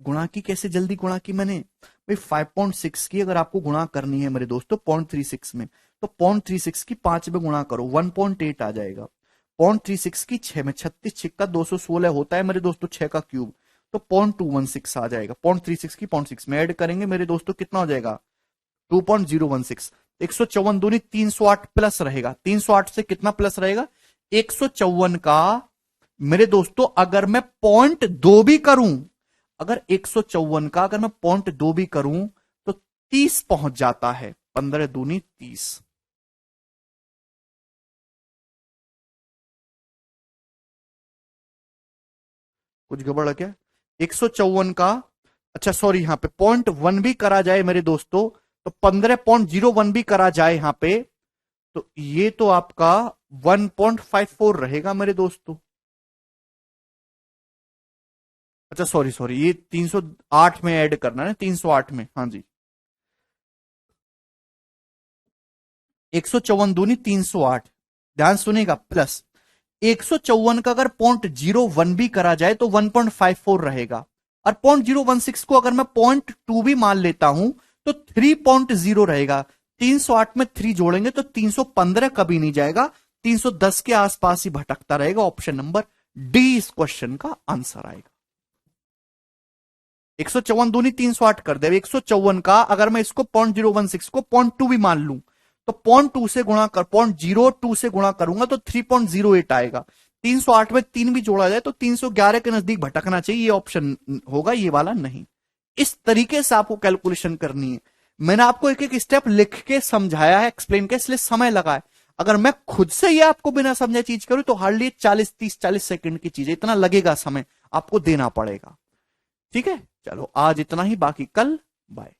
गुणा की कैसे जल्दी गुणा की मैंने भाई, 5.6 की अगर आपको गुणा करनी है मेरे दोस्तों 0.36 में, तो 0.36 की 5 में गुणा करो 1.8 आ जाएगा। 0.36 की 6 में, 36 छिक्का 216 होता है मेरे दोस्तों, 6 का क्यूब, तो 0.216 आ जाएगा। 0.36 की 0.6 में ऐड करेंगे मेरे दोस्तों कितना हो जाएगा 2.016। 154 दूनी 308 प्लस रहेगा, 308 से कितना प्लस रहेगा 154 का मेरे दोस्तों, अगर मैं 0.2 भी करूं, अगर 154 का अगर मैं 0.2 भी करूं तो 30 पहुंच जाता है, 15 दूनी 30। कुछ गड़बड़ है क्या, 154 का, अच्छा सॉरी यहां पे 0.1 भी करा जाए मेरे दोस्तों, तो 15.01 भी करा जाए यहां पे, तो ये तो आपका 1.54 रहेगा मेरे दोस्तों। अच्छा सॉरी सॉरी, ये 308 में ऐड करना है, 308 में, हाँ जी। 154 दूनी 308, ध्यान सुनेगा, प्लस 154 का अगर 0.01 भी करा जाए तो 1.54 रहेगा, और 0.016 को अगर मैं 0.2 भी मान लेता हूं तो 3.0 रहेगा। 308 में 3 जोड़ेंगे तो 315 कभी नहीं जाएगा, 310 के आसपास ही भटकता रहेगा। ऑप्शन नंबर डी इस क्वेश्चन का आंसर आएगा। 154 दूनी 308 कर दे, 154 का अगर मैं इसको 0.016 को 0.2 भी मान लूं तो 0.2 से गुणा कर 0.02 से गुणा करूंगा तो 3.08 आएगा। 308 में 3 भी जोड़ा जाए तो 311 के नजदीक भटकना चाहिए, ये ऑप्शन होगा, ये वाला नहीं। इस तरीके से आपको कैलकुलेशन करनी है। मैंने आपको एक एक स्टेप लिख के समझाया है, एक्सप्लेन किया, इसलिए समय लगा है। अगर मैं खुद से ये आपको बिना समझे चीज करूं तो हार्डली 40 सेकंड की चीज है, इतना लगेगा समय आपको देना पड़ेगा, ठीक है। चलो आज इतना ही, बाकी कल, बाय।